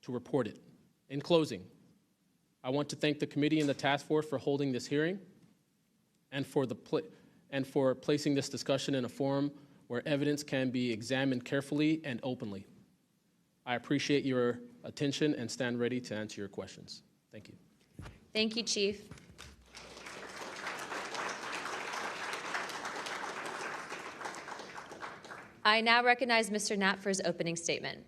to report it. In closing, I want to thank the committee and the task force for holding this hearing and for placing this discussion in a forum where evidence can be examined carefully and openly. I appreciate your attention and stand ready to answer your questions. Thank you. Thank you, Chief. I now recognize Mr. Knapp for his opening statement.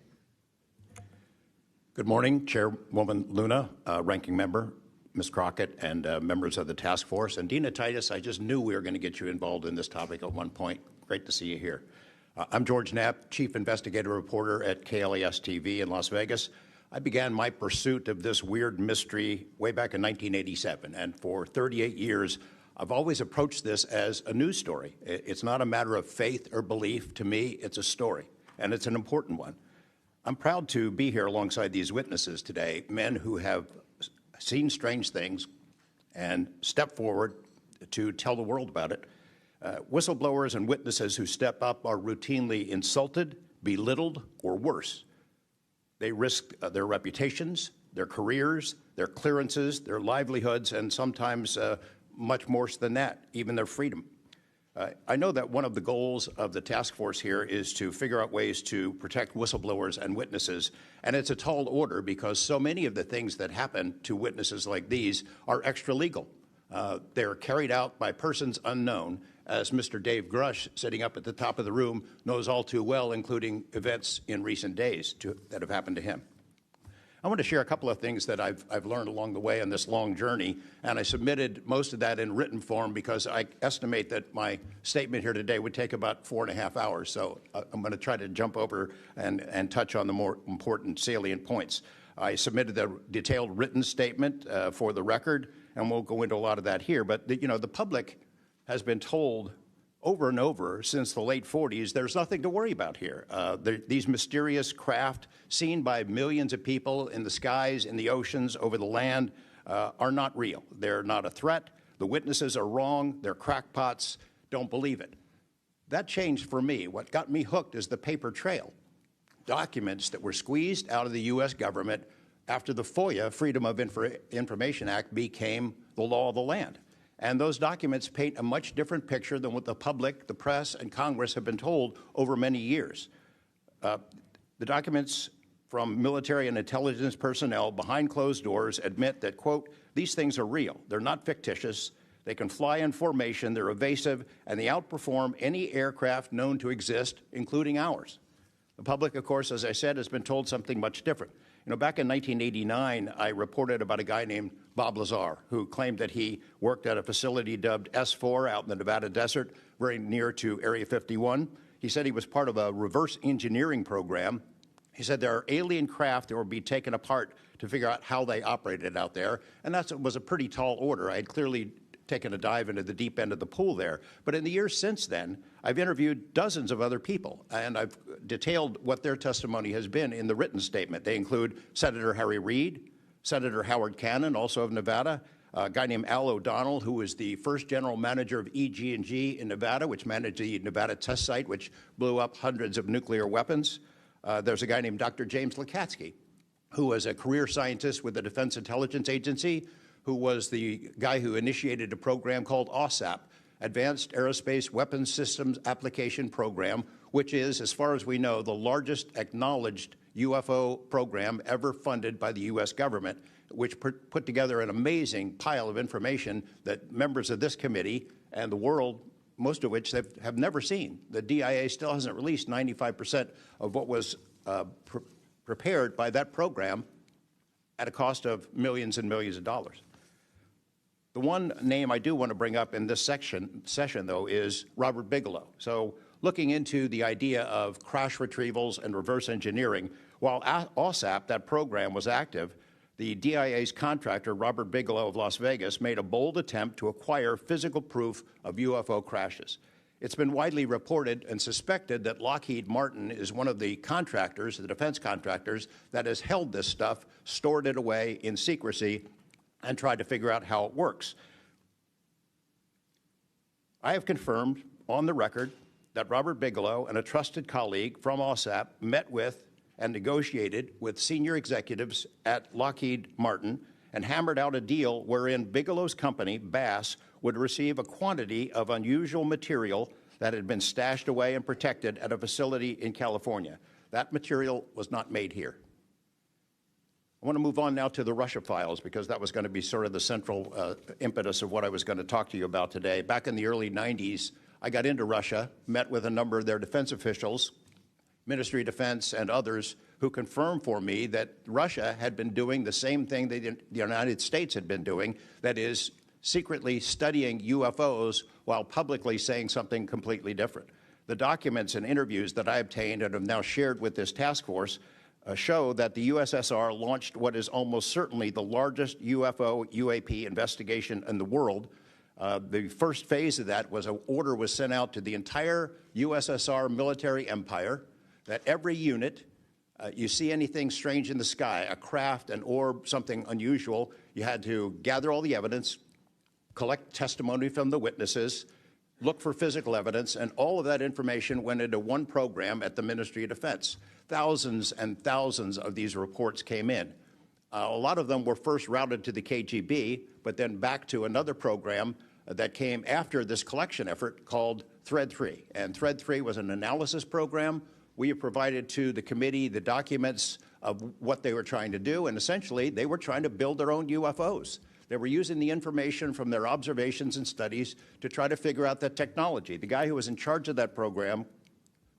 Good morning, Chairwoman Luna, Ranking Member, Ms. Crockett, and members of the task force. And Dina Titus, I just knew we were going to get you involved in this topic at one point. Great to see you here. I'm George Knapp, Chief Investigative Reporter at KLAS TV in Las Vegas. I began my pursuit of this weird mystery way back in 1987, and for 38 years, I've always approached this as a news story. It's not a matter of faith or belief. To me, it's a story, and it's an important one. I'm proud to be here alongside these witnesses today, men who have seen strange things and stepped forward to tell the world about it. Whistleblowers and witnesses who step up are routinely insulted, belittled, or worse. They risk their reputations, their careers, their clearances, their livelihoods, and sometimes much more than that, even their freedom. I know that one of the goals of the task force here is to figure out ways to protect whistleblowers and witnesses, and it's a tall order because so many of the things that happen to witnesses like these are extra-legal. They're carried out by persons unknown, as Mr. Dave Grush, sitting up at the top of the room, knows all too well, including events in recent days that have happened to him. I want to share a couple of things that I've learned along the way on this long journey, and I submitted most of that in written form because I estimate that my statement here today would take about 4.5 hours, so I'm going to try to jump over and touch on the more important salient points. I submitted the detailed written statement for the record, and we'll go into a lot of that here, but the public has been told over and over since the late 40s, there's nothing to worry about here. These mysterious craft seen by millions of people in the skies, in the oceans, over the land are not real. They're not a threat. The witnesses are wrong. They're crackpots. Don't believe it. That changed for me. What got me hooked is the paper trail. Documents that were squeezed out of the U.S. government after the FOIA, Freedom of Information Act, became the law of the land. And those documents paint a much different picture than what the public, the press, and Congress have been told over many years. The documents from military and intelligence personnel behind closed doors admit that, quote, these things are real. They're not fictitious. They can fly in formation. They're evasive, and they outperform any aircraft known to exist, including ours. The public, of course, as I said, has been told something much different. Back in 1989, I reported about a guy named Bob Lazar, who claimed that he worked at a facility dubbed S4 out in the Nevada desert, very near to Area 51. He said he was part of a reverse engineering program. He said there are alien craft that will be taken apart to figure out how they operated out there, and that was a pretty tall order. I had clearly taken a dive into the deep end of the pool there. But in the years since then, I've interviewed dozens of other people, and I've detailed what their testimony has been in the written statement. They include Senator Harry Reid, Senator Howard Cannon, also of Nevada, a guy named Al O'Donnell, who was the first general manager of EG&G in Nevada, which managed the Nevada test site, which blew up hundreds of nuclear weapons. There's a guy named Dr. James Lukatsky, who was a career scientist with the Defense Intelligence Agency, who was the guy who initiated a program called OSAP, Advanced Aerospace Weapons Systems Application Program, which is, as far as we know, the largest acknowledged UFO program ever funded by the U.S. government, which put together an amazing pile of information that members of this committee and the world, most of which have never seen. The DIA still hasn't released 95% of what was prepared by that program at a cost of millions and millions of dollars. The one name I do want to bring up in this session, though, is Robert Bigelow. So looking into the idea of crash retrievals and reverse engineering, while OSAP, that program, was active, the DIA's contractor, Robert Bigelow of Las Vegas, made a bold attempt to acquire physical proof of UFO crashes. It's been widely reported and suspected that Lockheed Martin is one of the contractors, the defense contractors, that has held this stuff, stored it away in secrecy, and tried to figure out how it works. I have confirmed on the record that Robert Bigelow and a trusted colleague from OSAP met with and negotiated with senior executives at Lockheed Martin and hammered out a deal wherein Bigelow's company, Bass, would receive a quantity of unusual material that had been stashed away and protected at a facility in California. That material was not made here. I want to move on now to the Russia files, because that was going to be sort of the central impetus of what I was going to talk to you about today. Back in the early 90s, I got into Russia, met with a number of their defense officials, Ministry of Defense and others, who confirmed for me that Russia had been doing the same thing that the United States had been doing, that is, secretly studying UFOs while publicly saying something completely different. The documents and interviews that I obtained and have now shared with this task force show that the USSR launched what is almost certainly the largest UFO UAP investigation in the world. The first phase of that was an order was sent out to the entire USSR military empire that every unit, you see anything strange in the sky, a craft, an orb, something unusual, you had to gather all the evidence, collect testimony from the witnesses, look for physical evidence, and all of that information went into one program at the Ministry of Defense. Thousands and thousands of these reports came in. A lot of them were first routed to the KGB, but then back to another program that came after this collection effort called Thread 3. And Thread 3 was an analysis program. We have provided to the committee the documents of what they were trying to do, and essentially they were trying to build their own UFOs. They were using the information from their observations and studies to try to figure out that technology. The guy who was in charge of that program,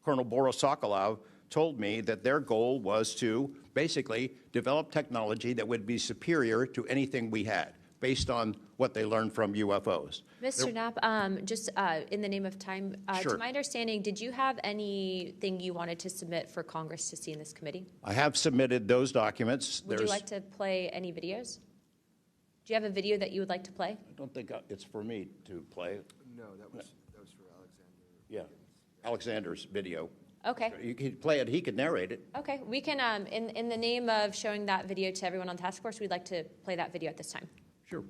Colonel Boris Sokolov, told me that their goal was to basically develop technology that would be superior to anything we had, based on what they learned from UFOs. Mr. Knapp, just in the name of time, Sure. to my understanding, did you have anything you wanted to submit for Congress to see in this committee? I have submitted those documents. Would you like to play any videos? Do you have a video that you would like to play? I don't think it's for me to play. No, that was for Alexander. Yeah, Alexander's video. Okay. You could play it, he could narrate it. Okay, we can, in the name of showing that video to everyone on task force, we'd like to play that video at this time. Sure.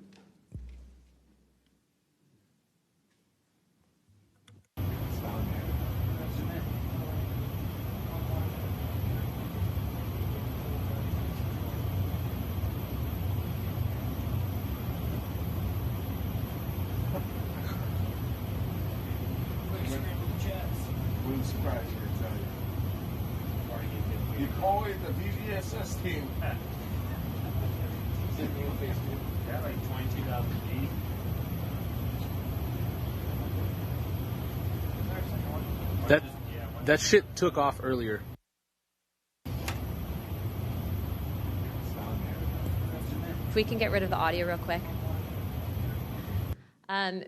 Wouldn't surprise you, I tell you. You call it the VGSS team. Yeah, like 22,008. That shit took off earlier. If we can get rid of the audio real quick.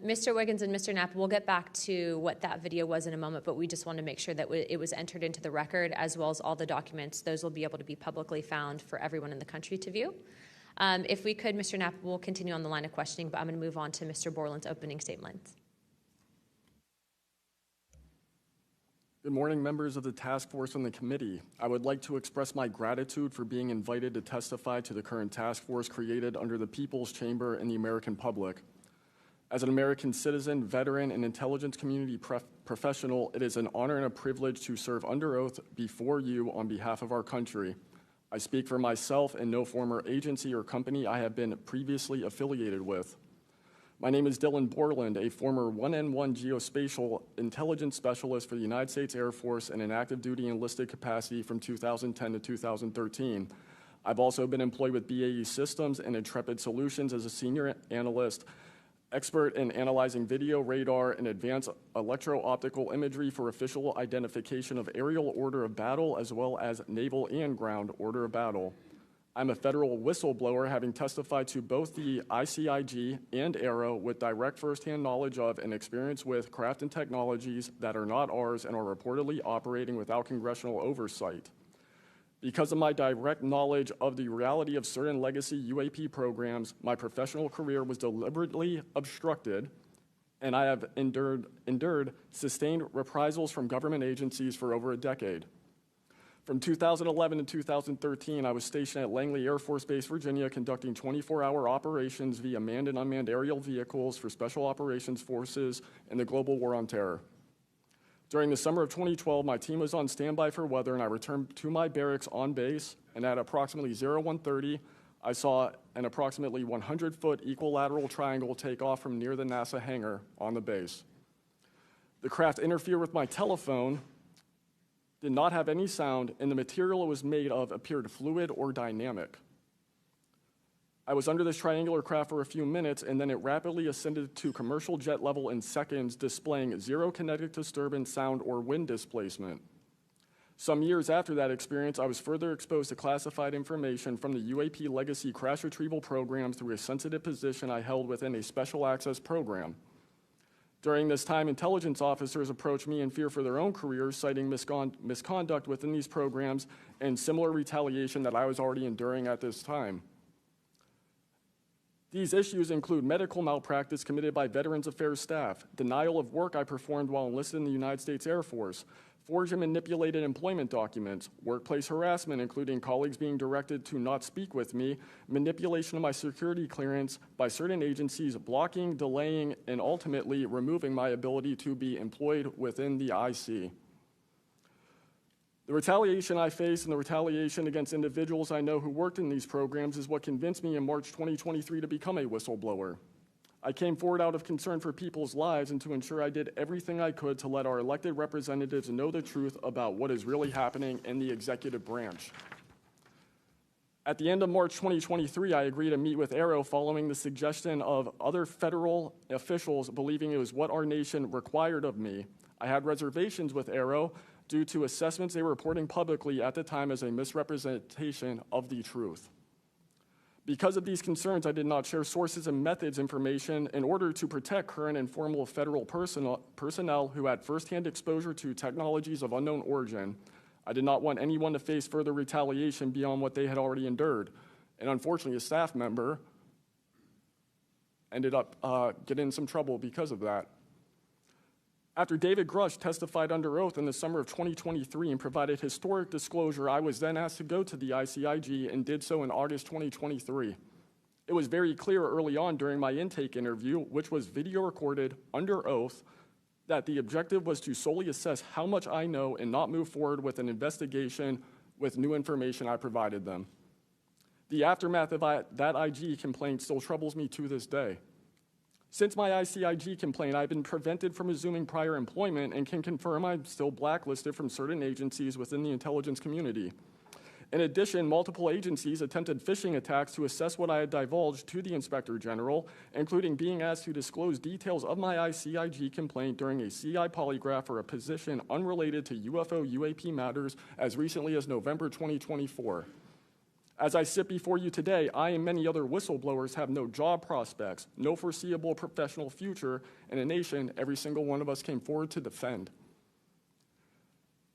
Mr. Wiggins and Mr. Knapp, we'll get back to what that video was in a moment, but we just want to make sure that it was entered into the record, as well as all the documents. Those will be able to be publicly found for everyone in the country to view. If we could, Mr. Knapp, we'll continue on the line of questioning, but I'm going to move on to Mr. Borland's opening statement. Good morning, members of the task force and the committee. I would like to express my gratitude for being invited to testify to the current task force created under the People's Chamber and the American public. As an American citizen, veteran, and intelligence community professional, it is an honor and a privilege to serve under oath before you on behalf of our country. I speak for myself and no former agency or company I have been previously affiliated with. My name is Dylan Borland, a former 1N1 geospatial intelligence specialist for the United States Air Force in an active duty enlisted capacity from 2010 to 2013. I've also been employed with BAE Systems and Intrepid Solutions as a senior analyst, expert in analyzing video, radar, and advanced electro-optical imagery for official identification of aerial order of battle, as well as naval and ground order of battle. I'm a federal whistleblower, having testified to both the ICIG and ARROW with direct firsthand knowledge of and experience with craft and technologies that are not ours and are reportedly operating without congressional oversight. Because of my direct knowledge of the reality of certain legacy UAP programs, my professional career was deliberately obstructed, and I have endured sustained reprisals from government agencies for over a decade. From 2011 to 2013, I was stationed at Langley Air Force Base, Virginia, conducting 24-hour operations via manned and unmanned aerial vehicles for Special Operations Forces in the global war on terror. During the summer of 2012, my team was on standby for weather, and I returned to my barracks on base, and at approximately 01:30, I saw an approximately 100-foot equilateral triangle take off from near the NASA hangar on the base. The craft interfered with my telephone, did not have any sound, and the material it was made of appeared fluid or dynamic. I was under this triangular craft for a few minutes, and then it rapidly ascended to commercial jet level in seconds, displaying zero kinetic disturbance, sound, or wind displacement. Some years after that experience, I was further exposed to classified information from the UAP Legacy Crash Retrieval Program through a sensitive position I held within a special access program. During this time, intelligence officers approached me in fear for their own careers, citing misconduct within these programs and similar retaliation that I was already enduring at this time. These issues include medical malpractice committed by Veterans Affairs staff, denial of work I performed while enlisted in the United States Air Force, forged and manipulated employment documents, workplace harassment, including colleagues being directed to not speak with me, manipulation of my security clearance by certain agencies, blocking, delaying, and ultimately removing my ability to be employed within the IC. The retaliation I face and the retaliation against individuals I know who worked in these programs is what convinced me in March 2023 to become a whistleblower. I came forward out of concern for people's lives and to ensure I did everything I could to let our elected representatives know the truth about what is really happening in the executive branch. At the end of March 2023, I agreed to meet with AARO following the suggestion of other federal officials believing it was what our nation required of me. I had reservations with AARO due to assessments they were reporting publicly at the time as a misrepresentation of the truth. Because of these concerns, I did not share sources and methods information in order to protect current and former federal personnel who had firsthand exposure to technologies of unknown origin. I did not want anyone to face further retaliation beyond what they had already endured. And unfortunately, a staff member ended up getting in some trouble because of that. After David Grush testified under oath in the summer of 2023 and provided historic disclosure, I was then asked to go to the ICIG and did so in August 2023. It was very clear early on during my intake interview, which was video recorded under oath, that the objective was to solely assess how much I know and not move forward with an investigation with new information I provided them. The aftermath of that IG complaint still troubles me to this day. Since my ICIG complaint, I've been prevented from resuming prior employment and can confirm I'm still blacklisted from certain agencies within the intelligence community. In addition, multiple agencies attempted phishing attacks to assess what I had divulged to the Inspector General, including being asked to disclose details of my ICIG complaint during a CI polygraph for a position unrelated to UFO UAP matters as recently as November 2024. As I sit before you today, I and many other whistleblowers have no job prospects, no foreseeable professional future, and a nation every single one of us came forward to defend.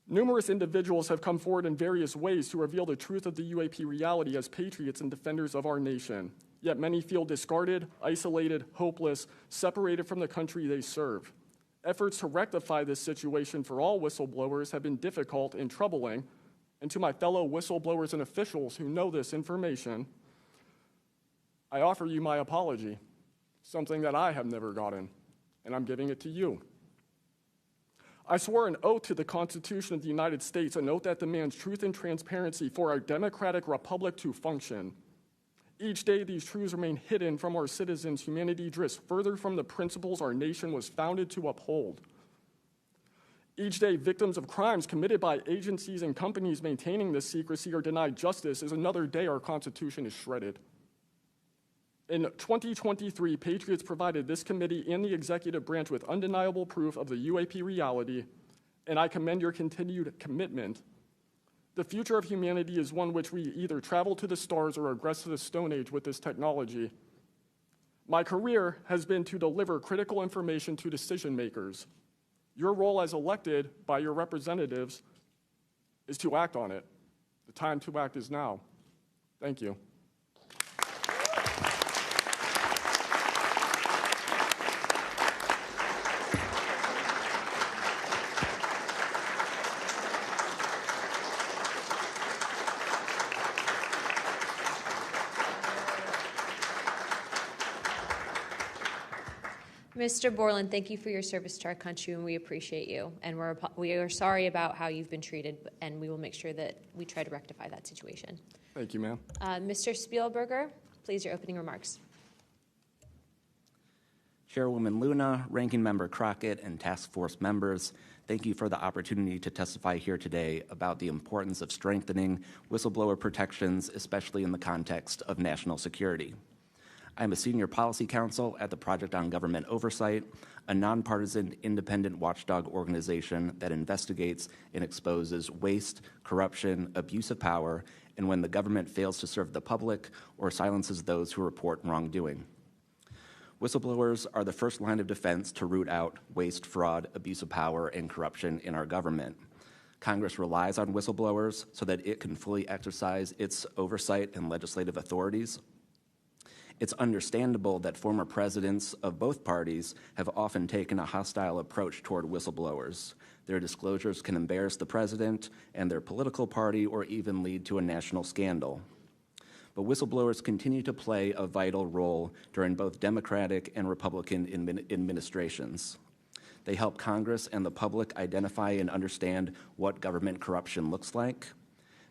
Numerous individuals have come forward in various ways to reveal the truth of the UAP reality as patriots and defenders of our nation. Yet many feel discarded, isolated, hopeless, separated from the country they serve. Efforts to rectify this situation for all whistleblowers have been difficult and troubling. And to my fellow whistleblowers and officials who know this information, I offer you my apology, something that I have never gotten, and I'm giving it to you. I swore an oath to the Constitution of the United States, an oath that demands truth and transparency for our democratic republic to function. Each day, these truths remain hidden from our citizens. Humanity drifts further from the principles our nation was founded to uphold. Each day, victims of crimes committed by agencies and companies maintaining this secrecy are denied justice as another day our Constitution is shredded. In 2023, Patriots provided this committee and the executive branch with undeniable proof of the UAP reality, and I commend your continued commitment. The future of humanity is one which we either travel to the stars or regress to the Stone Age with this technology. My career has been to deliver critical information to decision makers. Your role as elected by your representatives is to act on it. The time to act is now. Thank you. Mr. Borland, thank you for your service to our country, and we appreciate you. And we are sorry about how you've been treated, and we will make sure that we try to rectify that situation. Thank you, ma'am. Mr. Spielberger, please, your opening remarks. Chairwoman Luna, Ranking Member Crockett, and Task Force members, thank you for the opportunity to testify here today about the importance of strengthening whistleblower protections, especially in the context of national security. I'm a senior policy counsel at the Project on Government Oversight, a nonpartisan independent watchdog organization that investigates and exposes waste, corruption, abuse of power, and when the government fails to serve the public or silences those who report wrongdoing. Whistleblowers are the first line of defense to root out waste, fraud, abuse of power, and corruption in our government. Congress relies on whistleblowers so that it can fully exercise its oversight and legislative authorities. It's understandable that former presidents of both parties have often taken a hostile approach toward whistleblowers. Their disclosures can embarrass the president and their political party or even lead to a national scandal. But whistleblowers continue to play a vital role during both Democratic and Republican administrations. They help Congress and the public identify and understand what government corruption looks like.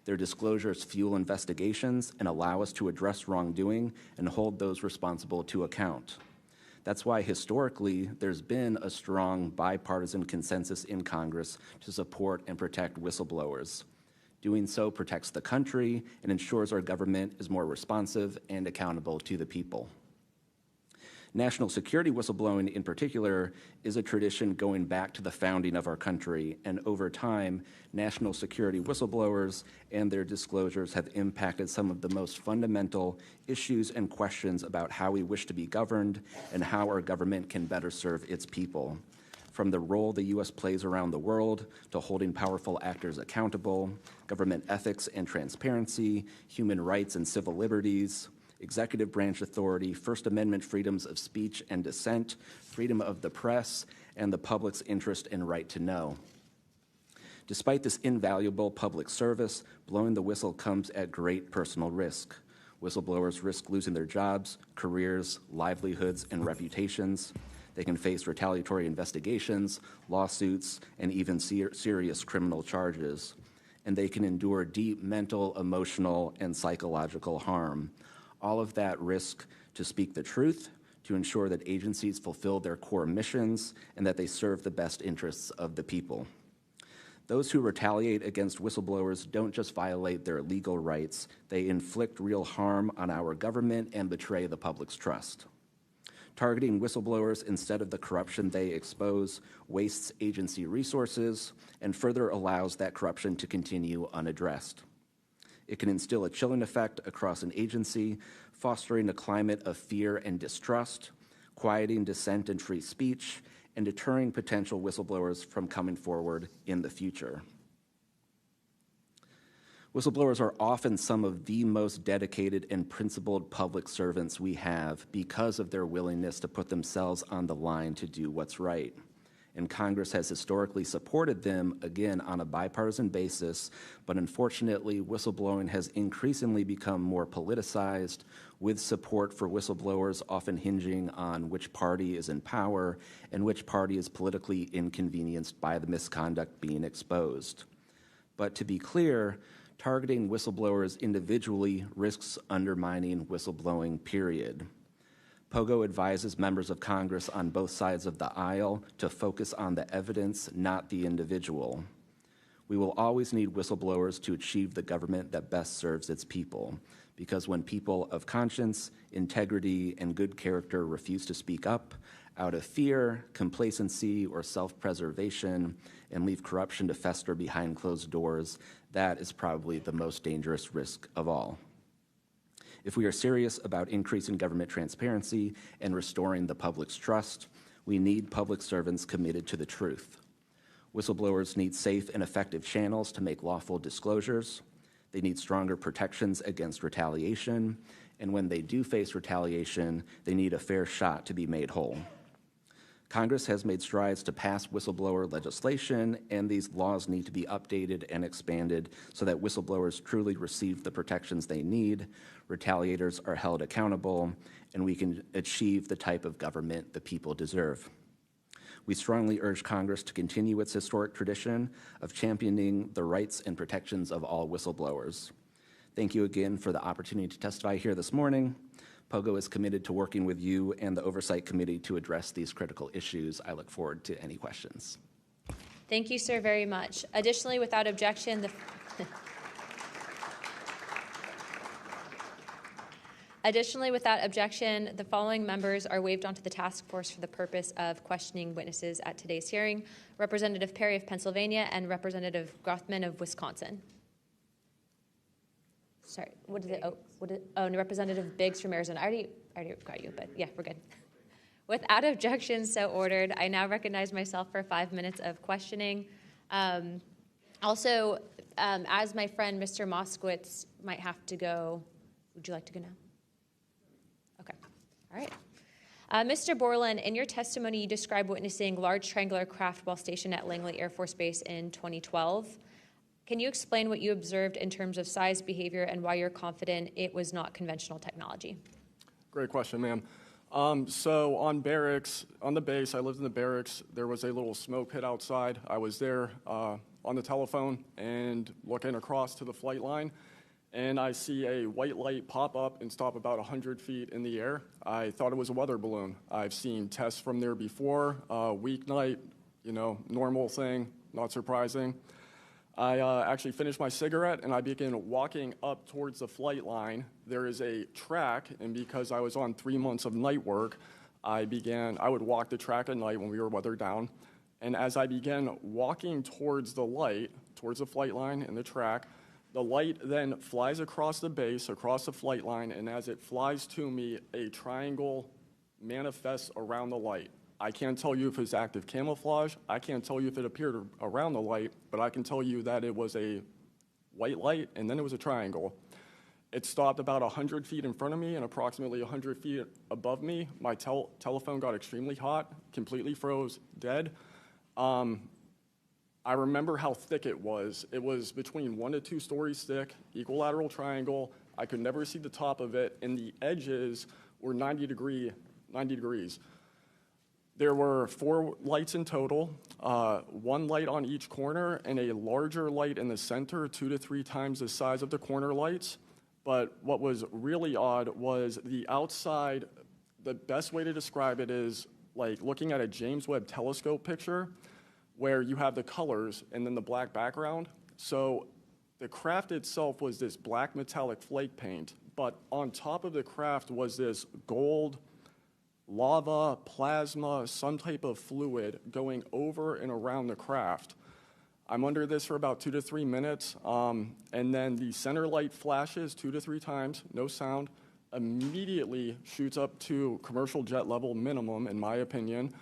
Their disclosures fuel investigations and allow us to address wrongdoing and hold those responsible to account. That's why historically there's been a strong bipartisan consensus in Congress to support and protect whistleblowers. Doing so protects the country and ensures our government is more responsive and accountable to the people. National security whistleblowing in particular is a tradition going back to the founding of our country, and over time, national security whistleblowers and their disclosures have impacted some of the most fundamental issues and questions about how we wish to be governed and how our government can better serve its people. From the role the U.S. plays around the world to holding powerful actors accountable, government ethics and transparency, human rights and civil liberties, executive branch authority, First Amendment freedoms of speech and dissent, freedom of the press, and the public's interest and right to know. Despite this invaluable public service, blowing the whistle comes at great personal risk. Whistleblowers risk losing their jobs, careers, livelihoods, and reputations. They can face retaliatory investigations, lawsuits, and even serious criminal charges. And they can endure deep mental, emotional, and psychological harm. All of that risk to speak the truth, to ensure that agencies fulfill their core missions, and that they serve the best interests of the people. Those who retaliate against whistleblowers don't just violate their legal rights, they inflict real harm on our government and betray the public's trust. Targeting whistleblowers instead of the corruption they expose wastes agency resources and further allows that corruption to continue unaddressed. It can instill a chilling effect across an agency, fostering a climate of fear and distrust, quieting dissent and free speech, and deterring potential whistleblowers from coming forward in the future. Whistleblowers are often some of the most dedicated and principled public servants we have because of their willingness to put themselves on the line to do what's right. And Congress has historically supported them, again, on a bipartisan basis, but unfortunately, whistleblowing has increasingly become more politicized, with support for whistleblowers often hinging on which party is in power and which party is politically inconvenienced by the misconduct being exposed. But to be clear, targeting whistleblowers individually risks undermining whistleblowing, period. POGO advises members of Congress on both sides of the aisle to focus on the evidence, not the individual. We will always need whistleblowers to achieve the government that best serves its people, because when people of conscience, integrity, and good character refuse to speak up out of fear, complacency, or self-preservation, and leave corruption to fester behind closed doors, that is probably the most dangerous risk of all. If we are serious about increasing government transparency and restoring the public's trust, we need public servants committed to the truth. Whistleblowers need safe and effective channels to make lawful disclosures. They need stronger protections against retaliation, and when they do face retaliation, they need a fair shot to be made whole. Congress has made strides to pass whistleblower legislation, and these laws need to be updated and expanded so that whistleblowers truly receive the protections they need, retaliators are held accountable, and we can achieve the type of government the people deserve. We strongly urge Congress to continue its historic tradition of championing the rights and protections of all whistleblowers. Thank you again for the opportunity to testify here this morning. POGO is committed to working with you and the Oversight Committee to address these critical issues. I look forward to any questions. Thank you, sir, very much. Additionally, without objection, the following members are waived onto the task force for the purpose of questioning witnesses at today's hearing: Representative Perry of Pennsylvania and Representative Grothman of Wisconsin. Sorry, what is it? And Representative Biggs from Arizona. I already got you, but yeah, we're good. Without objection, so ordered. I now recognize myself for 5 minutes of questioning. Also, as my friend Mr. Moskowitz might have to go, would you like to go now? Okay, all right. Mr. Borland, in your testimony, you described witnessing large triangular craft while stationed at Langley Air Force Base in 2012. Can you explain what you observed in terms of size, behavior, and why you're confident it was not conventional technology? Great question, ma'am. So on the base, I lived in the barracks. There was a little smoke pit outside. I was there on the telephone and looking across to the flight line, and I see a white light pop up and stop about 100 feet in the air. I thought it was a weather balloon. I've seen tests from there before, weeknight, normal thing, not surprising. I actually finished my cigarette, and I began walking up towards the flight line. There is a track, and because I was on 3 months of night work, I would walk the track at night when we were weathered down. And as I began walking towards the flight line and the track, the light then flies across the base, across the flight line, and as it flies to me, a triangle manifests around the light. I can't tell you if it's active camouflage. I can't tell you if it appeared around the light, but I can tell you that it was a white light, and then it was a triangle. It stopped about 100 feet in front of me and approximately 100 feet above me. My telephone got extremely hot, completely froze, dead. I remember how thick it was. It was between 1 to 2 stories thick, equilateral triangle. I could never see the top of it, and the edges were 90 degrees. There were 4 lights in total, 1 light on each corner and a larger light in the center, 2 to 3 times the size of the corner lights. But what was really odd was the outside. The best way to describe it is like looking at a James Webb telescope picture where you have the colors and then the black background. So the craft itself was this black metallic flake paint, but on top of the craft was this gold, lava, plasma, some type of fluid going over and around the craft. I'm under this for about 2 to 3 minutes, and then the center light flashes 2 to 3 times, no sound, immediately shoots up to commercial jet level minimum, in my opinion,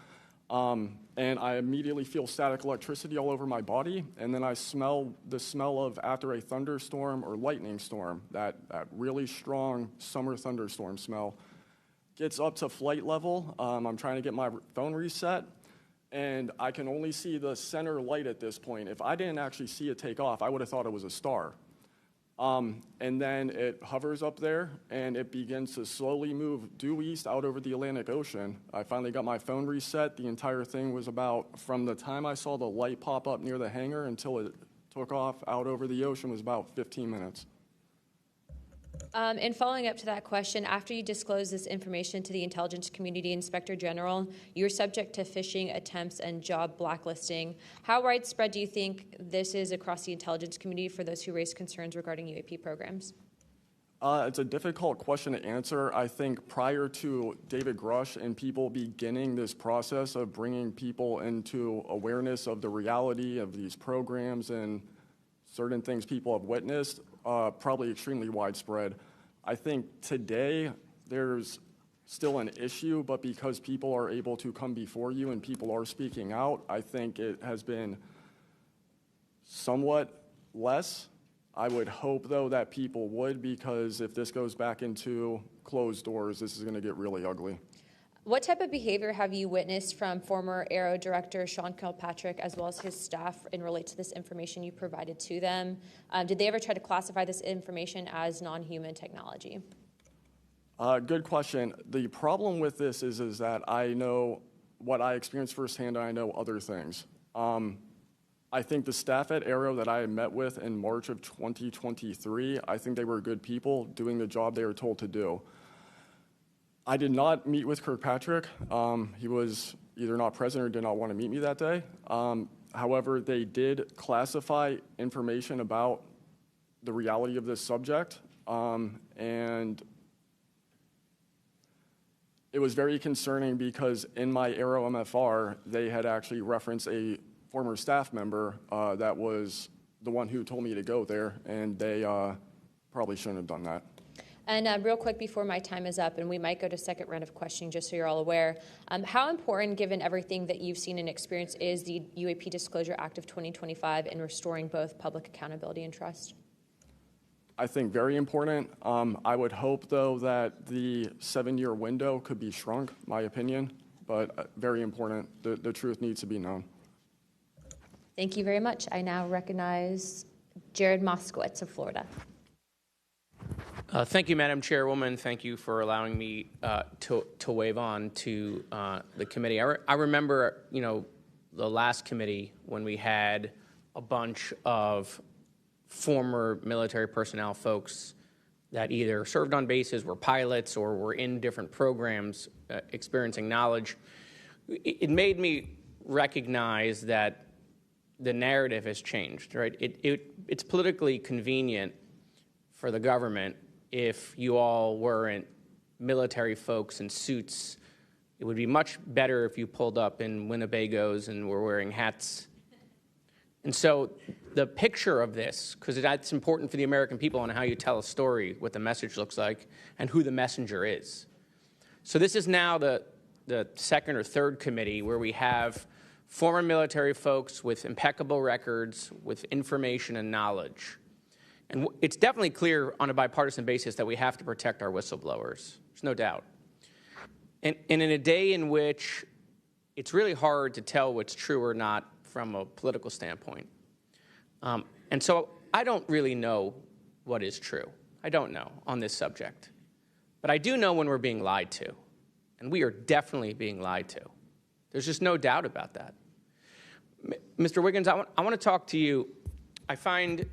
and I immediately feel static electricity all over my body, and then I smell the smell of after a thunderstorm or lightning storm, that really strong summer thunderstorm smell. Gets up to flight level. I'm trying to get my phone reset, and I can only see the center light at this point. If I didn't actually see it take off, I would have thought it was a star. And then it hovers up there, and it begins to slowly move due east out over the Atlantic Ocean. I finally got my phone reset. The entire thing was about, from the time I saw the light pop up near the hangar until it took off out over the ocean, was about 15 minutes. In following up to that question, after you disclose this information to the intelligence community, Inspector General, you're subject to phishing attempts and job blacklisting. How widespread do you think this is across the intelligence community for those who raise concerns regarding UAP programs? It's a difficult question to answer. I think prior to David Grush and people beginning this process of bringing people into awareness of the reality of these programs and certain things people have witnessed, probably extremely widespread. I think today there's still an issue, but because people are able to come before you and people are speaking out, I think it has been somewhat less. I would hope, though, that people would, because if this goes back into closed doors, this is going to get really ugly. What type of behavior have you witnessed from former Aero Director Sean Kilpatrick as well as his staff in relate to this information you provided to them? Did they ever try to classify this information as non-human technology? Good question. The problem with this is that I know what I experienced firsthand, and I know other things. I think the staff at Aero that I met with in March of 2023, I think they were good people doing the job they were told to do. I did not meet with Kirkpatrick. He was either not present or did not want to meet me that day. However, they did classify information about the reality of this subject, and it was very concerning because in my Aero MFR, they had actually referenced a former staff member that was the one who told me to go there, and they probably shouldn't have done that. And real quick before my time is up, and we might go to second round of questioning just so you're all aware, how important, given everything that you've seen and experienced, is the UAP Disclosure Act of 2025 in restoring both public accountability and trust? I think very important. I would hope, though, that the 7-year window could be shrunk, my opinion, but very important. The truth needs to be known. Thank you very much. I now recognize Jared Moskowitz of Florida. Thank you, Madam Chairwoman. Thank you for allowing me to wave on to the committee. I remember, the last committee when we had a bunch of former military personnel folks that either served on bases, were pilots, or were in different programs experiencing knowledge. It made me recognize that the narrative has changed, right? It's politically convenient for the government if you all weren't military folks in suits. It would be much better if you pulled up in Winnebagos and were wearing hats. And so the picture of this, because that's important for the American people on how you tell a story, what the message looks like, and who the messenger is. So this is now the second or third committee where we have former military folks with impeccable records, with information and knowledge. And it's definitely clear on a bipartisan basis that we have to protect our whistleblowers. There's no doubt. And in a day in which it's really hard to tell what's true or not from a political standpoint. And so I don't really know what is true. I don't know on this subject. But I do know when we're being lied to. And we are definitely being lied to. There's just no doubt about that. Mr. Wiggins, I want to talk to you. I find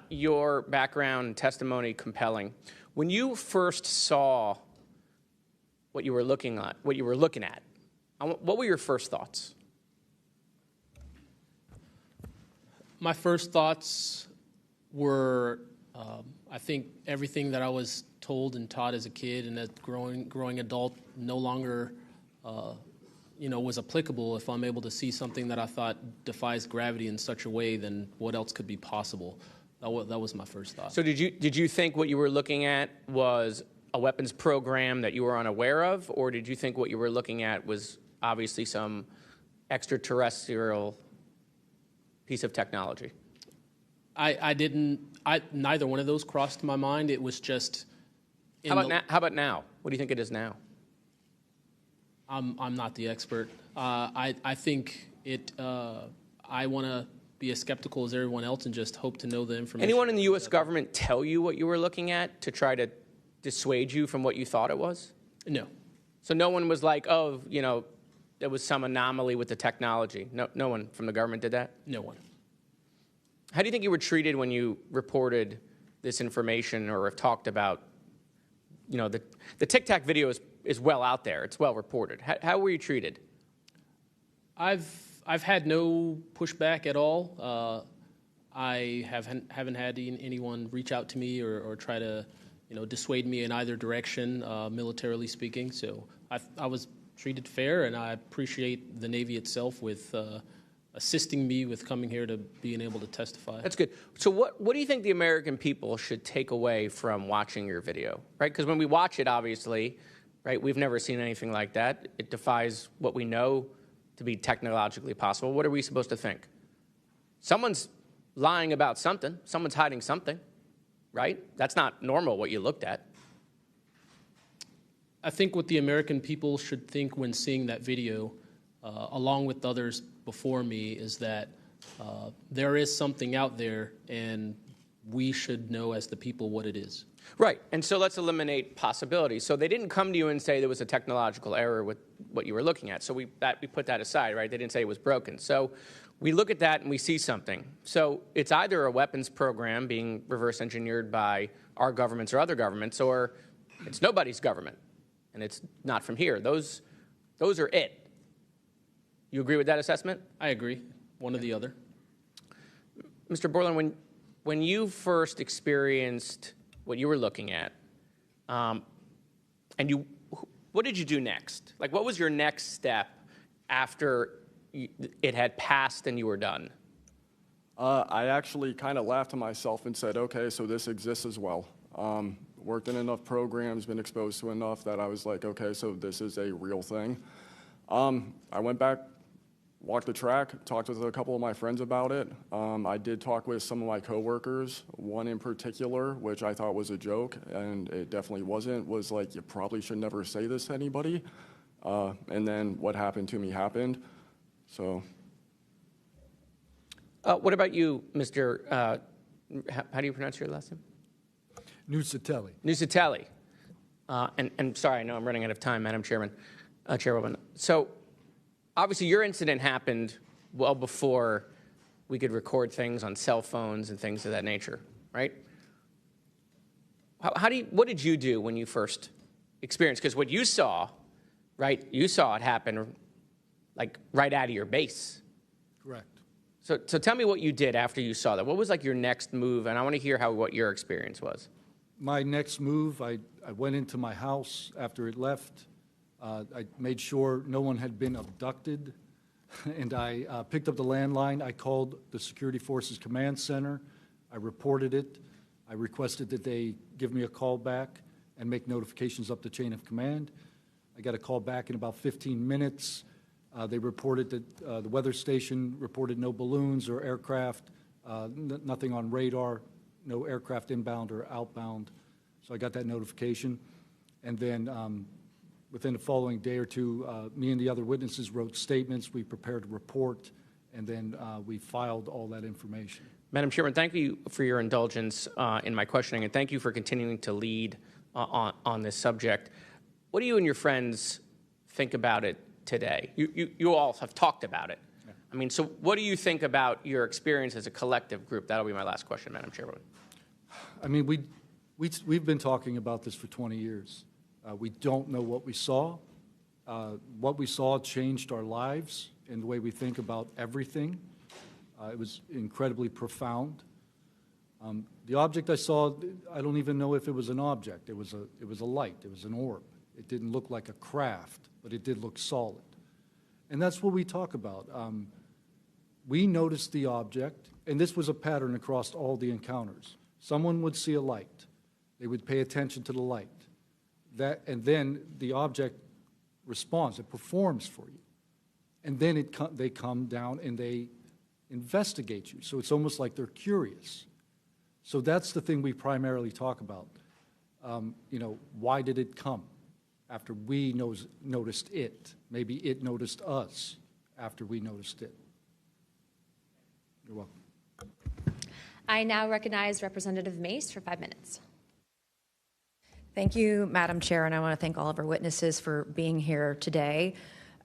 your background and testimony compelling. When you first saw what you were looking at, what were your first thoughts? My first thoughts were, I think everything that I was told and taught as a kid and as growing adult no longer, was applicable. If I'm able to see something that I thought defies gravity in such a way, then what else could be possible? That was my first thought. So did you think what you were looking at was a weapons program that you were unaware of, or did you think what you were looking at was obviously some extraterrestrial piece of technology? Neither one of those crossed my mind. It was just. How about now? What do you think it is now? I'm not the expert. I think it. I want to be as skeptical as everyone else and just hope to know the information. Anyone in the U.S. government tell you what you were looking at to try to dissuade you from what you thought it was? No. So no one was like, oh, there was some anomaly with the technology. No one from the government did that? No one. How do you think you were treated when you reported this information or have talked about, the Tic Tac video is well out there. It's well reported. How were you treated? I've had no pushback at all. I haven't had anyone reach out to me or try to, dissuade me in either direction, militarily speaking. So I was treated fair, and I appreciate the Navy itself with assisting me with coming here to being able to testify. That's good. So what do you think the American people should take away from watching your video, right? Because when we watch it, obviously, right, we've never seen anything like that. It defies what we know to be technologically possible. What are we supposed to think? Someone's lying about something. Someone's hiding something, right? That's not normal what you looked at. I think what the American people should think when seeing that video, along with others before me, is that there is something out there, and we should know as the people what it is. Right, and so let's eliminate possibilities. So they didn't come to you and say there was a technological error with what you were looking at. So we put that aside, right? They didn't say it was broken. So we look at that and we see something. So it's either a weapons program being reverse engineered by our governments or other governments, or it's nobody's government, and it's not from here. Those are it. You agree with that assessment? I agree. One or the other. Mr. Borland, when you first experienced what you were looking at, what did you do next? Like, what was your next step after it had passed and you were done? I actually kind of laughed to myself and said, okay, so this exists as well. Worked in enough programs, been exposed to enough that I was like, okay, so this is a real thing. I went back, walked the track, talked with a couple of my friends about it. I did talk with some of my coworkers, one in particular, which I thought was a joke, and it definitely wasn't, was like, you probably should never say this to anybody. And then what happened to me happened, so. What about you, Mr. How do you pronounce your last name? Nusatelli. Nusatelli. And sorry, I know I'm running out of time, Madam Chairwoman. So obviously your incident happened well before we could record things on cell phones and things of that nature, right? What did you do when you first experienced? Because what you saw, right, you saw it happen like right out of your base. Correct. So tell me what you did after you saw that. What was like your next move? And I want to hear what your experience was. My next move, I went into my house after it left. I made sure no one had been abducted, and I picked up the landline. I called the Security Forces Command Center. I reported it. I requested that they give me a call back and make notifications up the chain of command. I got a call back in about 15 minutes. They reported that the weather station reported no balloons or aircraft, nothing on radar, no aircraft inbound or outbound. So I got that notification. And then within the following day or two, me and the other witnesses wrote statements. We prepared a report, and then we filed all that information. Madam Chairman, thank you for your indulgence in my questioning, and thank you for continuing to lead on this subject. What do you and your friends think about it today? You all have talked about it. Yeah. I mean, so what do you think about your experience as a collective group? That'll be my last question, Madam Chairwoman. I mean, we've been talking about this for 20 years. We don't know what we saw. What we saw changed our lives and the way we think about everything. It was incredibly profound. The object I saw, I don't even know if it was an object. It was a light. It was an orb. It didn't look like a craft, but it did look solid. And that's what we talk about. We noticed the object, and this was a pattern across all the encounters. Someone would see a light. They would pay attention to the light. And then the object responds. It performs for you. And then they come down and they investigate you. So it's almost like they're curious. So that's the thing we primarily talk about. Why did it come after we noticed it? Maybe it noticed us after we noticed it. You're welcome. I now recognize Representative Mace for 5 minutes. Thank you, Madam Chair, and I want to thank all of our witnesses for being here today.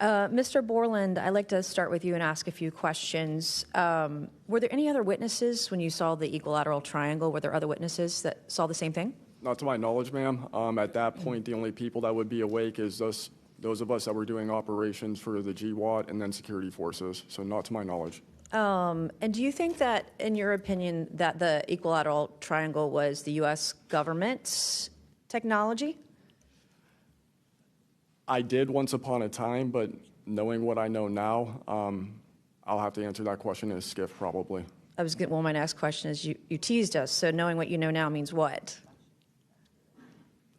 Mr. Borland, I'd like to start with you and ask a few questions. Were there any other witnesses when you saw the equilateral triangle? Were there other witnesses that saw the same thing? Not to my knowledge, ma'am. At that point, the only people that would be awake is those of us that were doing operations for the GWAT and then security forces, so not to my knowledge. And do you think that, in your opinion, that the equilateral triangle was the U.S. government's technology? I did once upon a time, but knowing what I know now, I'll have to answer that question as Skiff, probably. Well, my next question is, you teased us, so knowing what you know now means what?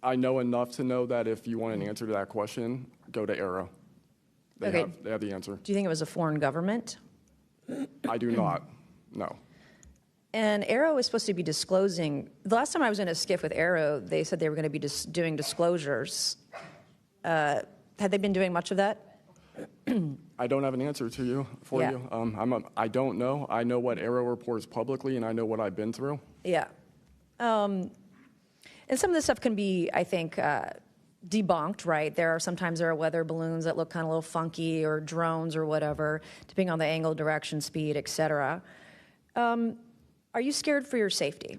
I know enough to know that if you want an answer to that question, go to Arrow. They have the answer. Do you think it was a foreign government? I do not, no. And Arrow was supposed to be disclosing. The last time I was in a skiff with Arrow, they said they were going to be doing disclosures. Had they been doing much of that? I don't have an answer to you Yeah. you. I don't know. I know what Arrow reports publicly, and I know what I've been through. Yeah. And some of this stuff can be, I think, debunked, right? Sometimes there are weather balloons that look kind of a little funky, or drones or whatever, depending on the angle, direction, speed, et cetera. Are you scared for your safety?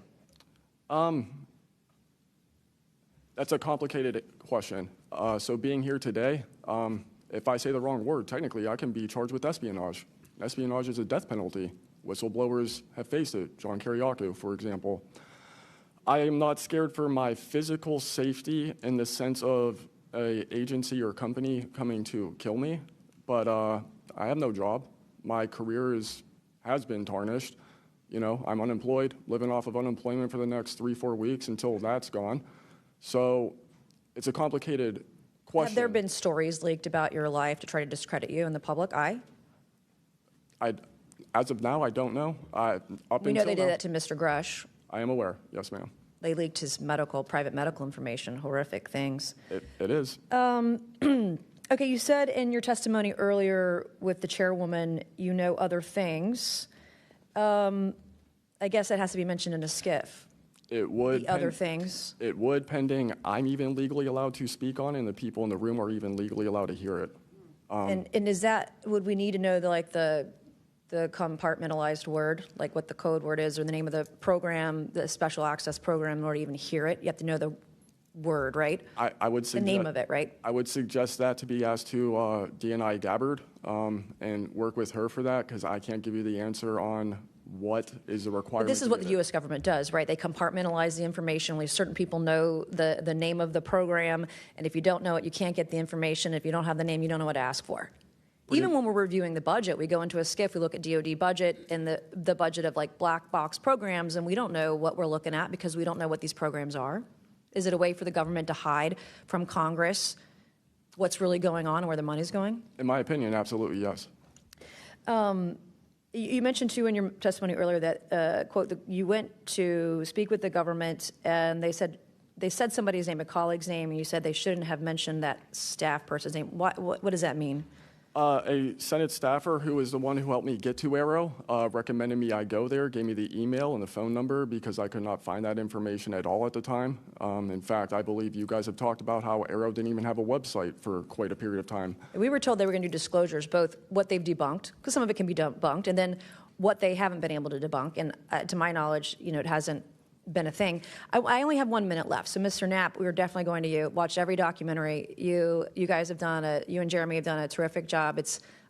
That's a complicated question. So being here today, if I say the wrong word, technically I can be charged with espionage. Espionage is a death penalty. Whistleblowers have faced it. John Kiriakou, for example. I am not scared for my physical safety in the sense of an agency or company coming to kill me, but I have no job. My career has been tarnished. You know, I'm unemployed, living off of unemployment for the next 3-4 weeks until that's gone. So it's a complicated question. Have there been stories leaked about your life to try to discredit you in the public eye? As of now, I don't know. We know they did that to Mr. Grush. I am aware. Yes, ma'am. They leaked his private medical information, horrific things. It is. Okay, you said in your testimony earlier with the chairwoman, you know other things. I guess that has to be mentioned in a skiff. It would. The other things. It would, pending I'm even legally allowed to speak on, and the people in the room are even legally allowed to hear it. And is that, would we need to know the compartmentalized word, like what the code word is, or the name of the program, the special access program, in order to even hear it? You have to know the word, right? I would suggest the name of it, right? I would suggest that to be asked to DNI Gabbard and work with her for that, because I can't give you the answer on what is the requirement. But this is what the U.S. government does, right? They compartmentalize the information. Only certain people know the name of the program, and if you don't know it, you can't get the information. If you don't have the name, you don't know what to ask for. Even when we're reviewing the budget, we go into a skiff, we look at DoD budget and the budget of like black box programs, and we don't know what we're looking at because we don't know what these programs are. Is it a way for the government to hide from Congress what's really going on and where the money's going? In my opinion, absolutely, yes. You mentioned, too, in your testimony earlier that, quote, you went to speak with the government and they said somebody's name, a colleague's name, and you said they shouldn't have mentioned that staff person's name. What does that mean? A Senate staffer who is the one who helped me get to Arrow recommended me I go there, gave me the email and the phone number because I could not find that information at all at the time. In fact, I believe you guys have talked about how Arrow didn't even have a website for quite a period of time. We were told they were going to do disclosures, both what they've debunked, because some of it can be debunked, and then what they haven't been able to debunk. And to my knowledge, it hasn't been a thing. I only have 1 minute left, so Mr. Knapp, we were definitely going to you. Watch every documentary. You guys have done you and Jeremy have done a terrific job.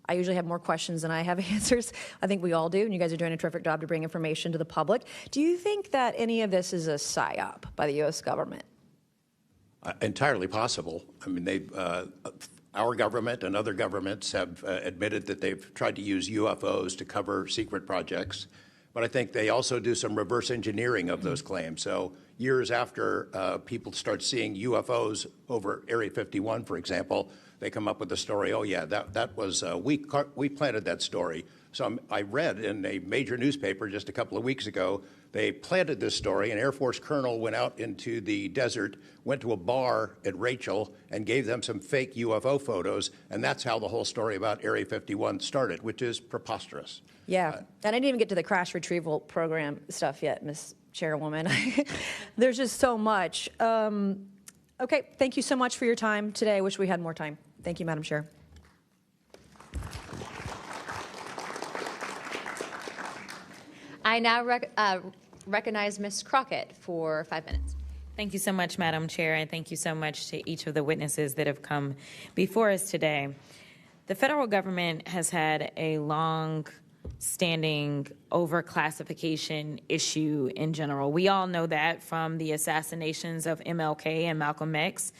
I usually have more questions than I have answers. I think we all do, and you guys are doing a terrific job to bring information to the public. Do you think that any of this is a psyop by the U.S. government? Entirely possible. I mean, our government and other governments have admitted that they've tried to use UFOs to cover secret projects. But I think they also do some reverse engineering of those claims. So years after people start seeing UFOs over Area 51, for example, they come up with the story, oh, yeah, that was, we planted that story. So I read in a major newspaper just a couple of weeks ago, they planted this story. An Air Force colonel went out into the desert, went to a bar at Rachel, and gave them some fake UFO photos. And that's how the whole story about Area 51 started, which is preposterous. Yeah, and I didn't even get to the crash retrieval program stuff yet, Ms. Chairwoman. There's just so much. Okay, thank you so much for your time today. I wish we had more time. Thank you, Madam Chair. I now recognize Ms. Crockett for 5 minutes. Thank you so much, Madam Chair, and thank you so much to each of the witnesses that have come before us today. The federal government has had a long-standing overclassification issue in general. We all know that, from the assassinations of MLK and Malcolm X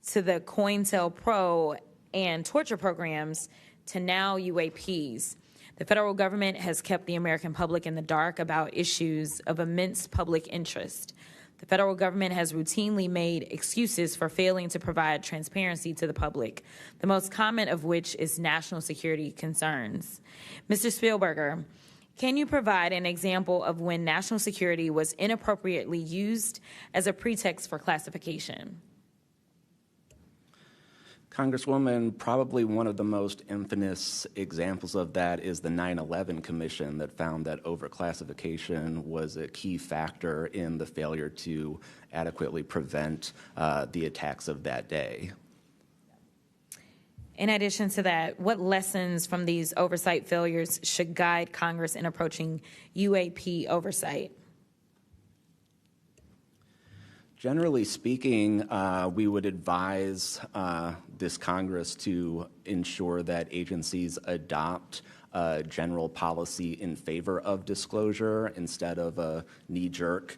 to the COINTELPRO and torture programs to now UAPs. The federal government has kept the American public in the dark about issues of immense public interest. The federal government has routinely made excuses for failing to provide transparency to the public, the most common of which is national security concerns. Mr. Spielberger, can you provide an example of when national security was inappropriately used as a pretext for classification? Congresswoman, probably one of the most infamous examples of that is the 9/11 Commission that found that overclassification was a key factor in the failure to adequately prevent the attacks of that day. In addition to that, what lessons from these oversight failures should guide Congress in approaching UAP oversight? Generally speaking, we would advise this Congress to ensure that agencies adopt a general policy in favor of disclosure instead of a knee-jerk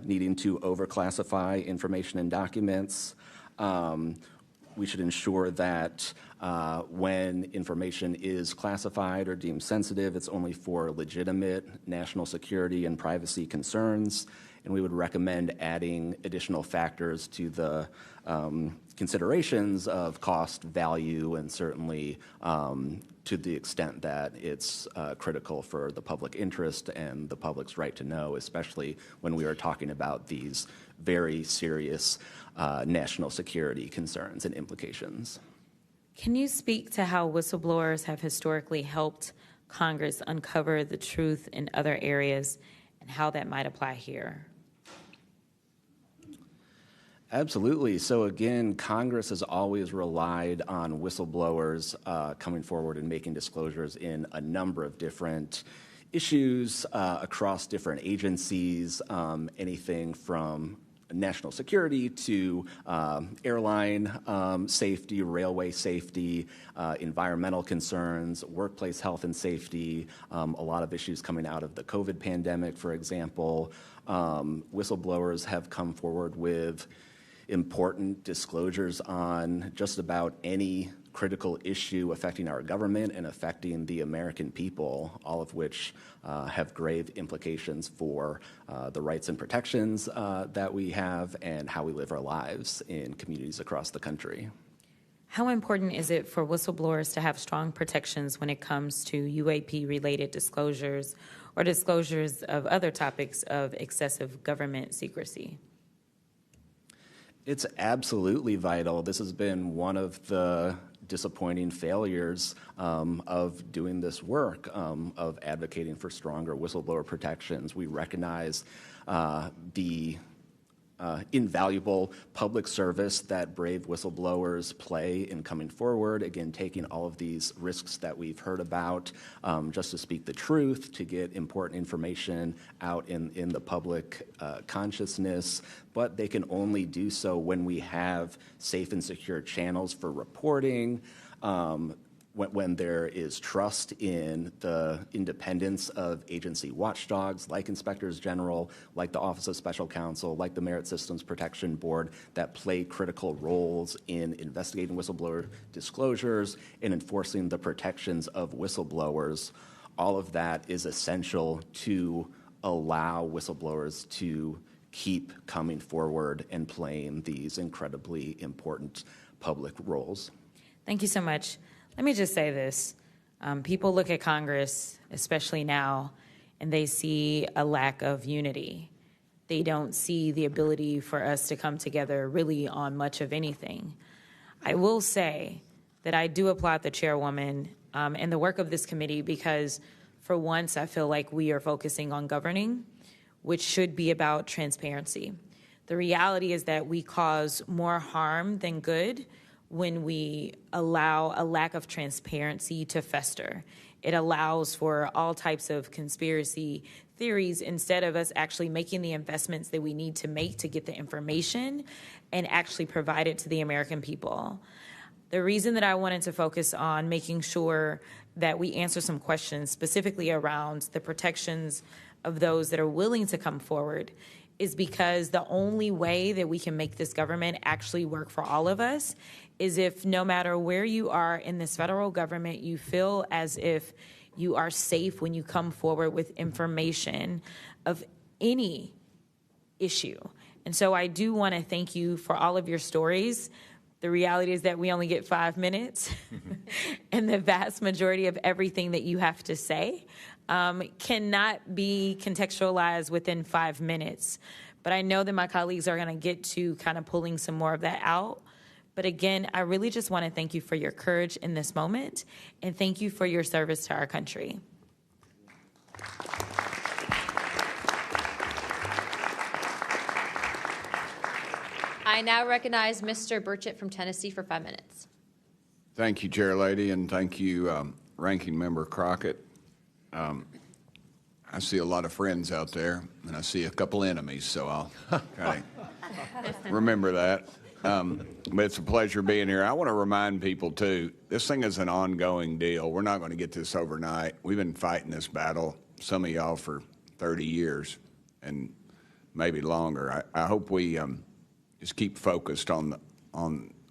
needing to overclassify information and documents. We should ensure that when information is classified or deemed sensitive, it's only for legitimate national security and privacy concerns. And we would recommend adding additional factors to the considerations of cost, value, and certainly to the extent that it's critical for the public interest and the public's right to know, especially when we are talking about these very serious national security concerns and implications. Can you speak to how whistleblowers have historically helped Congress uncover the truth in other areas and how that might apply here? Absolutely. So again, Congress has always relied on whistleblowers coming forward and making disclosures in a number of different issues across different agencies, anything from national security to airline safety, railway safety, environmental concerns, workplace health and safety, a lot of issues coming out of the COVID pandemic, for example. Whistleblowers have come forward with important disclosures on just about any critical issue affecting our government and affecting the American people, all of which have grave implications for the rights and protections that we have and how we live our lives in communities across the country. How important is it for whistleblowers to have strong protections when it comes to UAP-related disclosures or disclosures of other topics of excessive government secrecy? It's absolutely vital. This has been one of the disappointing failures of doing this work, of advocating for stronger whistleblower protections. We recognize the invaluable public service that brave whistleblowers play in coming forward, again, taking all of these risks that we've heard about just to speak the truth, to get important information out in the public consciousness, but they can only do so when we have safe and secure channels for reporting, when there is trust in the independence of agency watchdogs like inspectors general, like the Office of Special Counsel, like the Merit Systems Protection Board that play critical roles in investigating whistleblower disclosures and enforcing the protections of whistleblowers. All of that is essential to allow whistleblowers to keep coming forward and playing these incredibly important public roles. Thank you so much. Let me just say this. People look at Congress, especially now, and they see a lack of unity. They don't see the ability for us to come together really on much of anything. I will say that I do applaud the chairwoman and the work of this committee because for once I feel like we are focusing on governing, which should be about transparency. The reality is that we cause more harm than good when we allow a lack of transparency to fester. It allows for all types of conspiracy theories instead of us actually making the investments that we need to make to get the information and actually provide it to the American people. The reason that I wanted to focus on making sure that we answer some questions specifically around the protections of those that are willing to come forward is because the only way that we can make this government actually work for all of us is if no matter where you are in this federal government, you feel as if you are safe when you come forward with information of any issue. And so I do want to thank you for all of your stories. The reality is that we only get 5 minutes, and the vast majority of everything that you have to say cannot be contextualized within 5 minutes. But I know that my colleagues are going to get to kind of pulling some more of that out. But again, I really just want to thank you for your courage in this moment, and thank you for your service to our country. I now recognize Mr. Burchett from Tennessee for 5 minutes. Thank you, Chair Lady, and thank you, Ranking Member Crockett. I see a lot of friends out there, and I see a couple enemies, so I'll kind of remember that. But it's a pleasure being here. I want to remind people, too, this thing is an ongoing deal. We're not going to get this overnight. We've been fighting this battle, some of y'all, for 30 years and maybe longer. I hope we just keep focused on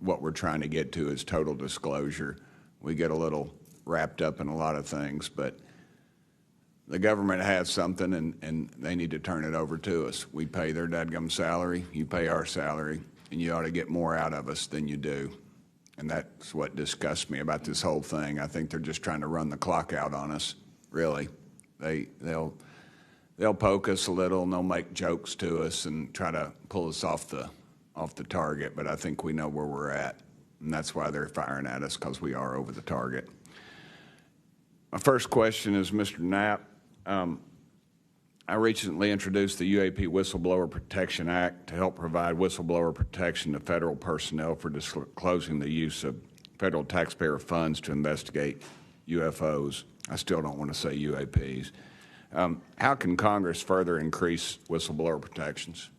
what we're trying to get to is total disclosure. We get a little wrapped up in a lot of things, but the government has something, and they need to turn it over to us. We pay their dadgum salary, you pay our salary, and you ought to get more out of us than you do. And that's what disgusts me about this whole thing. I think they're just trying to run the clock out on us, really. They'll poke us a little, and they'll make jokes to us and try to pull us off the target, but I think we know where we're at, and that's why they're firing at us, because we are over the target. My first question is Mr. Knapp. I recently introduced the UAP Whistleblower Protection Act to help provide whistleblower protection to federal personnel for disclosing the use of federal taxpayer funds to investigate UFOs. I still don't want to say UAPs. How can Congress further increase whistleblower protections?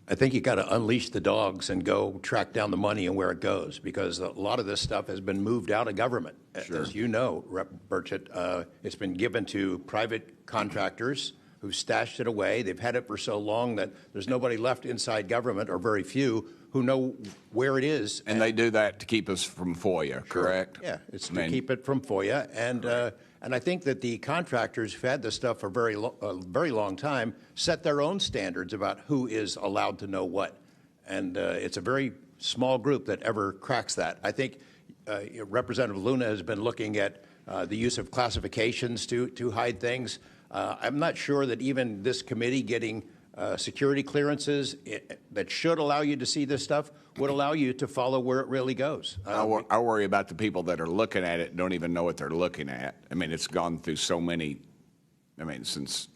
I think you got to unleash the dogs and go track down the money and where it goes, because a lot of this stuff has been moved out of government. Sure. As you know, Rep. Burchett, it's been given to private contractors who stashed it away. They've had it for so long that there's nobody left inside government, or very few, who know where it is. And they do that to keep us from FOIA, correct? Yeah, it's to keep it from FOIA. And I think that the contractors who've had this stuff for a very long time set their own standards about who is allowed to know what. And it's a very small group that ever cracks that. I think Representative Luna has been looking at the use of classifications to hide things. I'm not sure that even this committee getting security clearances that should allow you to see this stuff would allow you to follow where it really goes. I worry about the people that are looking at it and don't even know what they're looking at. I mean, it's gone through so many, since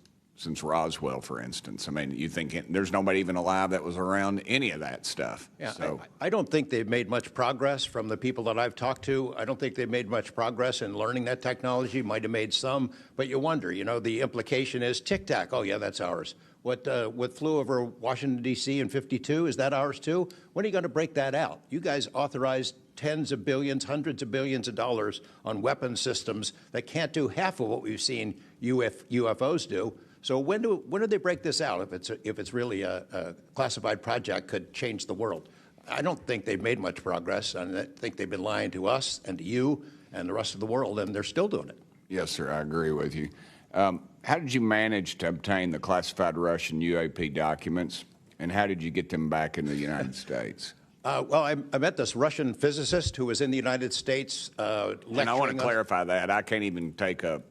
Roswell, for instance. I mean, you think there's nobody even alive that was around any of that stuff. Yeah, so. I don't think they've made much progress from the people that I've talked to. I don't think they've made much progress in learning that technology. Might have made some, but you wonder, the implication is tic-tac. Oh, yeah, that's ours. What flew over Washington, D.C. in '52, is that ours too? When are you going to break that out? You guys authorized tens of billions, hundreds of billions of dollars on weapon systems that can't do half of what we've seen UFOs do. So when do they break this out if it's really a classified project could change the world? I don't think they've made much progress, and I think they've been lying to us and to you and the rest of the world, and they're still doing it. Yes, sir, I agree with you. How did you manage to obtain the classified Russian UAP documents, and how did you get them back in the United States? Well, I met this Russian physicist who was in the United States lecturing. And I want to clarify that. I can't even take a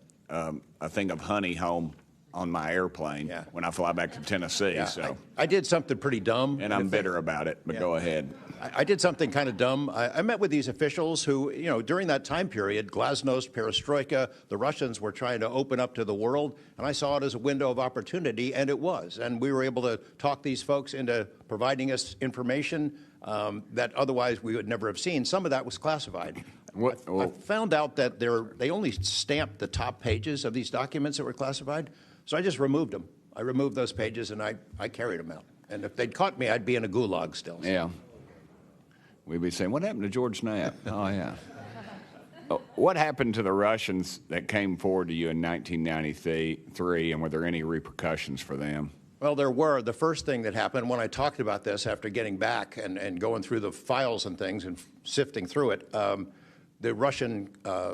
thing of honey home on my airplane when I fly back to Tennessee. Yeah, so I did something pretty dumb. And I'm bitter about it, but go ahead. I did something kind of dumb. I met with these officials who, during that time period, glasnost, perestroika, the Russians were trying to open up to the world, and I saw it as a window of opportunity, and it was. And we were able to talk these folks into providing us information that otherwise we would never have seen. Some of that was classified. I found out that they only stamped the top pages of these documents that were classified, so I just removed them. I removed those pages, and I carried them out. And if they'd caught me, I'd be in a gulag still. Yeah. We'd be saying, what happened to George Knapp? Oh, yeah. What happened to the Russians that came forward to you in 1993, and were there any repercussions for them? Well, there were. The first thing that happened when I talked about this after getting back and going through the files and things and sifting through it, the Russian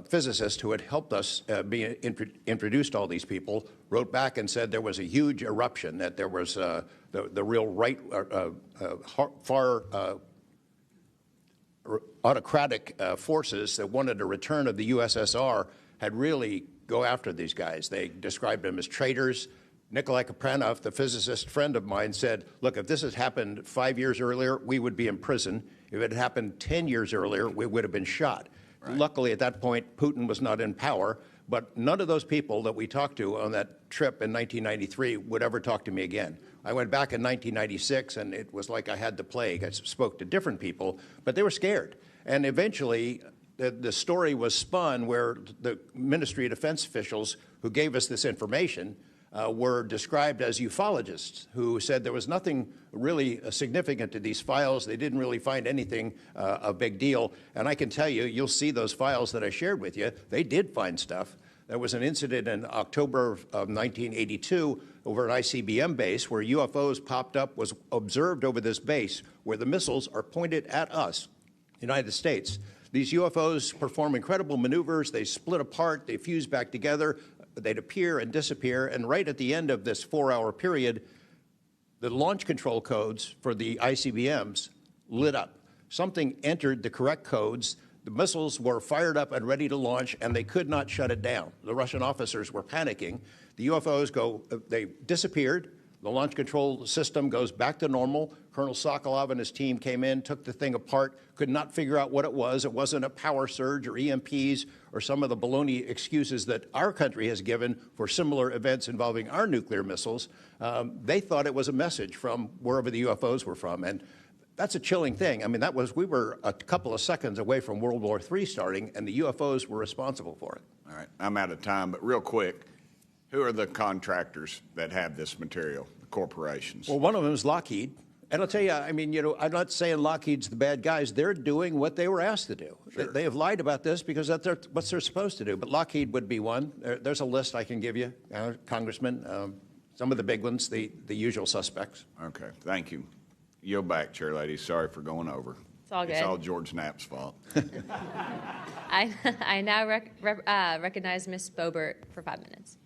physicist who had helped us be introduced to all these people wrote back and said there was a huge eruption, that there was the real right, far autocratic forces that wanted a return of the USSR had really go after these guys. They described them as traitors. Nikolai Kapranov, the physicist friend of mine, said, look, if this had happened 5 years earlier, we would be in prison. If it had happened 10 years earlier, we would have been shot. Right. Luckily, at that point, Putin was not in power, but none of those people that we talked to on that trip in 1993 would ever talk to me again. I went back in 1996, and it was like I had the plague. I spoke to different people, but they were scared. And eventually, the story was spun where the Ministry of Defense officials who gave us this information were described as ufologists who said there was nothing really significant to these files. They didn't really find anything a big deal. And I can tell you, you'll see those files that I shared with you. They did find stuff. There was an incident in October of 1982 over an ICBM base where UFOs popped up, was observed over this base where the missiles are pointed at us, United States. These UFOs perform incredible maneuvers. They split apart. They fuse back together. They'd appear and disappear, and right at the end of this 4-hour period, the launch control codes for the ICBMs lit up. Something entered the correct codes. The missiles were fired up and ready to launch, and they could not shut it down. The Russian officers were panicking. The UFOs they disappeared. The launch control system goes back to normal. Colonel Sokolov and his team came in, took the thing apart, could not figure out what it was. It wasn't a power surge or EMPs or some of the baloney excuses that our country has given for similar events involving our nuclear missiles. They thought it was a message from wherever the UFOs were from. And that's a chilling thing. I mean, we were a couple of seconds away from World War III starting, and the UFOs were responsible for it. All right, I'm out of time, but real quick, who are the contractors that have this material, the corporations? Well, one of them is Lockheed. And I'll tell you, I mean, I'm not saying Lockheed's the bad guys. They're doing what they were asked to do. Sure. They have lied about this because that's what they're supposed to do. But Lockheed would be one. There's a list I can give you, Congressman. Some of the big ones, the usual suspects. Okay, thank you. Yield back, Chair Lady. Sorry for going over. It's all good. It's all George Knapp's fault. I now recognize Ms. Boebert for 5 minutes.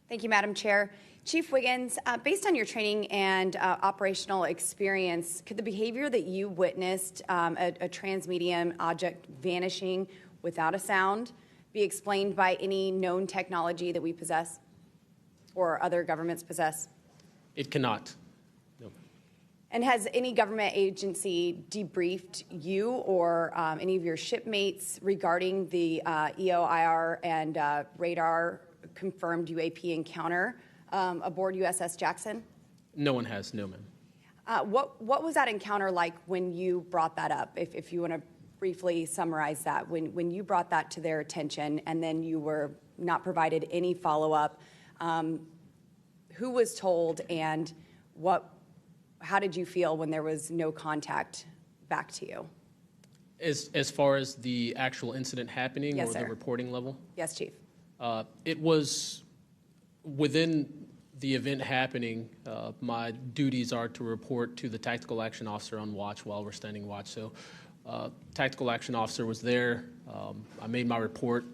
Thank you, Madam Chair. Chief Wiggins, based on your training and operational experience, could the behavior that you witnessed, a transmedium object vanishing without a sound, be explained by any known technology that we possess or other governments possess? It cannot. No. And has any government agency debriefed you or any of your shipmates regarding the EOIR and radar confirmed UAP encounter aboard USS Jackson? No one has, no, ma'am. What was that encounter like when you brought that up? If you want to briefly summarize that, when you brought that to their attention and then you were not provided any follow-up, who was told and how did you feel when there was no contact back to you? As far as the actual incident happening, yes, or sir. the reporting level? Yes, Chief. It was within the event happening. My duties are to report to the tactical action officer on watch while we're standing watch. So tactical action officer was there. I made my report.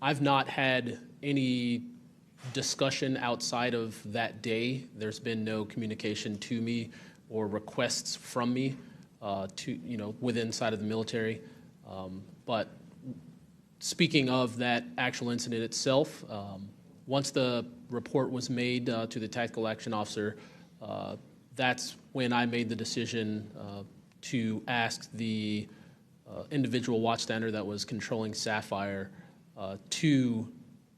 I've not had any discussion outside of that day. There's been no communication to me or requests from me within inside of the military. But speaking of that actual incident itself, once the report was made to the tactical action officer, that's when I made the decision to ask the individual watchstander that was controlling Sapphire to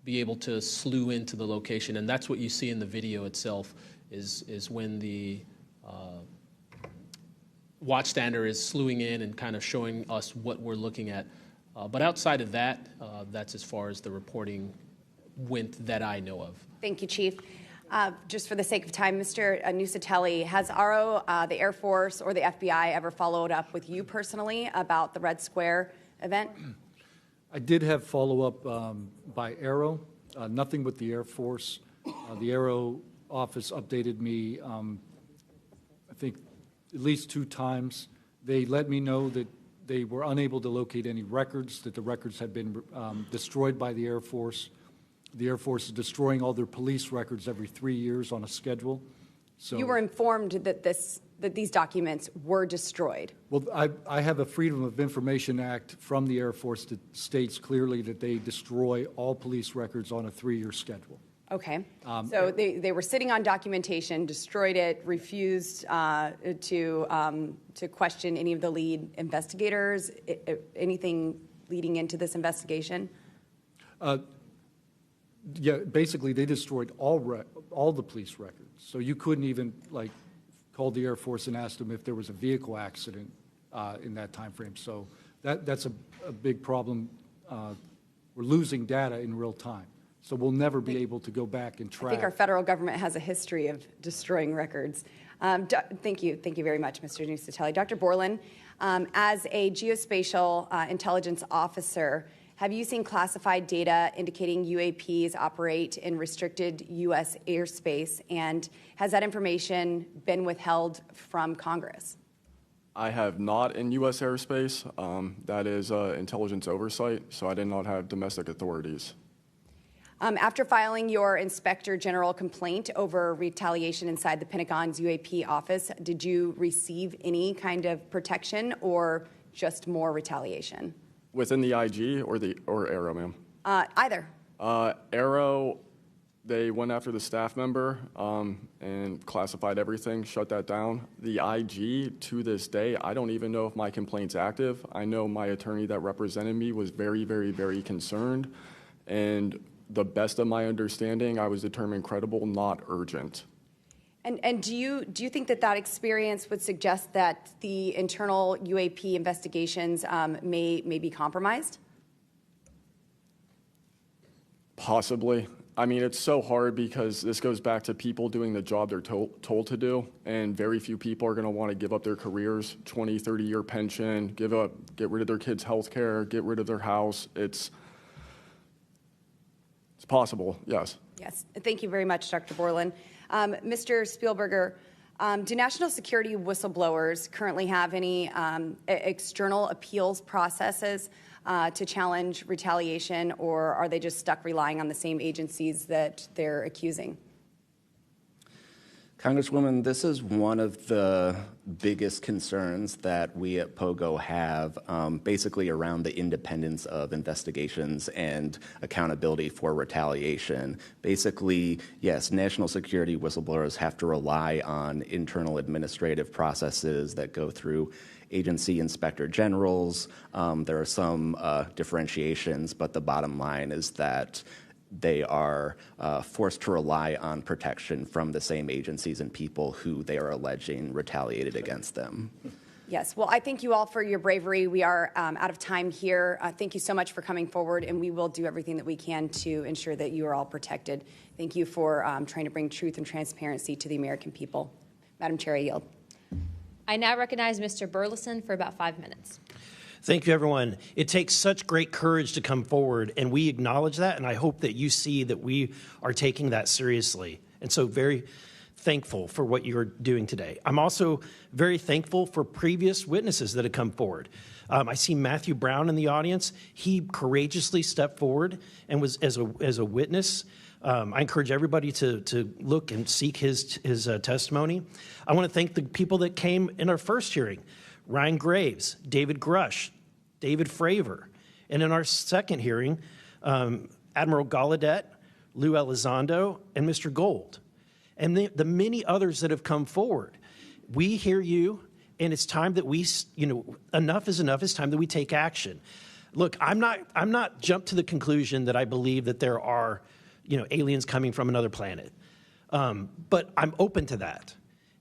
be able to slew into the location. And that's what you see in the video itself, is when the watchstander is slewing in and kind of showing us what we're looking at. But outside of that, that's as far as the reporting went that I know of. Thank you, Chief. Just for the sake of time, Mr. Nusatelli, has ARO, the Air Force, or the FBI ever followed up with you personally about the Red Square event? I did have follow-up by ARO, nothing with the Air Force. The ARO office updated me, I think, at least 2 times. They let me know that they were unable to locate any records, that the records had been destroyed by the Air Force. The Air Force is destroying all their police records every 3 years on a schedule. So you were informed that these documents were destroyed. Well, I have a Freedom of Information Act from the Air Force that states clearly that they destroy all police records on a 3-year schedule. Okay. So they were sitting on documentation, destroyed it, refused to question any of the lead investigators, anything leading into this investigation? Yeah, basically, they destroyed all the police records. So you couldn't even, like, call the Air Force and ask them if there was a vehicle accident in that time frame. So that's a big problem. We're losing data in real time. So we'll never be able to go back and track. I think our federal government has a history of destroying records. Thank you very much, Mr. Nucitelli. Dr. Borland, as a geospatial intelligence officer, have you seen classified data indicating UAPs operate in restricted U.S. airspace, and has that information been withheld from Congress? I have not in U.S. airspace. That is intelligence oversight, so I did not have domestic authorities. After filing your Inspector General complaint over retaliation inside the Pentagon's UAP office, did you receive any kind of protection or just more retaliation? Within the IG or Aero, ma'am? Either. Aero, they went after the staff member and classified everything, shut that down. The IG, to this day, I don't even know if my complaint's active. I know my attorney that represented me was very, very, very concerned. And the best of my understanding, I was determined credible, not urgent. And do you think that experience would suggest that the internal UAP investigations may be compromised? Possibly. I mean, it's so hard because this goes back to people doing the job they're told to do, and very few people are going to want to give up their careers, 20, 30-year pension, get rid of their kids' health care, get rid of their house. It's possible, yes. Yes. Thank you very much, Dr. Borland. Mr. Spielberger, do national security whistleblowers currently have any external appeals processes to challenge retaliation, or are they just stuck relying on the same agencies that they're accusing? Congresswoman, this is one of the biggest concerns that we at POGO have, basically around the independence of investigations and accountability for retaliation. Basically, yes, national security whistleblowers have to rely on internal administrative processes that go through agency inspector generals. There are some differentiations, but the bottom line is that they are forced to rely on protection from the same agencies and people who they are alleging retaliated against them. Yes. Well, I thank you all for your bravery. We are out of time here. Thank you so much for coming forward, and we will do everything that we can to ensure that you are all protected. Thank you for trying to bring truth and transparency to the American people. Madam Chair, I yield. I now recognize Mr. Burleson for about 5 minutes. Thank you, everyone. It takes such great courage to come forward, and we acknowledge that, and I hope that you see that we are taking that seriously. And so very thankful for what you're doing today. I'm also very thankful for previous witnesses that have come forward. I see Matthew Brown in the audience. He courageously stepped forward and was as a witness. I encourage everybody to look and seek his testimony. I want to thank the people that came in our first hearing. Ryan Graves, David Grush, David Fravor. And in our second hearing, Admiral Gallaudet, Luis Elizondo, and Mr. Gold. And the many others that have come forward. We hear you, and it's time that we, enough is enough. It's time that we take action. Look, I'm not jumped to the conclusion that I believe that there are, aliens coming from another planet. But I'm open to that.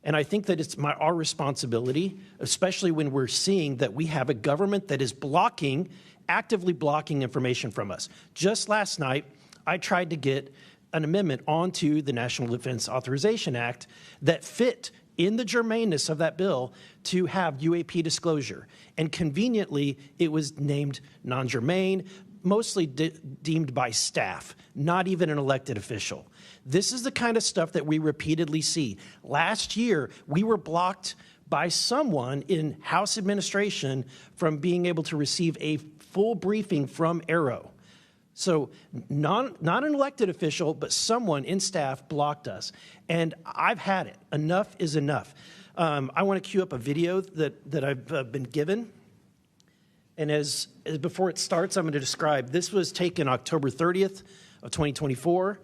And I think that it's our responsibility, especially when we're seeing that we have a government that is actively blocking information from us. Just last night, I tried to get an amendment onto the National Defense Authorization Act that fit in the germaneness of that bill to have UAP disclosure. And conveniently, it was named non-germane, mostly deemed by staff, not even an elected official. This is the kind of stuff that we repeatedly see. Last year, we were blocked by someone in House administration from being able to receive a full briefing from Aero. So not an elected official, but someone in staff blocked us. And I've had it. Enough is enough. I want to cue up a video that I've been given. And as before it starts, I'm going to describe. This was taken October 30th of 2024.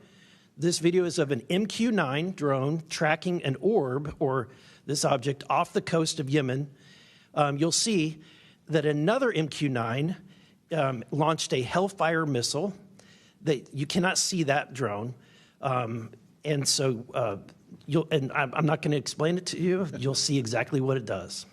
This video is of an MQ-9 drone tracking an orb, or this object, off the coast of Yemen. You'll see that another MQ-9 launched a Hellfire missile. You cannot see that drone. And so I'm not going to explain it to you. You'll see exactly what it does.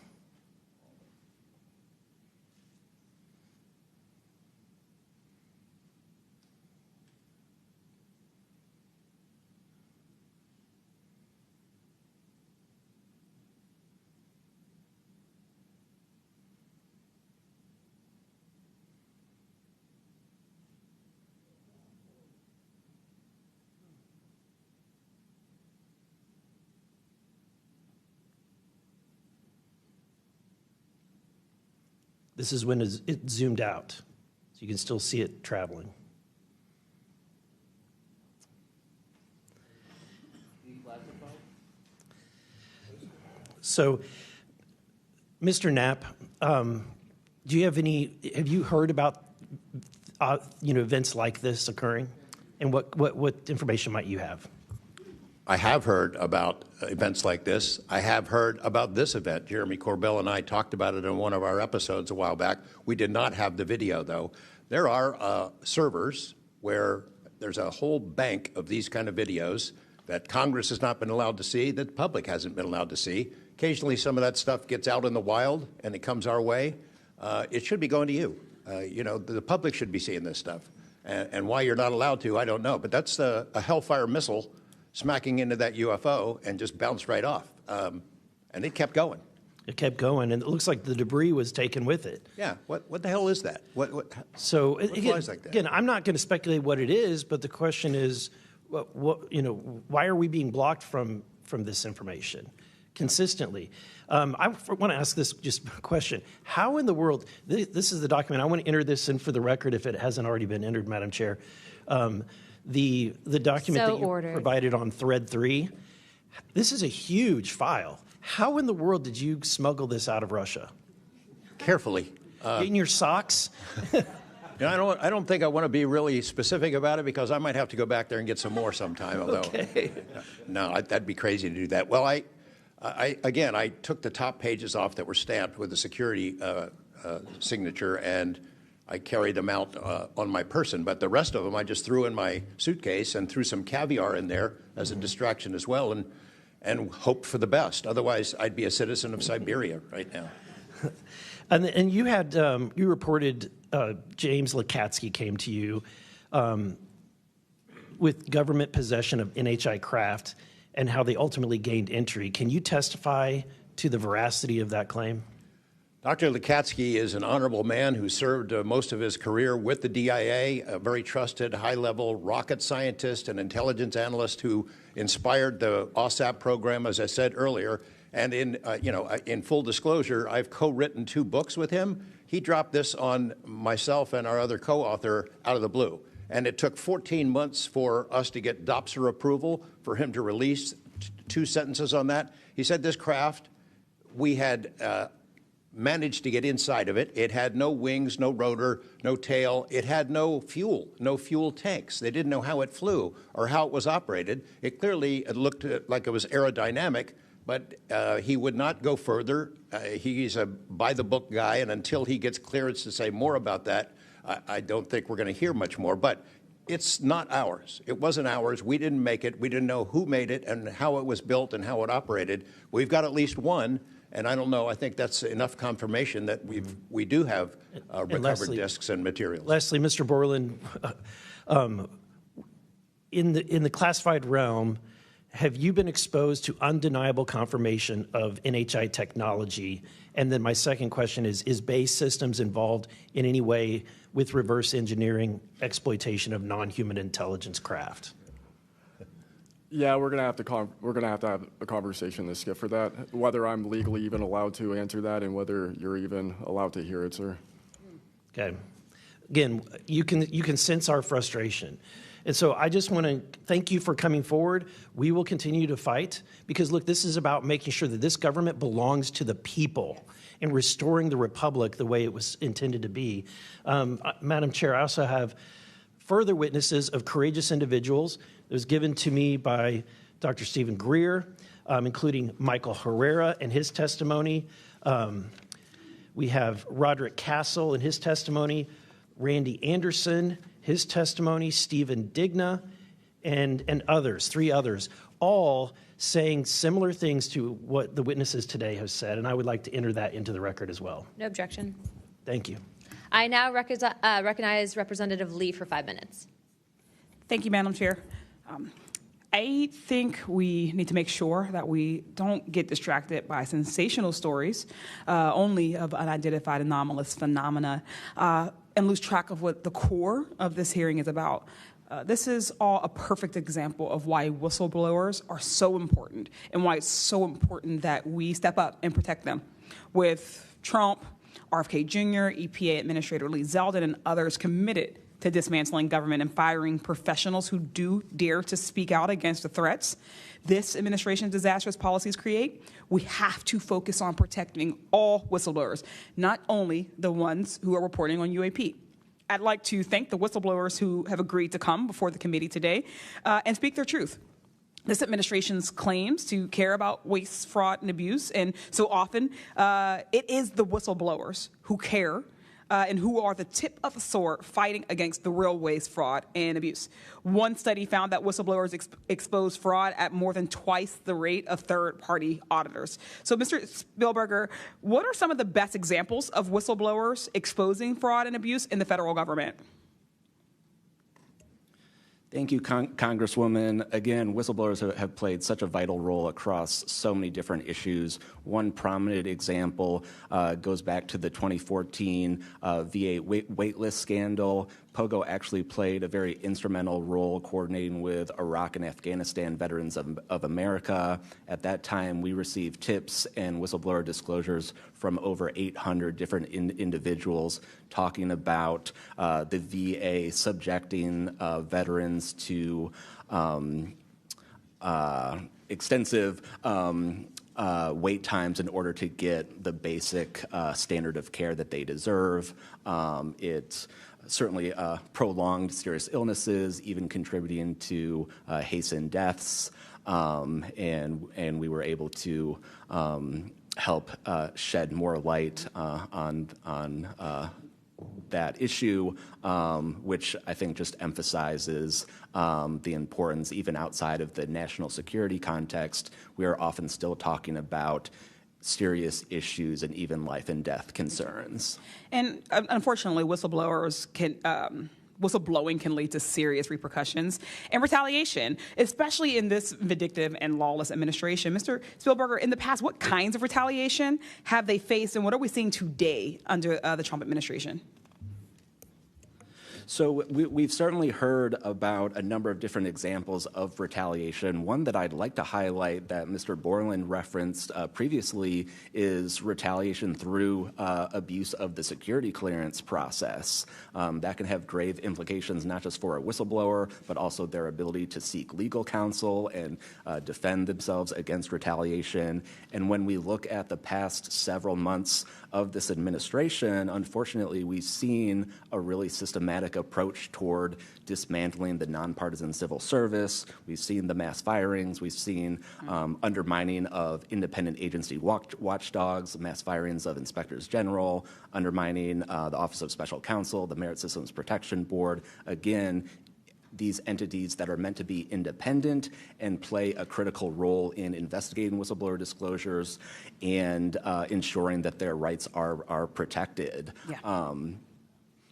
This is when it zoomed out, so you can still see it traveling. So, Mr. Knapp, have you heard about events like this occurring, and what information might you have? I have heard about events like this. I have heard about this event. Jeremy Corbell and I talked about it in one of our episodes a while back. We did not have the video, though. There are servers where there's a whole bank of these kind of videos that Congress has not been allowed to see, that the public hasn't been allowed to see. Occasionally, some of that stuff gets out in the wild, and it comes our way. It should be going to you. The public should be seeing this stuff. And why you're not allowed to, I don't know. But that's a Hellfire missile smacking into that UFO and just bounced right off. And it kept going. It kept going, and it looks like the debris was taken with it. Yeah, what the hell is that? What flies like that? Again, I'm not going to speculate what it is, but the question is, why are we being blocked from this information consistently? I want to ask this just question. How in the world, this is the document, I want to enter this in for the record if it hasn't already been entered, Madam Chair. The document that you provided on thread 3, this is a huge file. How in the world did you smuggle this out of Russia? Carefully. In your socks? I don't think I want to be really specific about it because I might have to go back there and get some more sometime. Although, okay. No, that'd be crazy to do that. Well, I took the top pages off that were stamped with the security signature, and I carried them out on my person, but the rest of them I just threw in my suitcase and threw some caviar in there as a distraction as well, and hoped for the best. Otherwise, I'd be a citizen of Siberia right now. And you had you reported James Lakatsky came to you with government possession of NHI craft and how they ultimately gained entry. Can you testify to the veracity of that claim? Dr. Lakatsky is an honorable man who served most of his career with the DIA, a very trusted, high-level rocket scientist and intelligence analyst who inspired the OSAP program, as I said earlier. And in full disclosure, I've co-written 2 books with him. He dropped this on myself and our other co-author out of the blue. And it took 14 months for us to get DOPSR approval for him to release 2 sentences on that. He said this craft, we had managed to get inside of it. It had no wings, no rotor, no tail. It had no fuel tanks. They didn't know how it flew or how it was operated. It clearly looked like it was aerodynamic, but he would not go further. He's a by-the-book guy, and until he gets clearance to say more about that, I don't think we're going to hear much more. But it's not ours. It wasn't ours. We didn't make it. We didn't know who made it and how it was built and how it operated. We've got at least one. And I don't know, I think that's enough confirmation that we do have recovered discs and materials. Lastly, Mr. Borland, in the classified realm, have you been exposed to undeniable confirmation of NHI technology? And then my second question is BASE Systems involved in any way with reverse engineering exploitation of non-human intelligence craft? Yeah, we're gonna have to have a conversation this skip for that. Whether I'm legally even allowed to answer that, and whether you're even allowed to hear it, sir. Okay. Again, you can sense our frustration, and so I just want to thank you for coming forward. We will continue to fight because look, this is about making sure that this government belongs to the people and restoring the republic the way it was intended to be. Madam Chair, I also have further witnesses of courageous individuals It was given to me by Dr. Stephen Greer, including Michael Herrera and his testimony. We have Roderick Castle and his testimony, Randy Anderson, his testimony, Stephen Digna, and others, 3 others, all saying similar things to what the witnesses today have said, and I would like to enter that into the record as well. No objection. Thank you. I now recognize Representative Lee for 5 minutes. Thank you, Madam Chair. I think we need to make sure that we don't get distracted by sensational stories only of unidentified anomalous phenomena and lose track of what the core of this hearing is about. This is all a perfect example of why whistleblowers are so important and why it's so important that we step up and protect them. With Trump, RFK Jr., EPA Administrator Lee Zeldin, and others committed to dismantling government and firing professionals who do dare to speak out against the threats this administration's disastrous policies create, we have to focus on protecting all whistleblowers, not only the ones who are reporting on UAP. I'd like to thank the whistleblowers who have agreed to come before the committee today and speak their truth. This administration's claims to care about waste, fraud, and abuse, and so often it is the whistleblowers who care and who are the tip of the sword fighting against the real waste, fraud, and abuse. One study found that whistleblowers expose fraud at more than twice the rate of third-party auditors. So, Mr. Spielberger, what are some of the best examples of whistleblowers exposing fraud and abuse in the federal government? Thank you, Congresswoman. Again, whistleblowers have played such a vital role across so many different issues. One prominent example goes back to the 2014 VA waitlist scandal. POGO actually played a very instrumental role coordinating with Iraq and Afghanistan Veterans of America. At that time, we received tips and whistleblower disclosures from over 800 different individuals talking about the VA subjecting veterans to extensive wait times in order to get the basic standard of care that they deserve. It's certainly prolonged serious illnesses, even contributing to hastened deaths, and we were able to help shed more light on that issue, which I think just emphasizes the importance, even outside of the national security context. We are often still talking about serious issues and even life and death concerns. And unfortunately, whistleblowing can lead to serious repercussions and retaliation, especially in this vindictive and lawless administration. Mr. Spielberger, in the past, what kinds of retaliation have they faced, and what are we seeing today under the Trump administration? So we've certainly heard about a number of different examples of retaliation. One that I'd like to highlight that Mr. Borland referenced previously is retaliation through abuse of the security clearance process. That can have grave implications not just for a whistleblower, but also their ability to seek legal counsel and defend themselves against retaliation. And when we look at the past several months of this administration, unfortunately, we've seen a really systematic approach toward dismantling the nonpartisan civil service. We've seen the mass firings. We've seen undermining of independent agency watchdogs, mass firings of inspectors general, undermining the Office of Special Counsel, the Merit Systems Protection Board. Again, these entities that are meant to be independent and play a critical role in investigating whistleblower disclosures and ensuring that their rights are protected. Yeah.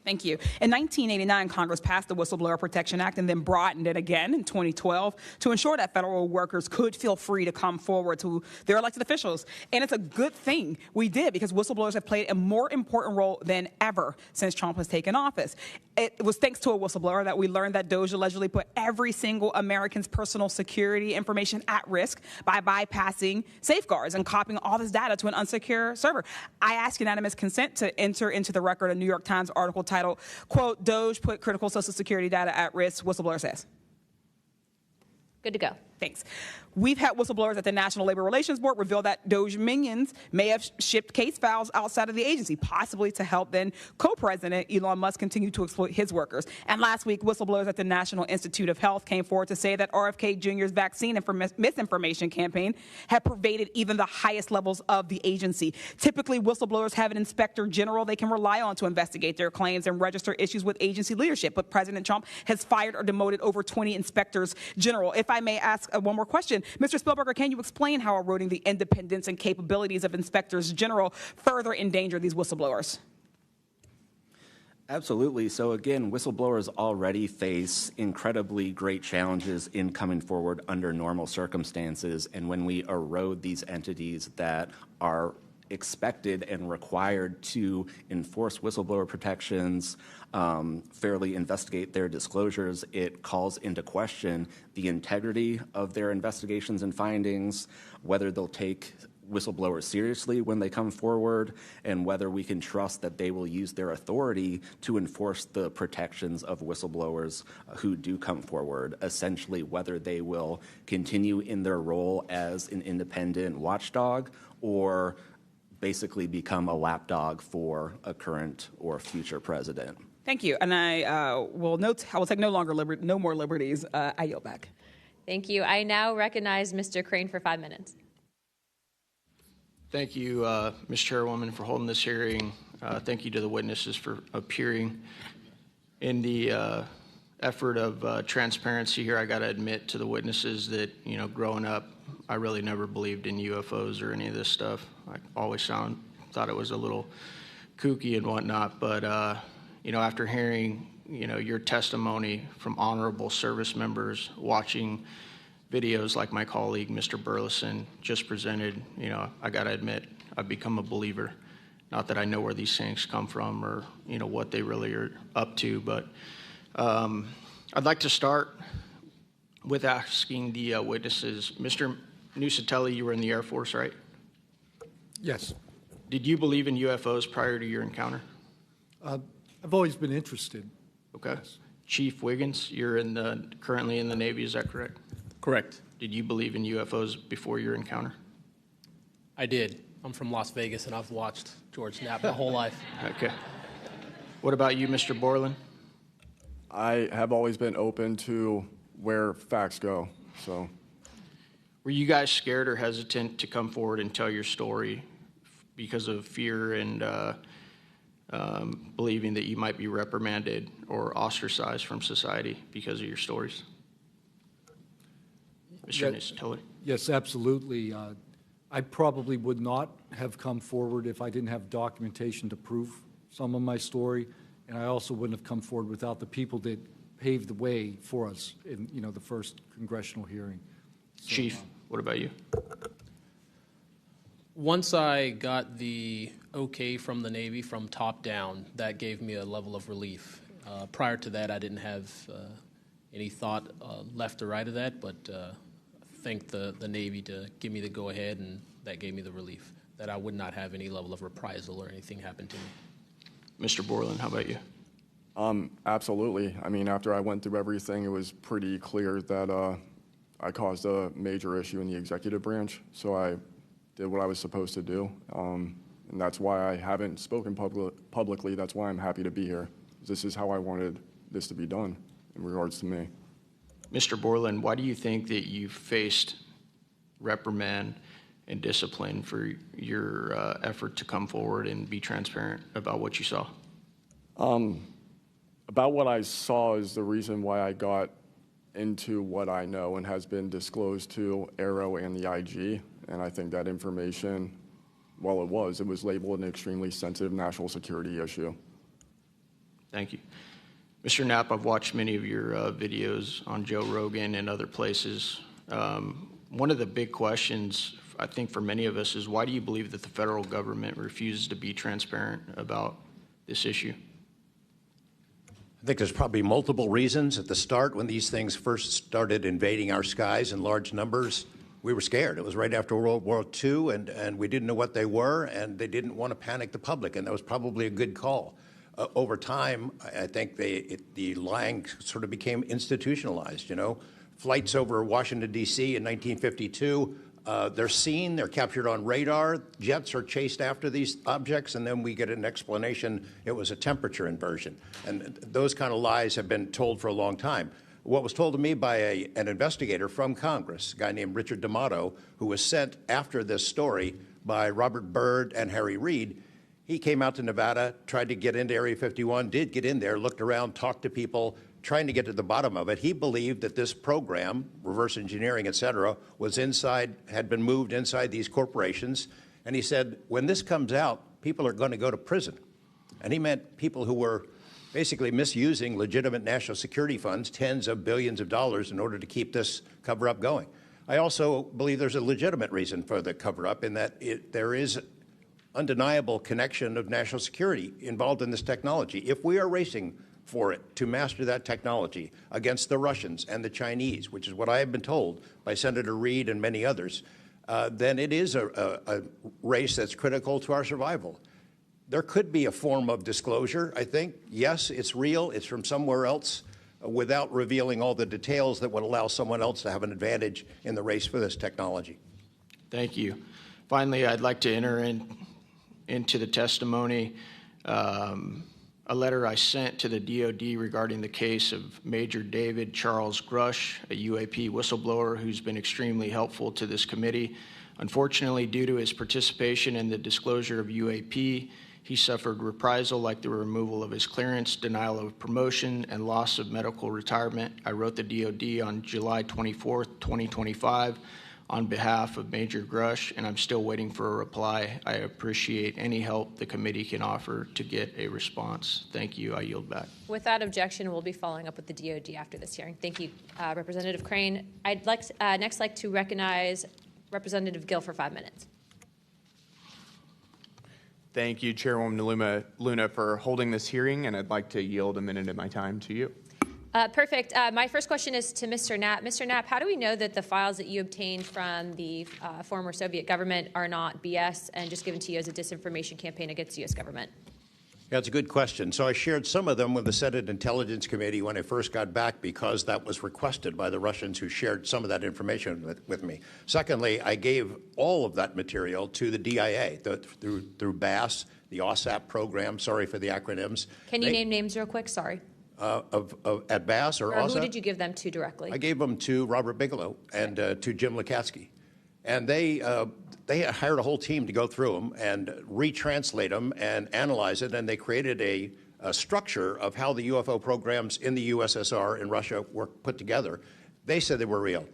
Thank you. In 1989, Congress passed the Whistleblower Protection Act and then broadened it again in 2012 to ensure that federal workers could feel free to come forward to their elected officials. And it's a good thing we did, because whistleblowers have played a more important role than ever since Trump has taken office. It was thanks to a whistleblower that we learned that DOJ allegedly put every single American's personal security information at risk by bypassing safeguards and copying all this data to an unsecure server. I ask unanimous consent to enter into the record a New York Times article titled, quote, "DOJ put critical Social Security data at risk," whistleblower says. Good to go. Thanks. We've had whistleblowers at the National Labor Relations Board reveal that Doge minions may have shipped case files outside of the agency, possibly to help then co-president Elon Musk continue to exploit his workers. And last week, whistleblowers at the National Institute of Health came forward to say that RFK Jr.'s vaccine misinformation campaign had pervaded even the highest levels of the agency. Typically, whistleblowers have an inspector general they can rely on to investigate their claims and register issues with agency leadership. But President Trump has fired or demoted over 20 inspectors general. If I may ask one more question, Mr. Spielberger, can you explain how eroding the independence and capabilities of inspectors general further endanger these whistleblowers? Absolutely. So again, whistleblowers already face incredibly great challenges in coming forward under normal circumstances. And when we erode these entities that are expected and required to enforce whistleblower protections, fairly investigate their disclosures, it calls into question the integrity of their investigations and findings, whether they'll take whistleblowers seriously when they come forward, and whether we can trust that they will use their authority to enforce the protections of whistleblowers who do come forward, essentially whether they will continue in their role as an independent watchdog or basically become a lapdog for a current or future president. Thank you. And I will take no more liberties. I yield back. Thank you. I now recognize Mr. Crane for 5 minutes. Thank you, Ms. Chairwoman, for holding this hearing. Thank you to the witnesses for appearing. In the effort of transparency here, I got to admit to the witnesses that, growing up, I really never believed in UFOs or any of this stuff. I always thought it was a little kooky and whatnot. But, after hearing, your testimony from honorable service members, watching videos like my colleague, Mr. Burleson, just presented, I got to admit, I've become a believer. Not that I know where these things come from or, what they really are up to, but I'd like to start with asking the witnesses. Mr. Nusatelli, you were in the Air Force, right? Yes. Did you believe in UFOs prior to your encounter? I've always been interested. Okay. Yes. Chief Wiggins, you're currently in the Navy, is that correct? Correct. Did you believe in UFOs before your encounter? I did. I'm from Las Vegas, and I've watched George Knapp my whole life. Okay. What about you, Mr. Borland? I have always been open to where facts go, so. Were you guys scared or hesitant to come forward and tell your story because of fear and believing that you might be reprimanded or ostracized from society because of your stories? Mr. Nusatelli? Yes, absolutely. I probably would not have come forward if I didn't have documentation to prove some of my story, and I also wouldn't have come forward without the people that paved the way for us in the first congressional hearing. So, Chief, what about you? Once I got the okay from the Navy from top down, that gave me a level of relief. Prior to that, I didn't have any thought left or right of that, but thank the Navy to give me the go-ahead, and that gave me the relief that I would not have any level of reprisal or anything happen to me. Mr. Borland, how about you? Absolutely. I mean, after I went through everything, it was pretty clear that I caused a major issue in the executive branch, so I did what I was supposed to do, and that's why I haven't spoken publicly. That's why I'm happy to be here. This is how I wanted this to be done in regards to me. Mr. Borland, why do you think that you faced reprimand and discipline for your effort to come forward and be transparent about what you saw? About what I saw is the reason why I got into what I know and has been disclosed to Aero and the IG. And I think that information, well, it was labeled an extremely sensitive national security issue. Thank you. Mr. Knapp, I've watched many of your videos on Joe Rogan and other places. One of the big questions, I think, for many of us is why do you believe that the federal government refuses to be transparent about this issue? I think there's probably multiple reasons. At the start, when these things first started invading our skies in large numbers, we were scared. It was right after World War II, and we didn't know what they were, and they didn't want to panic the public, and that was probably a good call. Over time, I think the lying sort of became institutionalized, flights over Washington, D.C. in 1952. They're seen, they're captured on radar. Jets are chased after these objects, and then we get an explanation it was a temperature inversion. And those kind of lies have been told for a long time. What was told to me by an investigator from Congress, a guy named Richard D'Amato, who was sent after this story by Robert Byrd and Harry Reid, he came out to Nevada, tried to get into Area 51, did get in there, looked around, talked to people, trying to get to the bottom of it. He believed that this program, reverse engineering, et cetera, was inside, had been moved inside these corporations. And he said, when this comes out, people are going to go to prison. And he meant people who were basically misusing legitimate national security funds, tens of billions of dollars, in order to keep this cover-up going. I also believe there's a legitimate reason for the cover-up in that there is undeniable connection of national security involved in this technology. If we are racing for it to master that technology against the Russians and the Chinese, which is what I have been told by Senator Reid and many others, then it is a race that's critical to our survival. There could be a form of disclosure, I think. Yes, it's real, it's from somewhere else, without revealing all the details that would allow someone else to have an advantage in the race for this technology. Thank you. Finally, I'd like to enter into the testimony a letter I sent to the DoD regarding the case of Major David Charles Grush, a UAP whistleblower who's been extremely helpful to this committee. Unfortunately, due to his participation in the disclosure of UAP, he suffered reprisal like the removal of his clearance, denial of promotion, and loss of medical retirement. I wrote the DoD on July 24th, 2025 on behalf of Major Grush, and I'm still waiting for a reply. I appreciate any help the committee can offer to get a response. Thank you. I yield back. Without objection, we'll be following up with the DoD after this hearing. Thank you, Representative Crane. I'd next like to recognize Representative Gill for 5 minutes. Thank you, Chairwoman Luna, for holding this hearing, and I'd like to yield a minute of my time to you. Perfect. My first question is to Mr. Knapp. Mr. Knapp, how do we know that the files that you obtained from the former Soviet government are not BS and just given to you as a disinformation campaign against the U.S. government? Yeah, it's a good question. So I shared some of them with the Senate Intelligence Committee when I first got back because that was requested by the Russians who shared some of that information with me. Secondly, I gave all of that material to the DIA through BASS, the OSAP program. Sorry for the acronyms. Can you name names real quick? Sorry. At BASS or OSAP? Who did you give them to directly? I gave them to Robert Bigelow and to Jim Lukatsky. And they hired a whole team to go through them and retranslate them and analyze it, and they created a structure of how the UFO programs in the USSR and Russia were put together. They said they were real.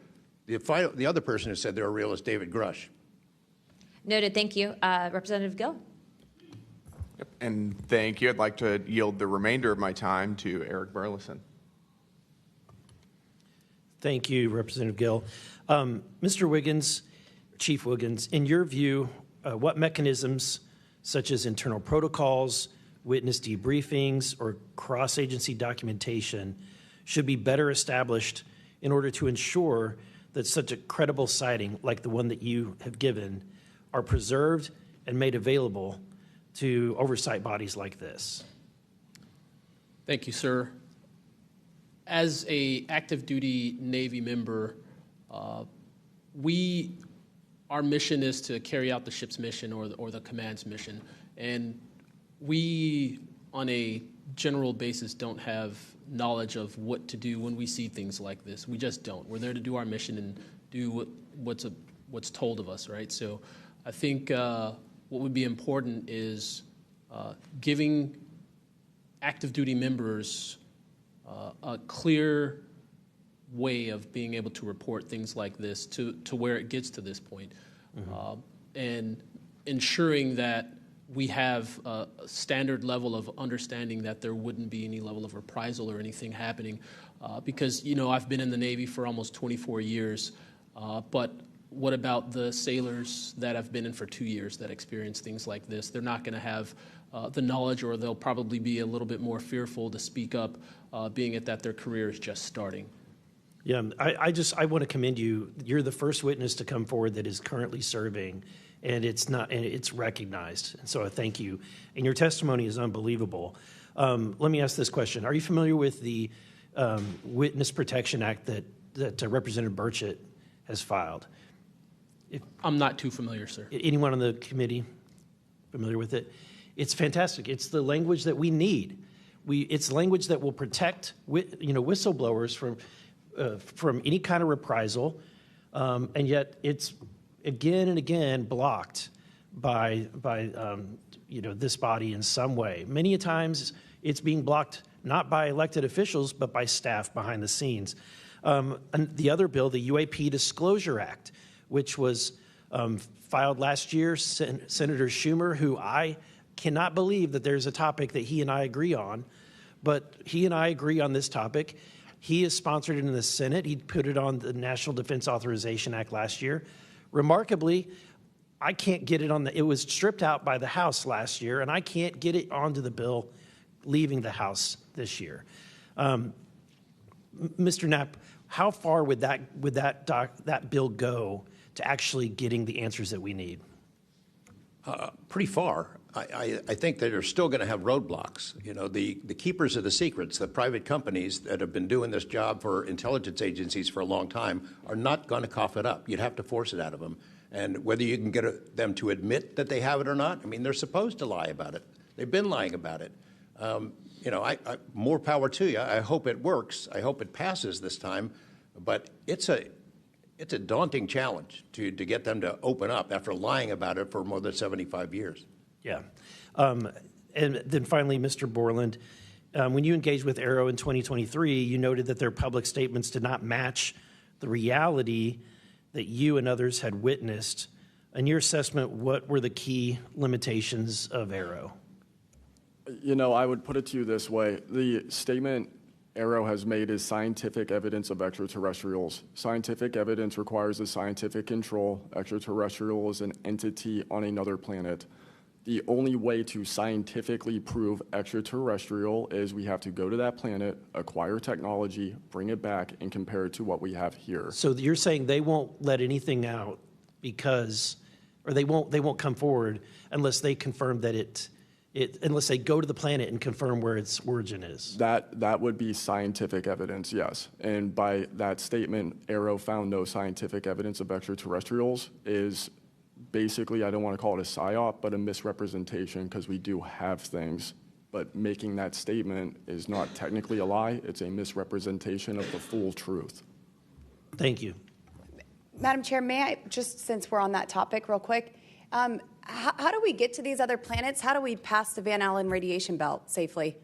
The other person who said they were real is David Grush. Noted. Thank you. Representative Gill. Yep. And thank you. I'd like to yield the remainder of my time to Eric Burleson. Thank you, Representative Gill. Mr. Wiggins, Chief Wiggins, in your view, what mechanisms, such as internal protocols, witness debriefings, or cross-agency documentation, should be better established in order to ensure that such a credible sighting, like the one that you have given, are preserved and made available to oversight bodies like this? Thank you, sir. As an active duty Navy member, our mission is to carry out the ship's mission or the command's mission. And we, on a general basis, don't have knowledge of what to do when we see things like this. We just don't. We're there to do our mission and do what's told of us, right? So I think what would be important is giving active duty members a clear way of being able to report things like this to where it gets to this point. And ensuring that we have a standard level of understanding that there wouldn't be any level of reprisal or anything happening. Because, you know, I've been in the Navy for almost 24 years, but what about the sailors that have been in for 2 years that experience things like this? They're not going to have the knowledge, or they'll probably be a little bit more fearful to speak up, being it that their career is just starting. Yeah, I want to commend you. You're the first witness to come forward that is currently serving, and it's recognized. And so I thank you. And your testimony is unbelievable. Let me ask this question: are you familiar with the Witness Protection Act that that Representative Burchett has filed. I'm not too familiar, sir. Anyone on the committee familiar with it? It's fantastic. It's the language that we need. It's language that will protect whistleblowers from any kind of reprisal, and yet it's again and again blocked by this body in some way. Many a times it's being blocked not by elected officials but by staff behind the scenes. And the other bill, the UAP Disclosure Act, which was filed last year, Senator Schumer, who I cannot believe that there's a topic that he and I agree on, but he and I agree on this topic. He has sponsored it in the Senate. He put it on the National Defense Authorization Act last year. Remarkably, I can't get it on it was stripped out by the House last year, and I can't get it onto the bill leaving the House this year. Mr. Knapp, how far would that bill go to actually getting the answers that we need? Pretty far. I think that they're still going to have roadblocks. You know, the keepers of the secrets, the private companies that have been doing this job for intelligence agencies for a long time are not going to cough it up. You'd have to force it out of them. And whether you can get them to admit that they have it or not, I mean, they're supposed to lie about it. They've been lying about it. More power to you. I hope it works. I hope it passes this time. But it's a daunting challenge to get them to open up after lying about it for more than 75 years. Yeah. And then finally, Mr. Borland, when you engaged with Arrow in 2023, you noted that their public statements did not match the reality that you and others had witnessed. In your assessment, what were the key limitations of Arrow? You know, I would put it to you this way. The statement Arrow has made is scientific evidence of extraterrestrials. Scientific evidence requires a scientific control. Extraterrestrial is an entity on another planet. The only way to scientifically prove extraterrestrial is we have to go to that planet, acquire technology, bring it back, and compare it to what we have here. So you're saying they won't let anything out or they won't come forward unless they confirm that unless they go to the planet and confirm where its origin is? That would be scientific evidence, yes. And by that statement, Arrow found no scientific evidence of extraterrestrials is basically, I don't want to call it a psyop, but a misrepresentation, because we do have things. But making that statement is not technically a lie. It's a misrepresentation of the full truth. Thank you. Madam Chair, may I, just since we're on that topic real quick, how do we get to these other planets? How do we pass the Van Allen radiation belt safely?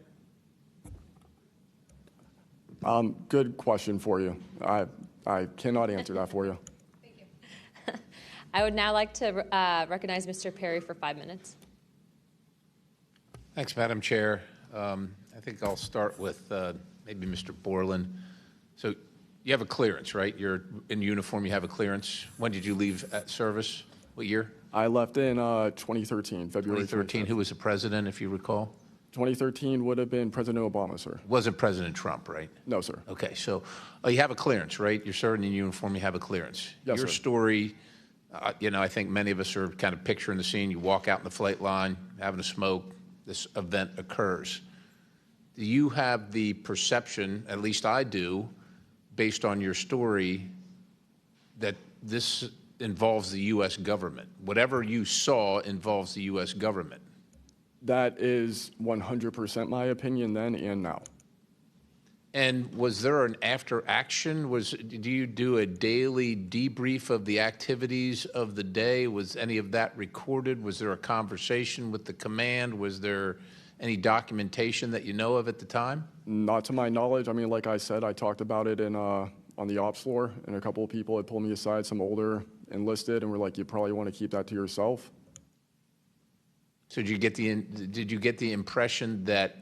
Good question for you. I cannot answer that for you. I would now like to recognize Mr. Perry for 5 minutes. Thanks, Madam Chair. I think I'll start with maybe Mr. Borland. So you have a clearance, right? You're in uniform, you have a clearance. When did you leave service? What year? I left in 2013, February 2013. 2013. Who was the president, if you recall? 2013 would have been President Obama, sir. Wasn't President Trump, right? No, sir. Okay, so you have a clearance, right? You're serving in uniform, you have a clearance. Yes, Your sir. story, I think many of us are kind of picturing the scene. You walk out in the flight line, having a smoke, this event occurs. Do you have the perception, at least I do, based on your story, that this involves the U.S. government? Whatever you saw involves the U.S. government. That is 100% my opinion then and now. And was there an after action? Do you do a daily debrief of the activities of the day? Was any of that recorded? Was there a conversation with the command? Was there any documentation that you know of at the time? Not to my knowledge. I mean, like I said, I talked about it on the ops floor, and a couple of people had pulled me aside, some older enlisted, and were like, you probably want to keep that to yourself. So did you get the impression that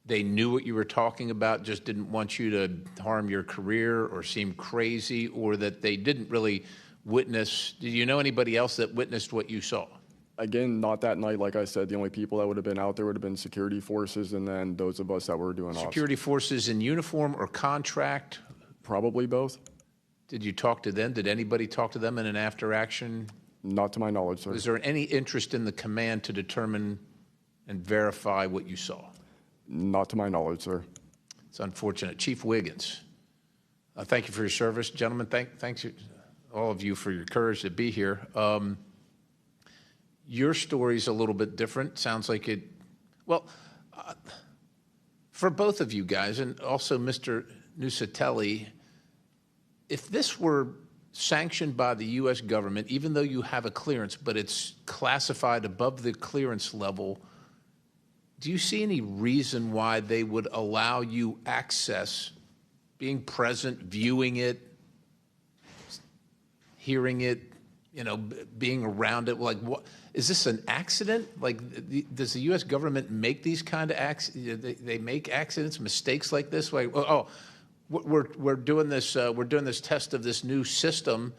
they knew what you were talking about, just didn't want you to harm your career or seem crazy, or that they didn't really witness? Did you know anybody else that witnessed what you saw? Again, not that night. Like I said, the only people that would have been out there would have been security forces, and then those of us that were doing ops. Security forces in uniform or contract? Probably both. Did you talk to them? Did anybody talk to them in an after action? Not to my knowledge, sir. Was there any interest in the command to determine and verify what you saw? Not to my knowledge, sir. It's unfortunate. Chief Wiggins, Thank you for your service, gentlemen. Thanks all of you for your courage to be here. Your story's a little bit different. Sounds like it. Well, for both of you guys, and also Mr. Nusatelli, if this were sanctioned by the U.S. government, even though you have a clearance, but it's classified above the clearance level, do you see any reason why they would allow you access, being present, viewing it, hearing it, being around it? Like, what is this, an accident? Like, does the U.S. government make these kind of accidents? They make accidents, mistakes like this? Like, we're doing this test of this new system,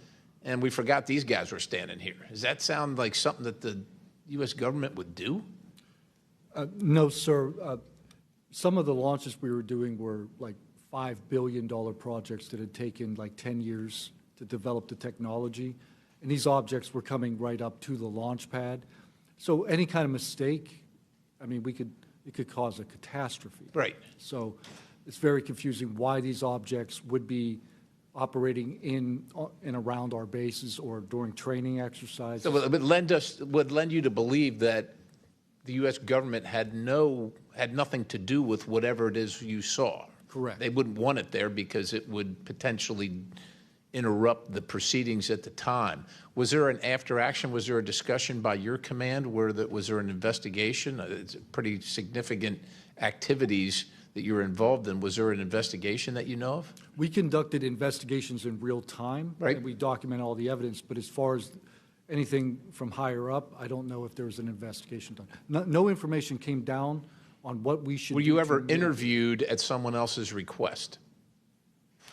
and we forgot these guys were standing here. Does that sound like something that the U.S. government would do? No, sir. Some of the launches we were doing were like $5 billion projects that had taken like 10 years to develop the technology. And these objects were coming right up to the launch pad. So any kind of mistake, I mean, it could cause a catastrophe. Right. So it's very confusing why these objects would be operating in and around our bases or during training exercises. So it would lend you to believe that the U.S. government had nothing to do with whatever it is you saw. Correct. They wouldn't want it there because it would potentially interrupt the proceedings at the time. Was there an after action? Was there a discussion by your command? Was there an investigation? It's pretty significant activities that you were involved in. Was there an investigation that you know of? We conducted investigations in real time, right, and we document all the evidence. But as far as anything from higher up, I don't know if there was an investigation done. No information came down on what we should do. Were you ever interviewed at someone else's request?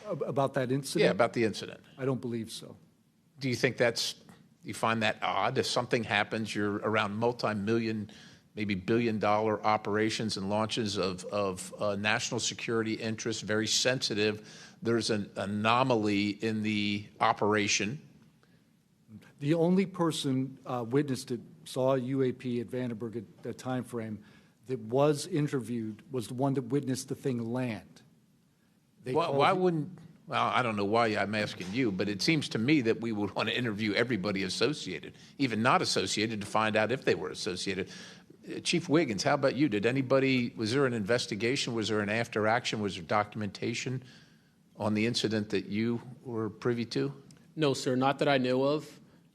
About that incident? Yeah, about the incident. I don't believe so. Do you think you find that odd? If something happens, you're around multi-million, maybe billion-dollar operations and launches of national security interests, very sensitive. There's an anomaly in the operation. The only person witnessed it, saw a UAP at Vandenberg at that time frame, that was interviewed was the one that witnessed the thing land. Why wouldn't, well, I don't know why I'm asking you, but it seems to me that we would want to interview everybody associated, even not associated, to find out if they were associated. Chief Wiggins, how about you? Was there an investigation? Was there an after action? Was there documentation on the incident that you were privy to? No, sir, not that I know of.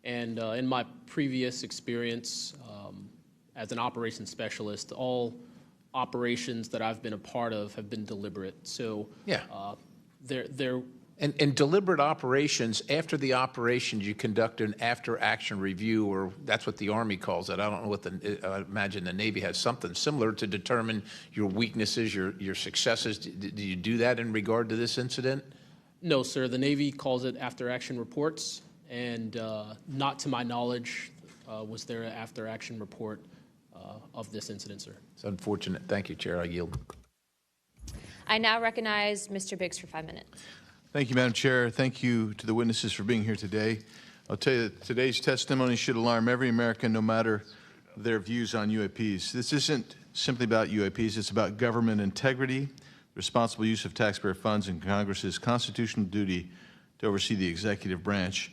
And in my previous experience as an operations specialist, all operations that I've been a part of have been deliberate. So yeah, they're and deliberate operations. After the operations, you conduct an after-action review, or that's what the Army calls it. I don't know what I imagine the Navy has something similar to determine your weaknesses, your successes. Do you do that in regard to this incident? No, sir. The Navy calls it after-action reports, and not to my knowledge was there an after-action report of this incident, sir. It's unfortunate. Thank you, Chair. I yield. I now recognize Mr. Biggs for 5 minutes. Thank you, Madam Chair. Thank you to the witnesses for being here today. I'll tell you that today's testimony should alarm every American, no matter their views on UAPs. This isn't simply about UAPs. It's about government integrity, responsible use of taxpayer funds, and Congress's constitutional duty to oversee the executive branch.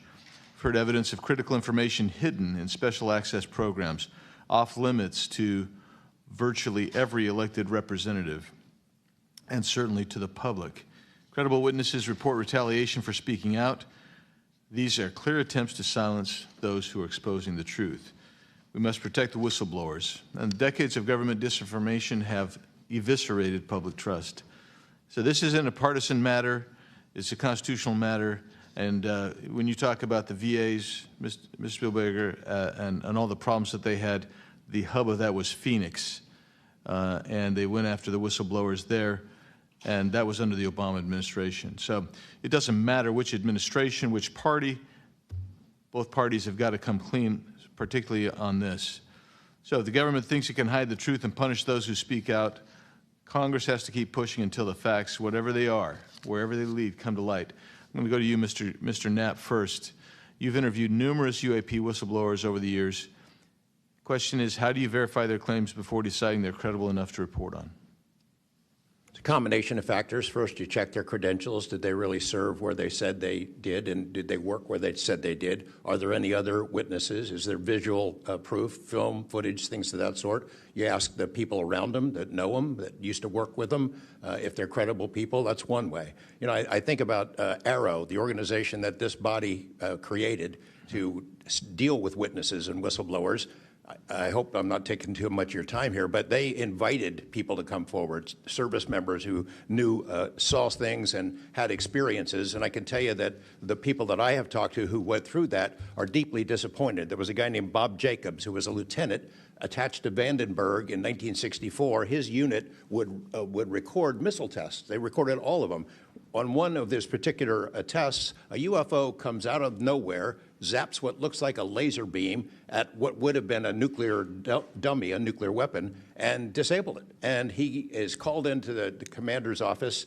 We've heard evidence of critical information hidden in special access programs, off limits to virtually every elected representative, and certainly to the public. Credible witnesses report retaliation for speaking out. These are clear attempts to silence those who are exposing the truth. We must protect the whistleblowers. And decades of government disinformation have eviscerated public trust. So this isn't a partisan matter. It's a constitutional matter. And when you talk about the VAs, Ms. Spielberger, and all the problems that they had, the hub of that was Phoenix. And they went after the whistleblowers there. And that was under the Obama administration. So it doesn't matter which administration, which party, both parties have got to come clean, particularly on this. So if the government thinks it can hide the truth and punish those who speak out, Congress has to keep pushing until the facts, whatever they are, wherever they lead, come to light. I'm going to go to you, Mr. Knapp, first. You've interviewed numerous UAP whistleblowers over the years. Question is, how do you verify their claims before deciding they're credible enough to report on? combination of factors. First, you check their credentials. Did they really serve where they said they did, and did they work where they said they did? Are there any other witnesses? Is there visual proof, film, footage, things of that sort? You ask the people around them that know them, that used to work with them, if they're credible people. That's one way. You know, I think about ARROW, the organization that this body created to deal with witnesses and whistleblowers. I hope I'm not taking too much of your time here, but they invited people to come forward, service members who knew, saw things and had experiences. And I can tell you that the people that I have talked to who went through that are deeply disappointed. There was a guy named Bob Jacobs who was a lieutenant attached to Vandenberg in 1964. His unit would record missile tests. They recorded all of them. On one of these particular tests, a UFO comes out of nowhere, zaps what looks like a laser beam at what would have been a nuclear dummy, a nuclear weapon, and disabled it. And he is called into the commander's office.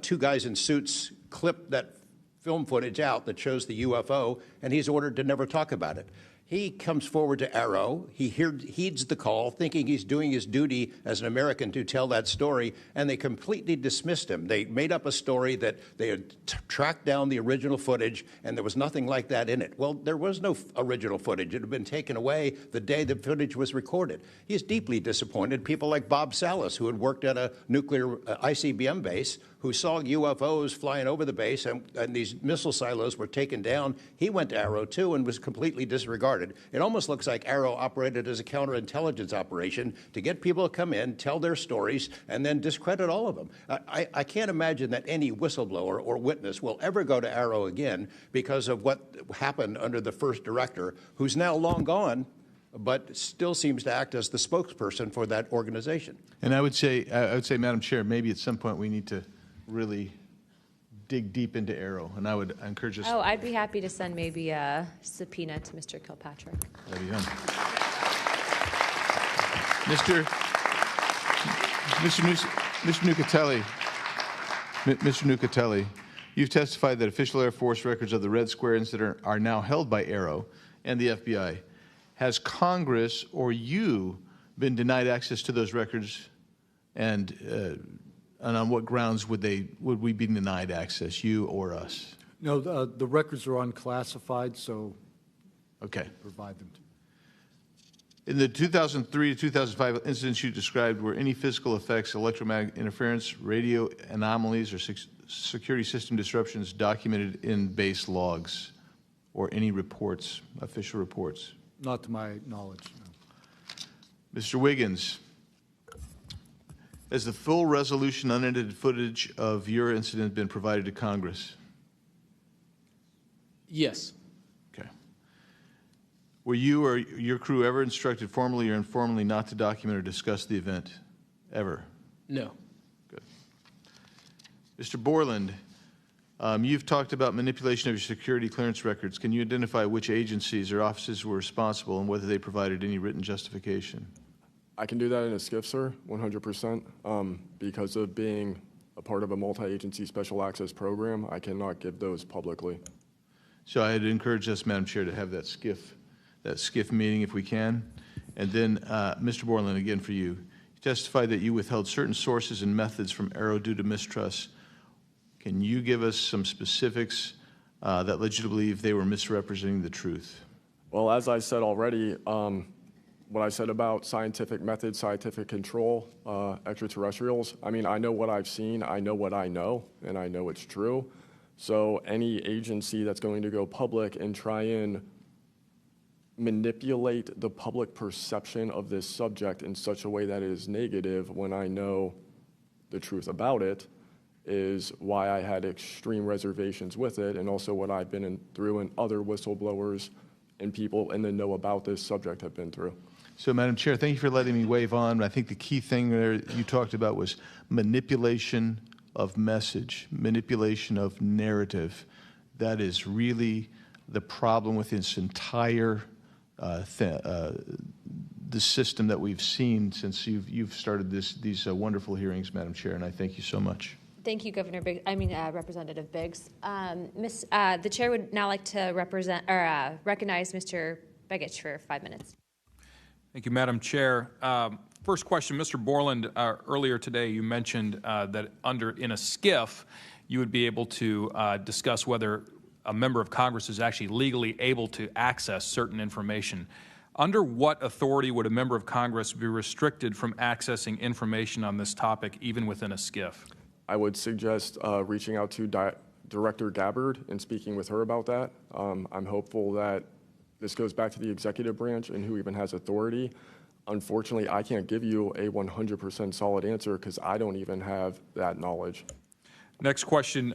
Two guys in suits clip that film footage out that shows the UFO, and he's ordered to never talk about it. He comes forward to ARROW. He heeds the call, thinking he's doing his duty as an American to tell that story, and they completely dismissed him. They made up a story that they had tracked down the original footage, and there was nothing like that in it. Well, there was no original footage. It had been taken away the day the footage was recorded. He's deeply disappointed. People like Bob Salas, who had worked at a nuclear ICBM base, who saw UFOs flying over the base, and these missile silos were taken down. He went to ARROW, too, and was completely disregarded. It almost looks like ARROW operated as a counterintelligence operation to get people to come in, tell their stories, and then discredit all of them. I can't imagine that any whistleblower or witness will ever go to ARROW again because of what happened under the first director, who's now long gone, but still seems to act as the spokesperson for that organization. And I would say, Madam Chair, maybe at some point we need to really dig deep into ARROW, and I would encourage us. Oh, I'd be happy to send maybe a subpoena to Mr. Kilpatrick. That'd be fun. Mr. Nucatelli, you've testified that official Air Force records of the Red Square incident are now held by ARROW and the FBI. Has Congress or you been denied access to those records, and on what grounds would we be denied access, you or us? No, the records are unclassified, so okay, provide them to. In the 2003 to 2005 incidents you described, were any physical effects, electromagnetic interference, radio anomalies, or security system disruptions documented in base logs or any reports, official reports? Not to my knowledge, no. Mr. Wiggins, has the full resolution unedited footage of your incident been provided to Congress? Yes. Okay. Were you or your crew ever instructed formally or informally not to document or discuss the event? Ever? No. Good. Mr. Borland, you've talked about manipulation of your security clearance records. Can you identify which agencies or offices were responsible and whether they provided any written justification? I can do that in a skiff, sir, 100%. Because of being a part of a multi-agency special access program, I cannot give those publicly. So I'd encourage us, Madam Chair, to have that skiff meeting if we can. And then, Mr. Borland, again for you. You testified that you withheld certain sources and methods from ARROW due to mistrust. Can you give us some specifics that led you to believe they were misrepresenting the truth? Well, as I said already, what I said about scientific methods, scientific control, extraterrestrials, I mean, I know what I've seen, I know what I know, and I know it's true. So any agency that's going to go public and try and manipulate the public perception of this subject in such a way that it is negative when I know the truth about it is why I had extreme reservations with it, and also what I've been through and other whistleblowers and people in the know about this subject have been through. So, Madam Chair, thank you for letting me wave on. I think the key thing there you talked about was manipulation of message, manipulation of narrative. That is really the problem with this entire the system that we've seen since you've started these wonderful hearings, Madam Chair, and I thank you so much. Thank you, Representative Biggs. The chair would now like to recognize Mr. Begich for 5 minutes. Thank you, Madam Chair. First question, Mr. Borland, earlier today you mentioned that in a SCIF, you would be able to discuss whether a member of Congress is actually legally able to access certain information. Under what authority would a member of Congress be restricted from accessing information on this topic, even within a SCIF? I would suggest reaching out to Director Gabbard and speaking with her about that. I'm hopeful that this goes back to the executive branch and who even has authority. Unfortunately, I can't give you a 100% solid answer because I don't even have that knowledge. Next question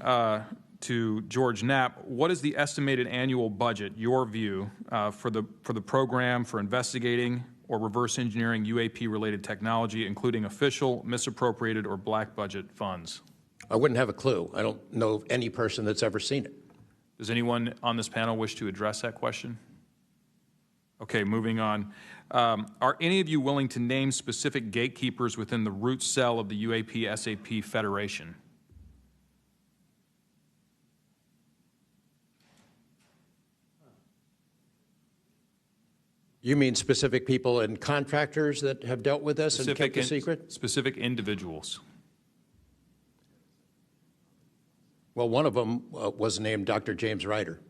to George Knapp. What is the estimated annual budget, your view, for the program for investigating or reverse engineering UAP-related technology, including official, misappropriated, or black budget funds? I wouldn't have a clue. I don't know of any person that's ever seen it. Does anyone on this panel wish to address that question? Okay, moving on. Are any of you willing to name specific gatekeepers within the root cell of the UAP-SAP Federation? You mean specific people and contractors that have dealt with this and kept the secret? Specific individuals. Well, one of them was named Dr. James Ryder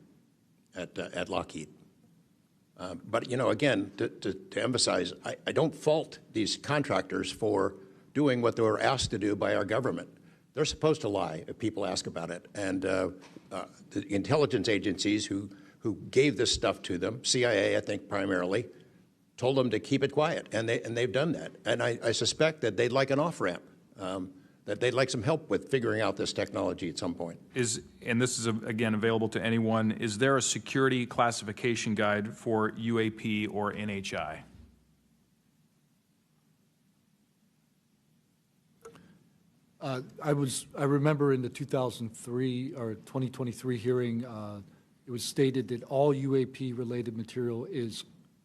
at Lockheed. But, you know, again, to emphasize, I don't fault these contractors for doing what they were asked to do by our government. They're supposed to lie if people ask about it. And the intelligence agencies who gave this stuff to them, CIA, I think primarily, told them to keep it quiet, and they've done that. And I suspect that they'd like an off-ramp, that they'd like some help with figuring out this technology at some point. And this is, again, available to anyone, is there a security classification guide for UAP or NHI? I remember in the 2003 or 2023 hearing, it was stated that all UAP-related material is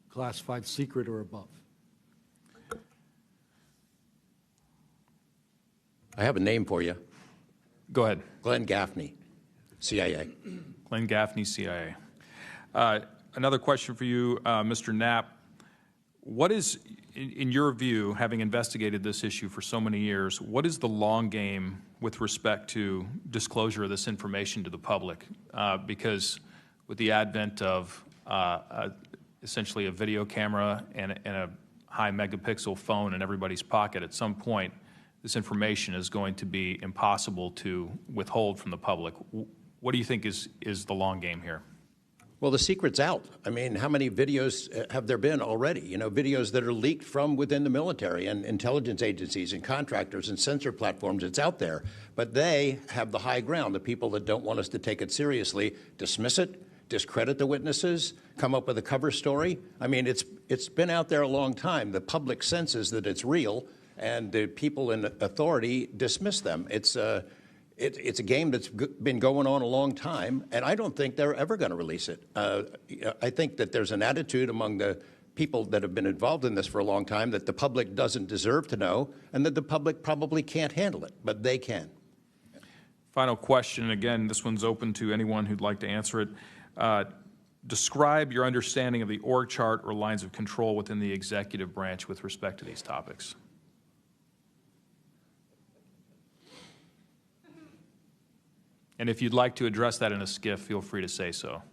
classified secret or above. I have a name for you. Go ahead. Glenn Gaffney, CIA. Glenn Gaffney, CIA. Another question for you, Mr. Knapp. What is, in your view, having investigated this issue for so many years, what is the long game with respect to disclosure of this information to the public? Because with the advent of essentially a video camera and a high megapixel phone in everybody's pocket, at some point, this information is going to be impossible to withhold from the public. What do you think is the long game here? Well, the secret's out. I mean, how many videos have there been already? You know, videos that are leaked from within the military and intelligence agencies and contractors and sensor platforms. It's out there. But they have the high ground. The people that don't want us to take it seriously dismiss it, discredit the witnesses, come up with a cover story. I mean, it's been out there a long time. The public senses that it's real, and the people in authority dismiss them. It's a game that's been going on a long time, and I don't think they're ever going to release it. I think that there's an attitude among the people that have been involved in this for a long time that the public doesn't deserve to know, and that the public probably can't handle it, but they can. Final question, again, this one's open to anyone who'd like to answer it. Describe your understanding of the org chart or lines of control within the executive branch with respect to these topics. And if you'd like to address that in a SCIF, feel free to say so.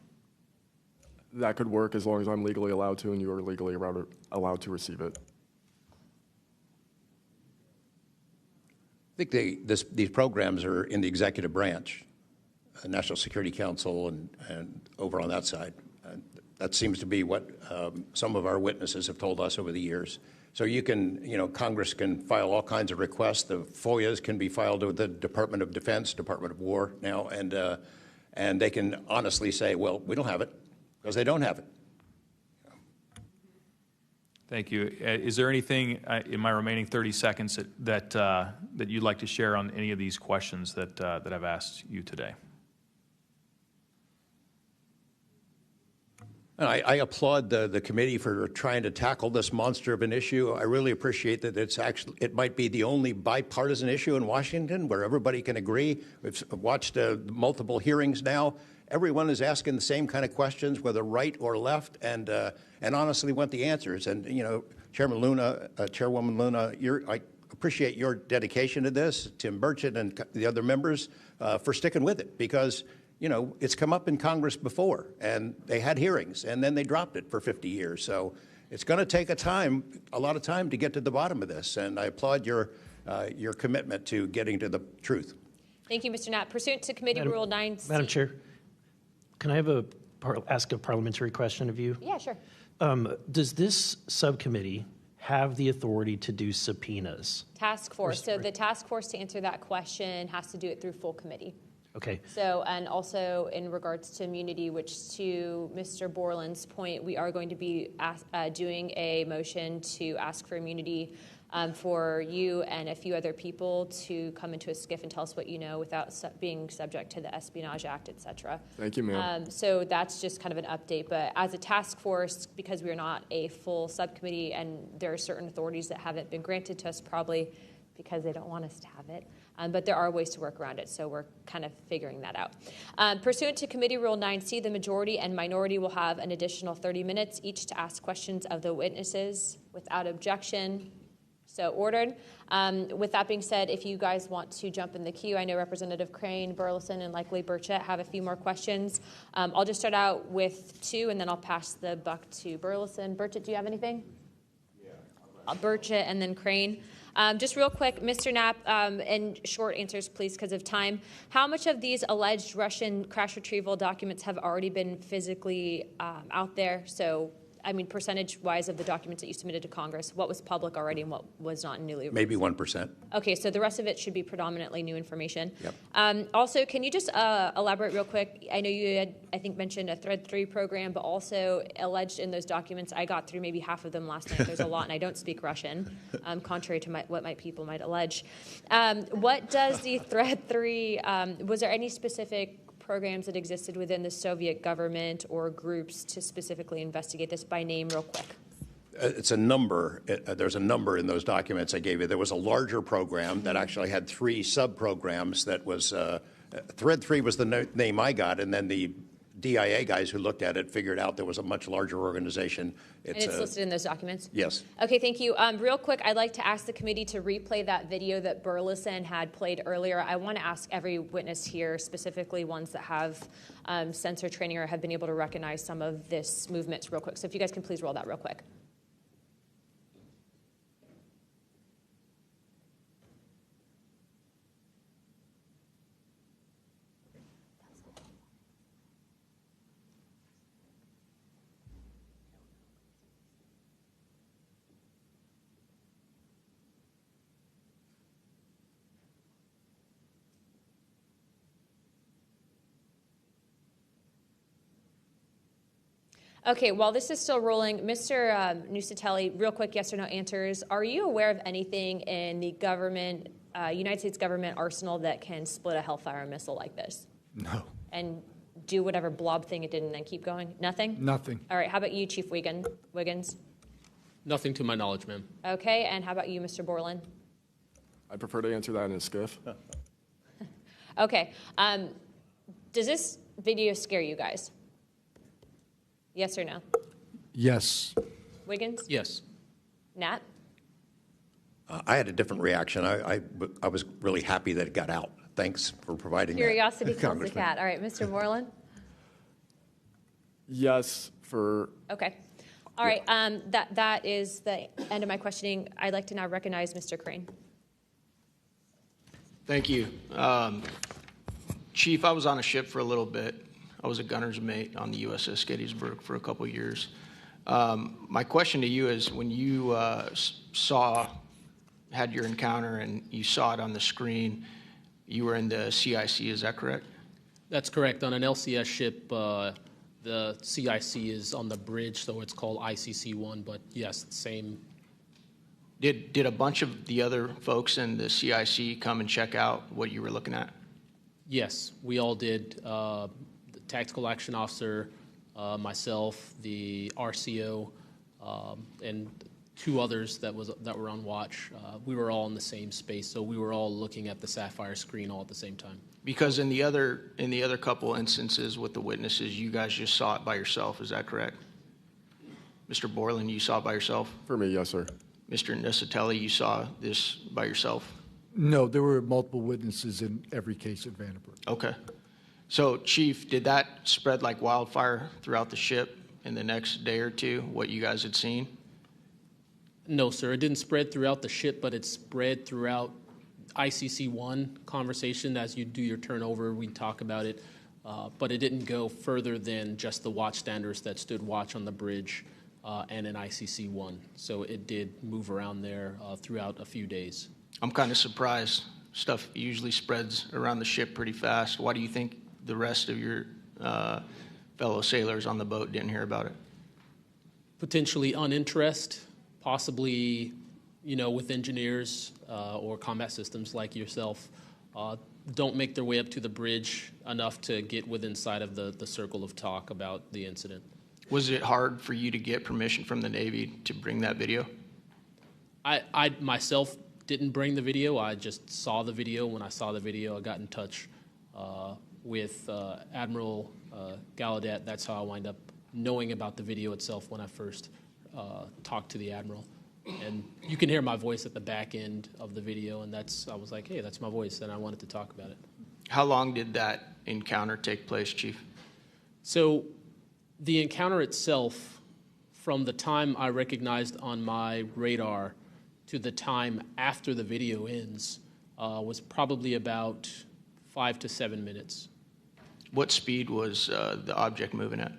That could work as long as I'm legally allowed to and you are legally allowed to receive it. I think these programs are in the executive branch, National Security Council and over on that side. That seems to be what some of our witnesses have told us over the years. So you can, you know, Congress can file all kinds of requests. The FOIAs can be filed with the Department of Defense, Department of War now, and they can honestly say, well, we don't have it, because they don't have it. Thank you. Is there anything in my remaining 30 seconds that you'd like to share on any of these questions that I've asked you today? And I applaud the committee for trying to tackle this monster of an issue. I really appreciate that it might be the only bipartisan issue in Washington where everybody can agree. We've watched multiple hearings now. Everyone is asking the same kind of questions, whether right or left, and honestly want the answers. And, you know, Chairman Luna, Chairwoman Luna, I appreciate your dedication to this, Tim Burchett and the other members, for sticking with it, because it's come up in Congress before, and they had hearings, and then they dropped it for 50 years. So it's going to take a lot of time to get to the bottom of this, and I applaud your commitment to getting to the truth. Thank you, Mr. Knapp. Pursuant to Committee Rule 9C. Madam Chair, can I ask a parliamentary question of you? Yeah, sure. Does this subcommittee have the authority to do subpoenas? Task force. So the task force, to answer that question, has to do it through full committee. Okay. So, and also in regards to immunity, which to Mr. Borland's point, we are going to be doing a motion to ask for immunity for you and a few other people to come into a SCIF and tell us what you know without being subject to the Espionage Act, et cetera. Thank you, ma'am. So that's just kind of an update. But as a task force, because we are not a full subcommittee and there are certain authorities that haven't been granted to us, probably because they don't want us to have it. But there are ways to work around it, so we're kind of figuring that out. Pursuant to Committee Rule 9C, the majority and minority will have an additional 30 minutes each to ask questions of the witnesses without objection. So ordered. With that being said, if you guys want to jump in the queue, I know Representative Crane, Burleson, and likely Burchett have a few more questions. I'll just start out with 2, and then I'll pass the buck to Burleson. Burchett, do you have anything? Yeah. Burchett and then Crane. Just real quick, Mr. Knapp, and short answers, please, because of time. How much of these alleged Russian crash retrieval documents have already been physically out there? So, I mean, percentage-wise of the documents that you submitted to Congress, what was public already and what was not newly released? Maybe 1%. Okay, so the rest of it should be predominantly new information. Yep. Also, can you just elaborate real quick? I know you had, I think, mentioned a Thread 3 program, but also alleged in those documents, I got through maybe half of them last night. There's a lot, and I don't speak Russian, contrary to what my people might allege. What does the Thread 3, was there any specific programs that existed within the Soviet government or groups to specifically investigate this by name real quick? It's a number. There's a number in those documents I gave you. There was a larger program that actually had 3 sub-programs that was, Thread 3 was the name I got, and then the DIA guys who looked at it figured out there was a much larger organization. And it's listed in those documents? Yes. Okay, thank you. Real quick, I'd like to ask the committee to replay that video that Burleson had played earlier. I want to ask every witness here, specifically ones that have sensor training or have been able to recognize some of this movements real quick. So if you guys can please roll that real quick. Okay, while this is still rolling, Mr. Nusatelli, real quick yes or no answers. Are you aware of anything in the government, United States government arsenal that can split a Hellfire missile like this? No. And do whatever blob thing it did and then keep going? Nothing? Nothing. All right, how about you, Chief Wiggins? Nothing to my knowledge, ma'am. Okay, and how about you, Mr. Borland? I prefer to answer that in a SCIF. Okay, does this video scare you guys? Yes or no? Yes. Wiggins? Yes. Nat? I had a different reaction. I was really happy that it got out. Thanks for providing Curiosity that, kills the Congressman. cat. All right, Mr. Borland? Yes, for... Okay. All right, that is the end of my questioning. I'd like to now recognize Mr. Crane. Thank you. Chief, I was on a ship for a little bit. I was a gunner's mate on the USS Gettysburg for a couple of years. My question to you is, when you had your encounter and you saw it on the screen, you were in the CIC, is that correct? That's correct. On an LCS ship, the CIC is on the bridge, so it's called ICC-1, but yes, same. Did a bunch of the other folks in the CIC come and check out what you were looking at? Yes, we all did. The tactical action officer, myself, the RCO, and 2 others that were on watch. We were all in the same space, so we were all looking at the Sapphire screen all at the same time. Because in the other couple instances with the witnesses, you guys just saw it by yourself. Is that correct? Mr. Borland, you saw it by yourself? For me, yes, sir. Mr. Nessitelli, you saw this by yourself? No, there were multiple witnesses in every case at Vandenberg. Okay. So, Chief, did that spread like wildfire throughout the ship in the next day or two, what you guys had seen? No, sir. It didn't spread throughout the ship, but it spread throughout ICC-1 conversation. As you do your turnover, we talk about it. But it didn't go further than just the watchstanders that stood watch on the bridge and in ICC-1. So it did move around there throughout a few days. I'm kind of surprised. Stuff usually spreads around the ship pretty fast. Why do you think the rest of your fellow sailors on the boat didn't hear about it? Potentially uninterest, possibly, with engineers or combat systems like yourself, don't make their way up to the bridge enough to get within sight of the circle of talk about the incident. Was it hard for you to get permission from the Navy to bring that video? I myself didn't bring the video. I just saw the video. When I saw the video, I got in touch with Admiral Gallaudet. That's how I wind up knowing about the video itself when I first talked to the Admiral. And you can hear my voice at the back end of the video, and I was like, hey, that's my voice, and I wanted to talk about it. How long did that encounter take place, Chief? So the encounter itself, from the time I recognized on my radar to the time after the video ends, was probably about 5 to 7 minutes. What speed was the object moving at?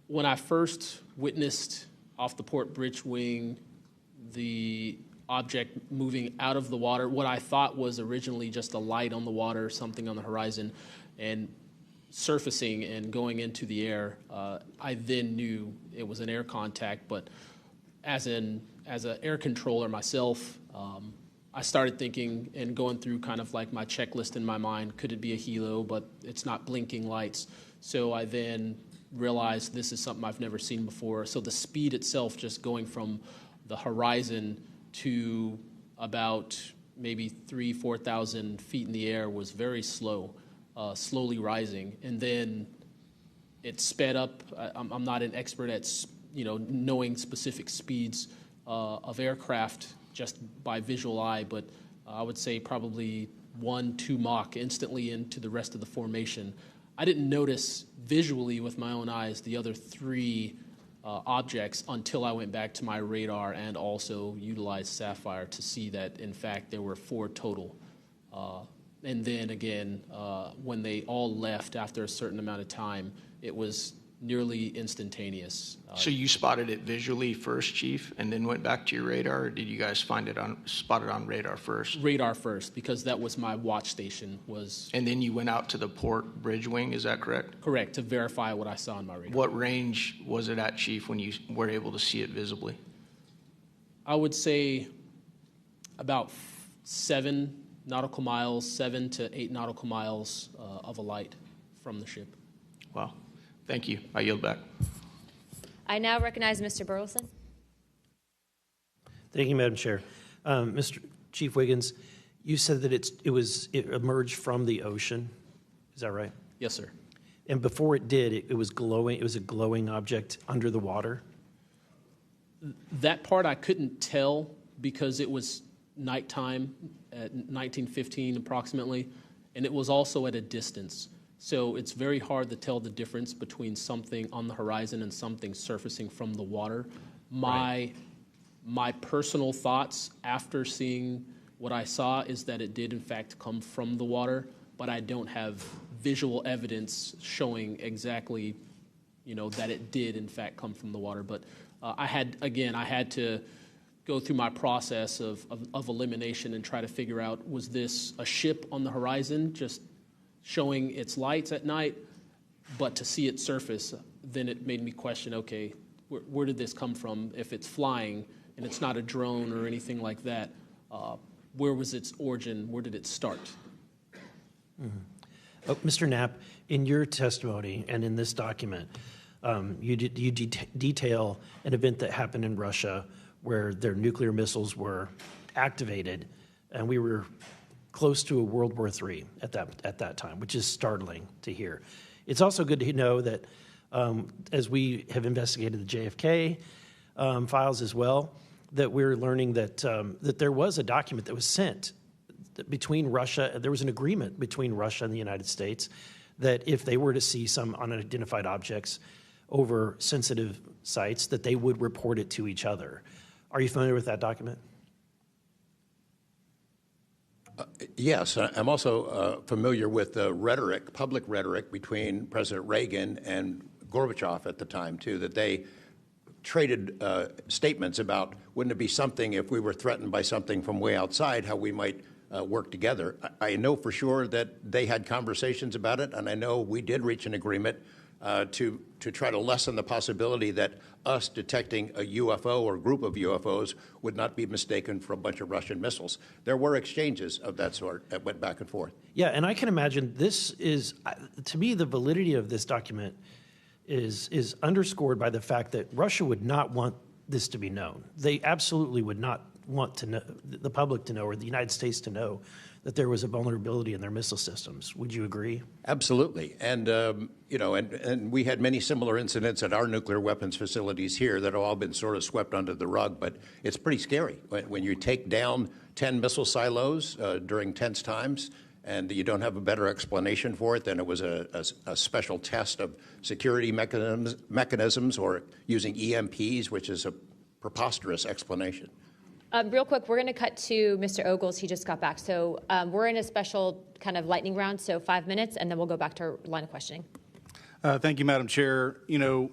When I first witnessed off the port bridge wing the object moving out of the water, what I thought was originally just a light on the water, something on the horizon, and surfacing and going into the air, I then knew it was an air contact. But as an air controller myself, I started thinking and going through kind of like my checklist in my mind. Could it be a helo? But it's not blinking lights. So I then realized this is something I've never seen before. So the speed itself, just going from the horizon to about maybe 4,000 feet in the air, was very slow, slowly rising. And then it sped up. I'm not an expert at knowing specific speeds of aircraft just by visual eye, but I would say probably 1-2 Mach instantly into the rest of the formation. I didn't notice visually with my own eyes the other 3 objects until I went back to my radar and also utilized Sapphire to see that, in fact, there were 4 total. And then again, when they all left after a certain amount of time, it was nearly instantaneous. So you spotted it visually first, Chief, and then went back to your radar, or did you guys spot it on radar first? Radar first, because that was my watch station. And then you went out to the port bridge wing, is that correct? Correct, to verify what I saw on my radar. What range was it at, Chief, when you were able to see it visibly? I would say about 7 nautical miles, 7 to 8 nautical miles of a light from the ship. Wow. Thank you. I yield back. I now recognize Mr. Burleson. Thank you, Madam Chair. Mr. Chief Wiggins, you said that it emerged from the ocean. Is that right? Yes, sir. And before it did, it was glowing. It was a glowing object under the water. That part I couldn't tell because it was nighttime at 1915 approximately, and it was also at a distance. So it's very hard to tell the difference between something on the horizon and something surfacing from the water. My personal thoughts after seeing what I saw is that it did in fact come from the water, but I don't have visual evidence showing exactly, that it did in fact come from the water. But I had to go through my process of elimination and try to figure out, was this a ship on the horizon just showing its lights at night, but to see it surface, then it made me question, okay, where did this come from? If it's flying and it's not a drone or anything like that, where was its origin? Where did it start? Mm-hmm. Mr. Knapp, in your testimony and in this document, you detail an event that happened in Russia where their nuclear missiles were activated, and we were close to a World War III at that time, which is startling to hear. It's also good to know that as we have investigated the JFK files as well, that we're learning that that there was a document that was sent between Russia. There was an agreement between Russia and the United States that if they were to see some unidentified objects over sensitive sites, that they would report it to each other. Are you familiar with that document? Yes, I'm also familiar with the rhetoric, public rhetoric between President Reagan and Gorbachev at the time, too, that they traded statements about wouldn't it be something if we were threatened by something from way outside, how we might work together. I know for sure that they had conversations about it, and I know we did reach an agreement to try to lessen the possibility that us detecting a UFO or group of UFOs would not be mistaken for a bunch of Russian missiles. There were exchanges of that sort that went back and forth. Yeah, and I can imagine this is, to me, the validity of this document is underscored by the fact that Russia would not want this to be known. They absolutely would not want to know, the public to know, or the United States to know, that there was a vulnerability in their missile systems. Would you agree? Absolutely. And, and we had many similar incidents at our nuclear weapons facilities here that have all been sort of swept under the rug, but it's pretty scary when you take down 10 missile silos during tense times and you don't have a better explanation for it than it was a special test of security mechanisms or using EMPs, which is a preposterous explanation. Real quick, we're going to cut to Mr. Ogles. He just got back. So we're in a special kind of lightning round, so 5 minutes, and then we'll go back to our line of questioning. Thank you, Madam Chair. You know,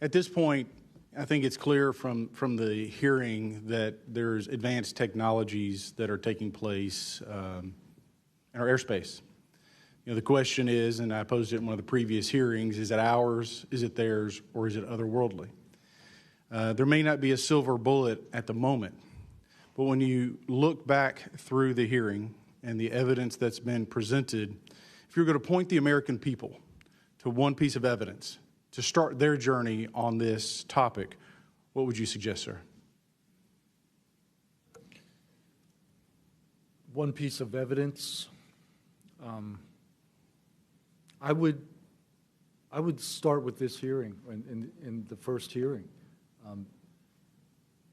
at this point, I think it's clear from the hearing that there's advanced technologies that are taking place in our airspace. You know, the question is, and I posed it in one of the previous hearings, is it ours, is it theirs, or is it otherworldly? There may not be a silver bullet at the moment, but when you look back through the hearing and the evidence that's been presented, if you're going to point the American people to one piece of evidence to start their journey on this topic, what would you suggest, sir? One piece of evidence. I would start with this hearing, in the first hearing.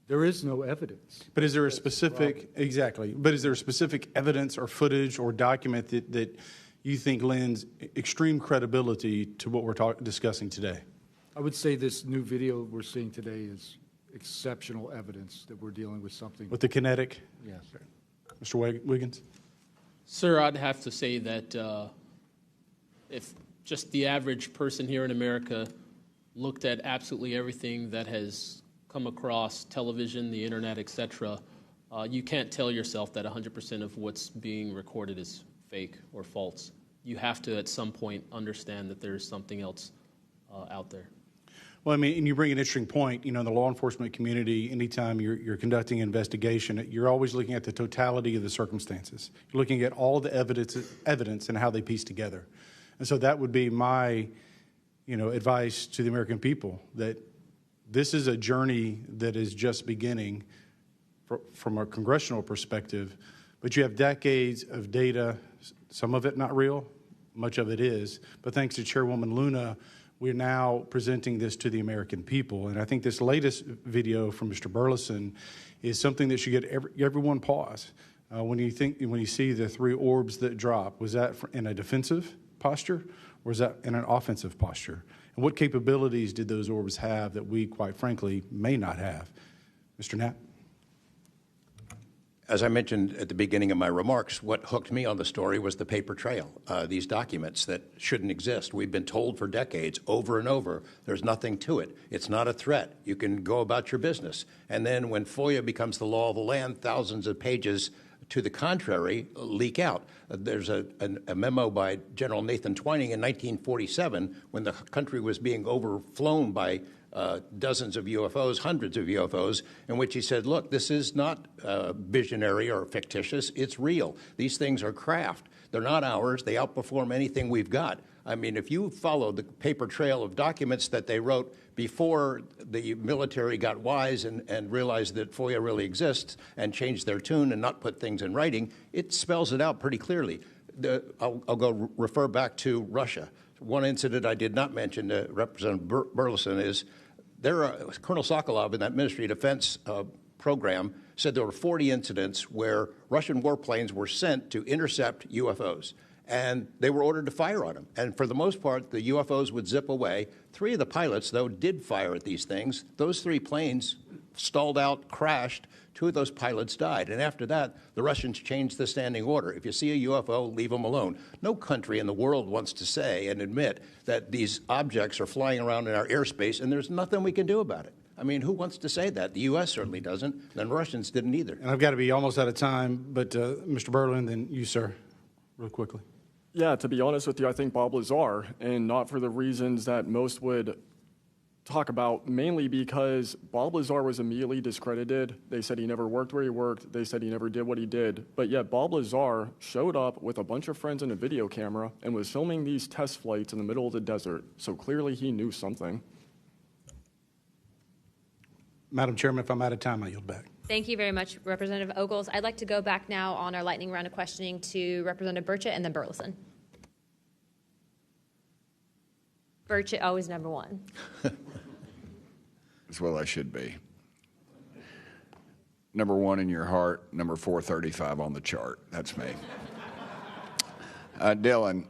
There is no evidence. But is there a specific, exactly, but is there a specific evidence or footage or document that you think lends extreme credibility to what we're discussing today? I would say this new video we're seeing today is exceptional evidence that we're dealing with something. With the kinetic? Yes. Mr. Wiggins? Sir, I'd have to say that if just the average person here in America looked at absolutely everything that has come across television, the internet, etc., you can't tell yourself that 100% of what's being recorded is fake or false. You have to, at some point, understand that there's something else out there. Well, I mean, and you bring an interesting point. You know, in the law enforcement community, anytime you're conducting an investigation, you're always looking at the totality of the circumstances. You're looking at all the evidence and how they piece together. And so that would be my advice to the American people, that this is a journey that is just beginning from a congressional perspective, but you have decades of data, some of it not real, much of it is, but thanks to Chairwoman Luna, we're now presenting this to the American people. And I think this latest video from Mr. Burleson is something that should get everyone pause. When you see the three orbs that drop, was that in a defensive posture, or was that in an offensive posture? And what capabilities did those orbs have that we, quite frankly, may not have? Mr. Knapp? As I mentioned at the beginning of my remarks, what hooked me on the story was the paper trail, these documents that shouldn't exist. We've been told for decades, over and over, there's nothing to it. It's not a threat. You can go about your business. And then when FOIA becomes the law of the land, thousands of pages to the contrary leak out. There's a memo by General Nathan Twining in 1947 when the country was being overflown by dozens of UFOs, hundreds of UFOs, in which he said, look, this is not visionary or fictitious. It's real. These things are craft. They're not ours. They outperform anything we've got. I mean, if you follow the paper trail of documents that they wrote before the military got wise and realized that FOIA really exists and changed their tune and not put things in writing, it spells it out pretty clearly. I'll go refer back to Russia. one incident I did not mention to Representative Burleson is Colonel Sokolov in that Ministry of Defense program said there were 40 incidents where Russian warplanes were sent to intercept UFOs. And they were ordered to fire on them. And for the most part, the UFOs would zip away. 3 of the pilots, though, did fire at these things. Those 3 planes stalled out, crashed. 2 of those pilots died. And after that, the Russians changed the standing order. If you see a UFO, leave them alone. No country in the world wants to say and admit that these objects are flying around in our airspace, and there's nothing we can do about it. I mean, who wants to say that? The U.S. certainly doesn't, and the Russians didn't either. And I've got to be almost out of time, but Mr. Borland, then you, sir, real quickly. Yeah, to be honest with you, I think Bob Lazar, and not for the reasons that most would talk about, mainly because Bob Lazar was immediately discredited. They said he never worked where he worked. They said he never did what he did. But yet Bob Lazar showed up with a bunch of friends and a video camera and was filming these test flights in the middle of the desert. So clearly he knew something. Madam Chairman, if I'm out of time, I yield back. Thank you very much, Representative Ogles. I'd like to go back now on our lightning round of questioning to Representative Burchett and then Burleson. Burchett, always number 1. As well I should be. Number 1 in your heart, number 435 on the chart. That's me. Dylan,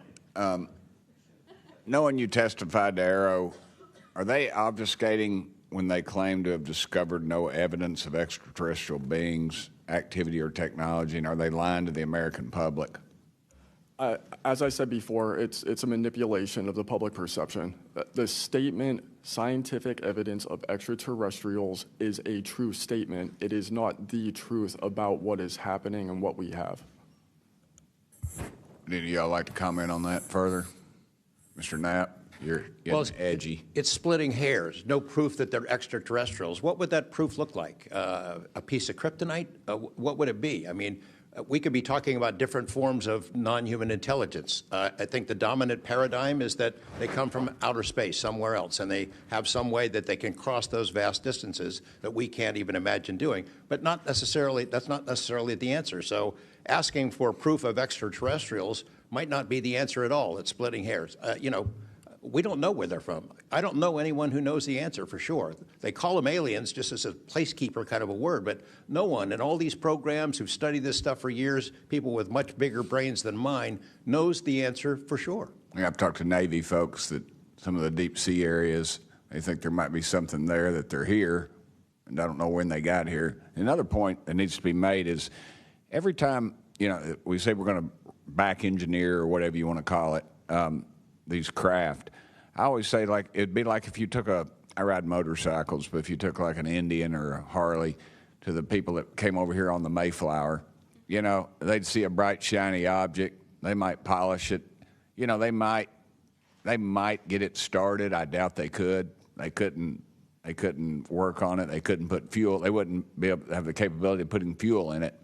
knowing you testified to Arrow, are they obfuscating when they claim to have discovered no evidence of extraterrestrial beings, activity, or technology, and are they lying to the American public? As I said before, it's a manipulation of the public perception. The statement, scientific evidence of extraterrestrials, is a true statement. It is not the truth about what is happening and what we have. Any of y'all like to comment on that further? Mr. Knapp? You're getting edgy. It's splitting hairs. No proof that they're extraterrestrials. What would that proof look like? A piece of kryptonite? What would it be? I mean, we could be talking about different forms of non-human intelligence. I think the dominant paradigm is that they come from outer space, somewhere else, and they have some way that they can cross those vast distances that we can't even imagine doing. But not necessarily. That's not necessarily the answer. So asking for proof of extraterrestrials might not be the answer at all. It's splitting hairs. We don't know where they're from. I don't know anyone who knows the answer for sure. They call them aliens just as a placekeeper kind of a word, but no one in all these programs who've studied this stuff for years, people with much bigger brains than mine, knows the answer for sure. I've talked to Navy folks that some of the deep sea areas, they think there might be something there that they're here, and I don't know when they got here. Another point that needs to be made is every time, we say we're going to back engineer or whatever you want to call it, these craft, I always say, like, it'd be like if you took I ride motorcycles, but if you took like an Indian or a Harley to the people that came over here on the Mayflower, they'd see a bright, shiny object. They might polish it. They might get it started. I doubt they could. They couldn't work on it. They couldn't put fuel. They wouldn't be able to have the capability of putting fuel in it.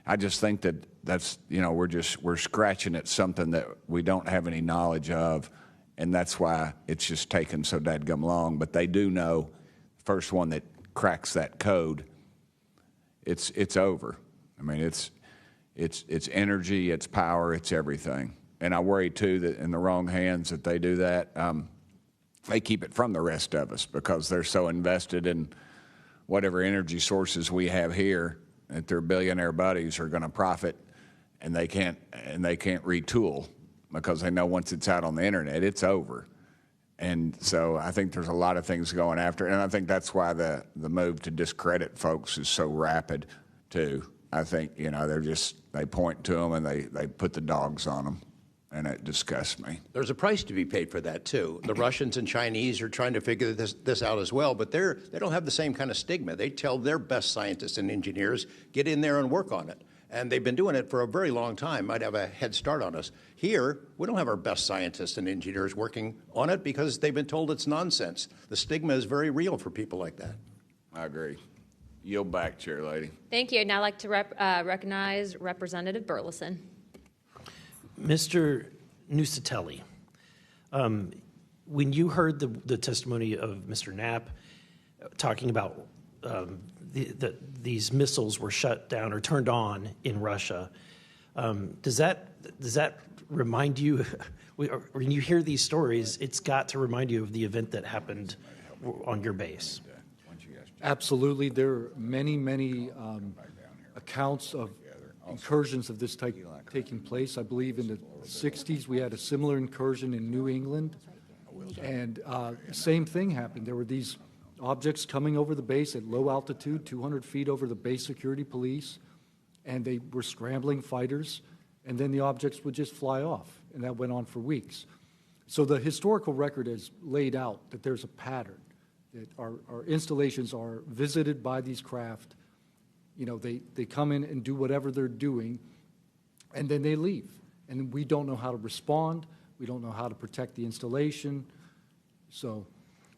I just think that's we're scratching at something that we don't have any knowledge of, and that's why it's just taken so dadgum long. But they do know, the first one that cracks that code, it's over. I mean, it's energy, it's power, it's everything. And I worry too that in the wrong hands that they do that, they keep it from the rest of us because they're so invested in whatever energy sources we have here that their billionaire buddies are going to profit, and they can't retool because they know once it's out on the internet, it's over. And so I think there's a lot of things going after, and I think that's why the move to discredit folks is so rapid too. I think they point to them and they put the dogs on them, and it disgusts me. There's a price to be paid for that too. The Russians and Chinese are trying to figure this out as well, but they don't have the same kind of stigma. They tell their best scientists and engineers, get in there and work on it. And they've been doing it for a very long time, might have a head start on us. Here, we don't have our best scientists and engineers working on it because they've been told it's nonsense. The stigma is very real for people like that. I agree. Yield back, Chair Lady. Thank you. I'd now like to recognize Representative Burleson. Mr. Nusatelli, when you heard the testimony of Mr. Knapp talking about these missiles were shut down or turned on in Russia, Does that remind you, when you hear these stories, it's got to remind you of the event that happened on your base? Absolutely. There are many accounts of incursions of this type taking place. I believe in the 60s we had a similar incursion in New England, and same thing happened. There were these objects coming over the base at low altitude, 200 feet over the base security police, and they were scrambling fighters, and then the objects would just fly off, and that went on for weeks. So the historical record has laid out that there's a pattern, that our installations are visited by these craft. You know, they come in and do whatever they're doing, and then they leave. And we don't know how to respond. We don't know how to protect the installation. So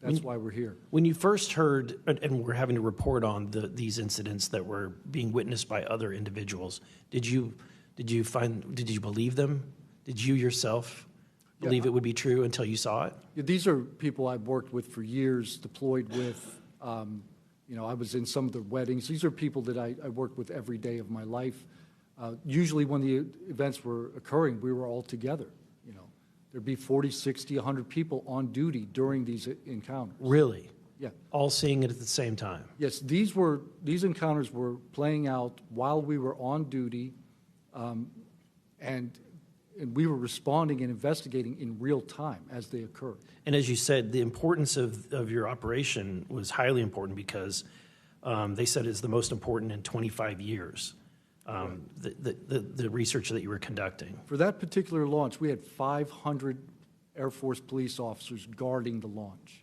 that's why we're here. When you first heard, and we're having to report on these incidents that were being witnessed by other individuals, did you believe them? Did you yourself believe it would be true until you saw it? Yeah, these are people I've worked with for years, deployed with. You know, I was in some of their weddings. These are people that I worked with every day of my life. Usually when the events were occurring, we were all together. You know, there'd be 40, 60, 100 people on duty during these encounters. Really? Yeah. All seeing it at the same time? Yes, these encounters were playing out while we were on duty, and we were responding and investigating in real time as they occurred. And as you said, the importance of your operation was highly important because they said it's the most important in 25 years, the research that you were conducting. For that particular launch, we had 500 Air Force police officers guarding the launch.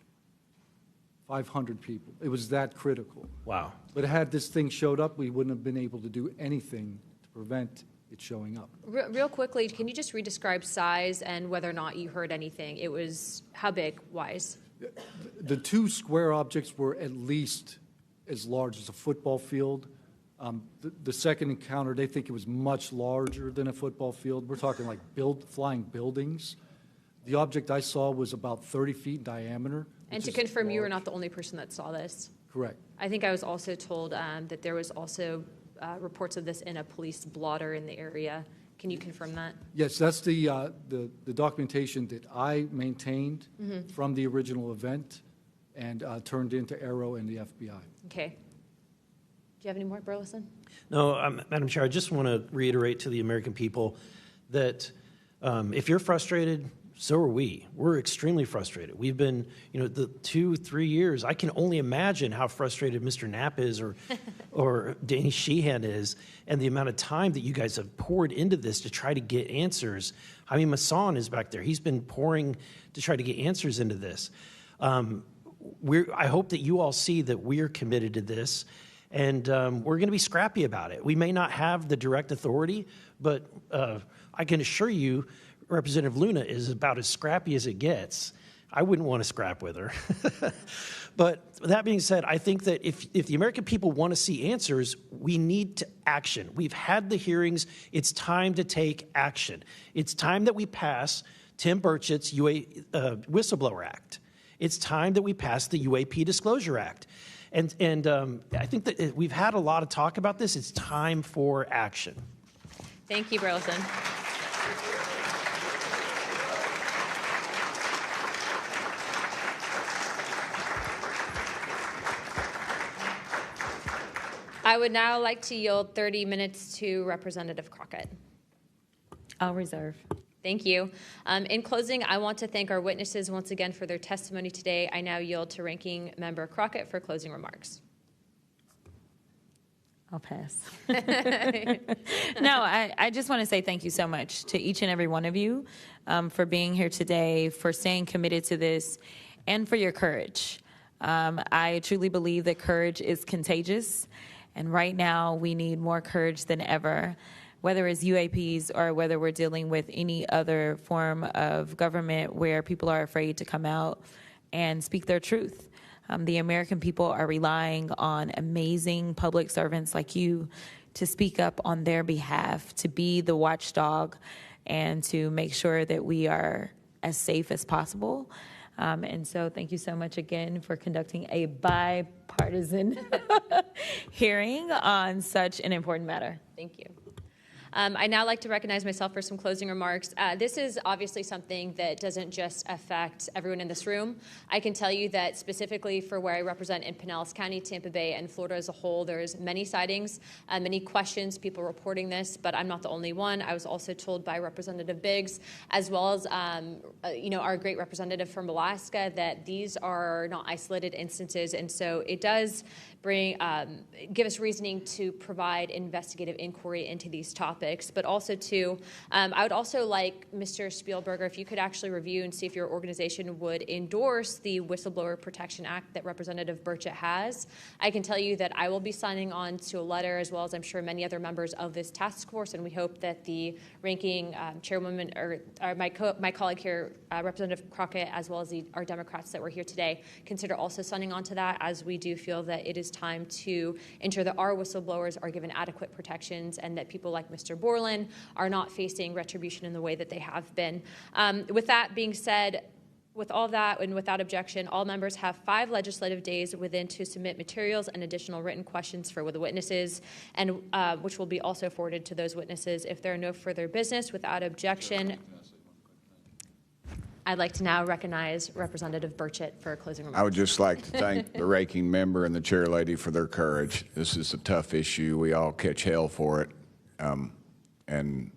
500 people. It was that critical. Wow. But had this thing showed up, we wouldn't have been able to do anything to prevent it showing up. Real quickly, can you just re-describe size and whether or not you heard anything? It was how big, wise? The two square objects were at least as large as a football field. The second encounter, they think it was much larger than a football field. We're talking like flying buildings. The object I saw was about 30 feet in diameter. And to confirm, you were not the only person that saw this. Correct. I think I was also told that there was also reports of this in a police blotter in the area. Can you confirm that? Yes, that's the documentation that I maintained from the original event and turned into Aero and the FBI. Okay. Do you have any more, Burleson? No, Madam Chair, I just want to reiterate to the American people that if you're frustrated, so are we. We're extremely frustrated. We've been, the 2-3 years. I can only imagine how frustrated Mr. Knapp is or Danny Sheehan is, and the amount of time that you guys have poured into this to try to get answers. I mean, Masson is back there. He's been pouring to try to get answers into this. I hope that you all see that we're committed to this, and we're going to be scrappy about it. We may not have the direct authority, but I can assure you Representative Luna is about as scrappy as it gets. I wouldn't want to scrap with her. But that being said, I think that if the American people want to see answers, we need to action. We've had the hearings. It's time to take action. It's time that we pass Tim Burchett's Whistleblower Act. It's time that we pass the UAP Disclosure Act. And I think that we've had a lot of talk about this. It's time for action. Thank you, Burleson. I would now like to yield 30 minutes to Representative Crockett. I'll reserve. Thank you. In closing, I want to thank our witnesses once again for their testimony today. I now yield to Ranking Member Crockett for closing remarks. I'll pass. No, I just want to say thank you so much to each and every one of you for being here today, for staying committed to this, and for your courage. I truly believe that courage is contagious. And right now, we need more courage than ever, whether it's UAPs or whether we're dealing with any other form of government where people are afraid to come out and speak their truth. The American people are relying on amazing public servants like you to speak up on their behalf, to be the watchdog, and to make sure that we are as safe as possible. And so thank you so much again for conducting a bipartisan hearing on such an important matter. Thank you. I'd now like to recognize myself for some closing remarks. This is obviously something that doesn't just affect everyone in this room. I can tell you that specifically for where I represent in Pinellas County, Tampa Bay, and Florida as a whole, there's many sightings, many questions, people reporting this, but I'm not the only one. I was also told by Representative Biggs, as well as our great representative from Alaska, that these are not isolated instances, and so it does give us reasoning to provide investigative inquiry into these topics, but also I would also like Mr. Spielberger, if you could actually review and see if your organization would endorse the Whistleblower Protection Act that Representative Burchett has. I can tell you that I will be signing on to a letter, as well as I'm sure many other members of this task force, and we hope that the ranking chairwoman, or my colleague here, Representative Crockett, as well as our Democrats that were here today, consider also signing on to that, as we do feel that it is time to ensure that our whistleblowers are given adequate protections and that people like Mr. Borland are not facing retribution in the way that they have been. With that being said, with all that and without objection, all members have 5 legislative days within to submit materials and additional written questions for the witnesses, and which will be also forwarded to those witnesses. If there are no further business, without objection, I'd like to now recognize Representative Burchett for closing remarks. I would just like to thank the ranking member and the chair lady for their courage. This is a tough issue. We all catch hell for it, and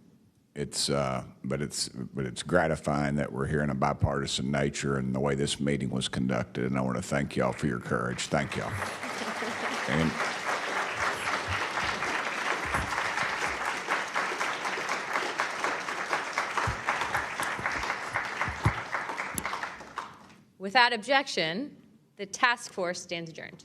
but it's gratifying that we're here in a bipartisan nature and the way this meeting was conducted. And I want to thank y'all for your courage. Thank y'all. And without objection, the task force stands adjourned.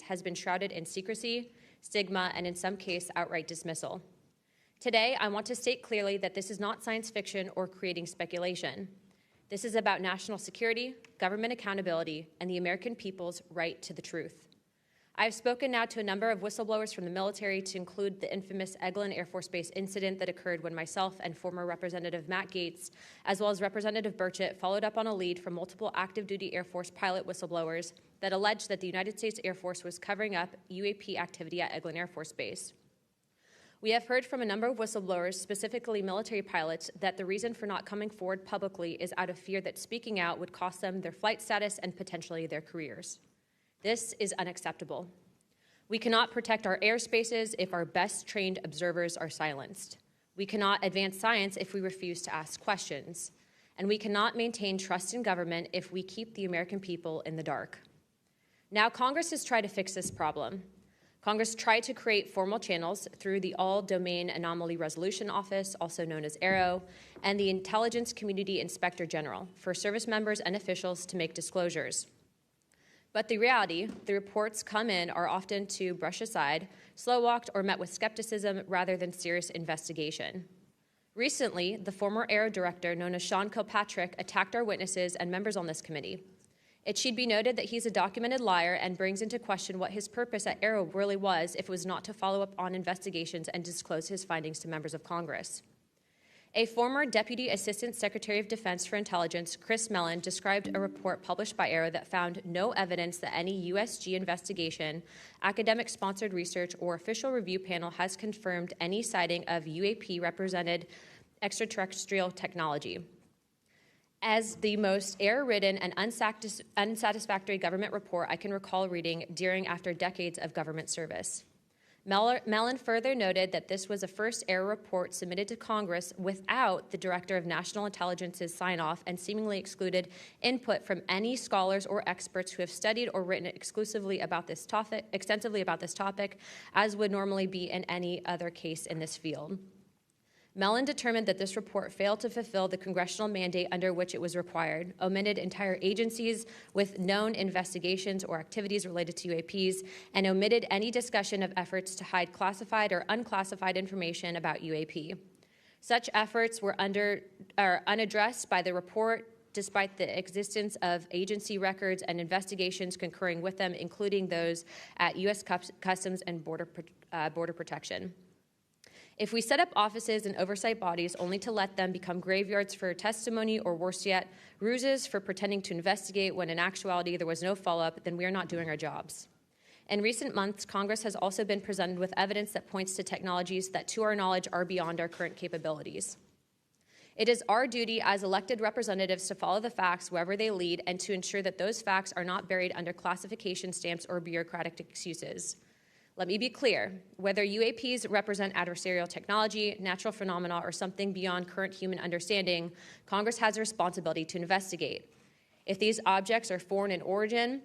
Has been shrouded in secrecy, stigma, and in some case, outright dismissal. Today, I want to state clearly that this is not science fiction or creating speculation. This is about national security, government accountability, and the American people's right to the truth. I have spoken now to a number of whistleblowers from the military, to include the infamous Eglin Air Force Base incident that occurred when myself and former Representative Matt Gaetz, as well as Representative Burchett, followed up on a lead from multiple active duty Air Force pilot whistleblowers that alleged that the United States Air Force was covering up UAP activity at Eglin Air Force Base. We have heard from a number of whistleblowers, specifically military pilots, that the reason for not coming forward publicly is out of fear that speaking out would cost them their flight status and potentially their careers. This is unacceptable. We cannot protect our airspaces if our best trained observers are silenced. We cannot advance science if we refuse to ask questions. And we cannot maintain trust in government if we keep the American people in the dark. Now, Congress has tried to fix this problem. Congress tried to create formal channels through the All-Domain Anomaly Resolution Office, also known as AARO, and the Intelligence Community Inspector General for service members and officials to make disclosures. But the reality, the reports come in are often to brush aside, slow-walked, or met with skepticism rather than serious investigation. Recently, the former AARO director, known as Sean Kilpatrick, attacked our witnesses and members on this committee. It should be noted that he's a documented liar and brings into question what his purpose at AARO really was if it was not to follow up on investigations and disclose his findings to members of Congress. A former Deputy Assistant Secretary of Defense for Intelligence, Chris Mellon, described a report published by AARO that found no evidence that any USG investigation, academic-sponsored research, or official review panel has confirmed any sighting of UAP-represented extraterrestrial technology. As the most error-ridden and unsatisfactory government report I can recall reading after decades of government service. Mellon further noted that this was a first error report submitted to Congress without the Director of National Intelligence's sign-off, and seemingly excluded input from any scholars or experts who have studied or written extensively about this topic, as would normally be in any other case in this field. Mellon determined that this report failed to fulfill the congressional mandate under which it was required, omitted entire agencies with known investigations or activities related to UAPs, and omitted any discussion of efforts to hide classified or unclassified information about UAP. Such efforts were unaddressed by the report, despite the existence of agency records and investigations concurring with them, including those at U.S. Customs and Border Protection. If we set up offices and oversight bodies only to let them become graveyards for testimony, or worse yet, ruses for pretending to investigate when in actuality there was no follow-up, then we are not doing our jobs. In recent months, Congress has also been presented with evidence that points to technologies that, to our knowledge, are beyond our current capabilities. It is our duty as elected representatives to follow the facts wherever they lead and to ensure that those facts are not buried under classification stamps or bureaucratic excuses. Let me be clear, whether UAPs represent adversarial technology, natural phenomena, or something beyond current human understanding, Congress has a responsibility to investigate. If these objects are foreign in origin,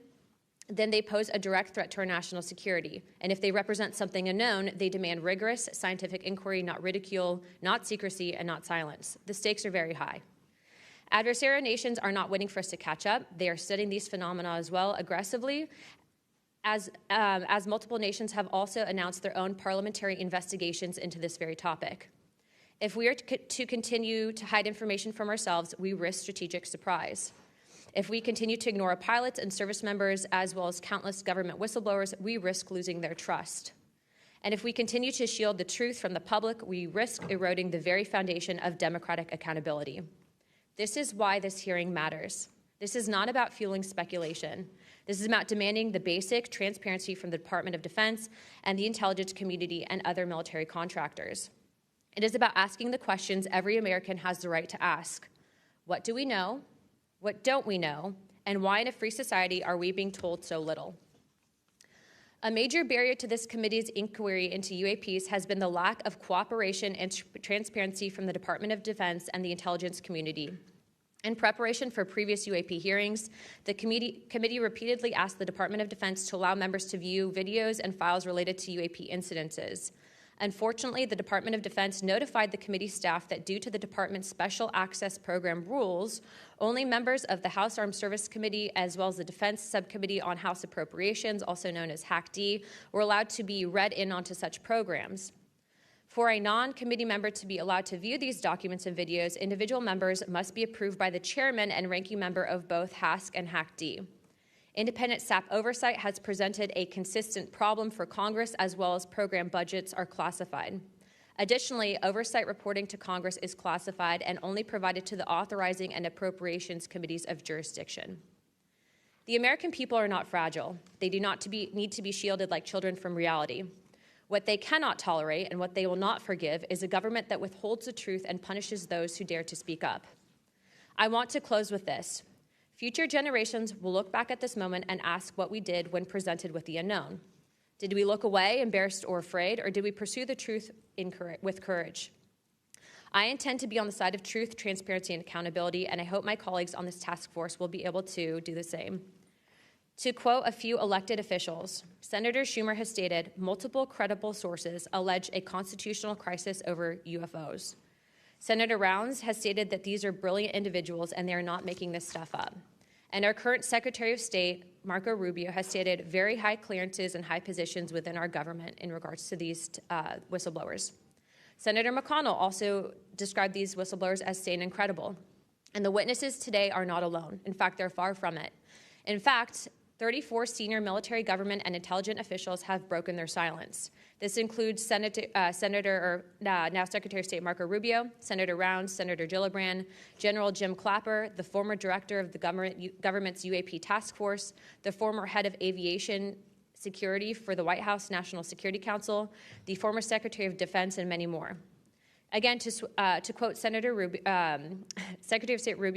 then they pose a direct threat to our national security. And if they represent something unknown, they demand rigorous scientific inquiry, not ridicule, not secrecy, and not silence. The stakes are very high. Adversarial nations are not waiting for us to catch up. They are studying these phenomena as well aggressively, as multiple nations have also announced their own parliamentary investigations into this very topic. If we are to continue to hide information from ourselves, we risk strategic surprise. If we continue to ignore our pilots and service members, as well as countless government whistleblowers, we risk losing their trust. And if we continue to shield the truth from the public, we risk eroding the very foundation of democratic accountability. This is why this hearing matters. This is not about fueling speculation. This is about demanding the basic transparency from the Department of Defense and the intelligence community and other military contractors. It is about asking the questions every American has the right to ask. What do we know? What don't we know? And why in a free society are we being told so little? A major barrier to this committee's inquiry into UAPs has been the lack of cooperation and transparency from the Department of Defense and the intelligence community. In preparation for previous UAP hearings, the committee repeatedly asked the Department of Defense to allow members to view videos and files related to UAP incidences. Unfortunately, the Department of Defense notified the committee staff that due to the department's Special Access Program rules, only members of the House Armed Service Committee, as well as the Defense Subcommittee on House Appropriations, also known as HAC-D, were allowed to be read in onto such programs. For a non-committee member to be allowed to view these documents and videos, individual members must be approved by the chairman and ranking member of both HASC and HAC-D. Independent SAP oversight has presented a consistent problem for Congress, as well as program budgets are classified. Additionally, oversight reporting to Congress is classified and only provided to the authorizing and appropriations committees of jurisdiction. The American people are not fragile. They do not need to be shielded like children from reality. What they cannot tolerate and what they will not forgive is a government that withholds the truth and punishes those who dare to speak up. I want to close with this. Future generations will look back at this moment and ask what we did when presented with the unknown. Did we look away, embarrassed or afraid, or did we pursue the truth with courage? I intend to be on the side of truth, transparency, and accountability, and I hope my colleagues on this task force will be able to do the same. To quote a few elected officials, Senator Schumer has stated, multiple credible sources allege a constitutional crisis over UFOs. Senator Rounds has stated that these are brilliant individuals and they are not making this stuff up. And our current Secretary of State, Marco Rubio, has stated very high clearances and high positions within our government in regards to these whistleblowers. Senator McConnell also described these whistleblowers as sane and credible. And the witnesses today are not alone. In fact, they're far from it. In fact, 34 senior military, government, and intelligence officials have broken their silence. This includes now Secretary of State Marco Rubio, Senator Rounds, Senator Gillibrand, General Jim Clapper, the former director of the government's UAP task force, the former head of aviation security for the White House National Security Council, the former Secretary of Defense, and many more. Again, to quote Secretary of State Rubio,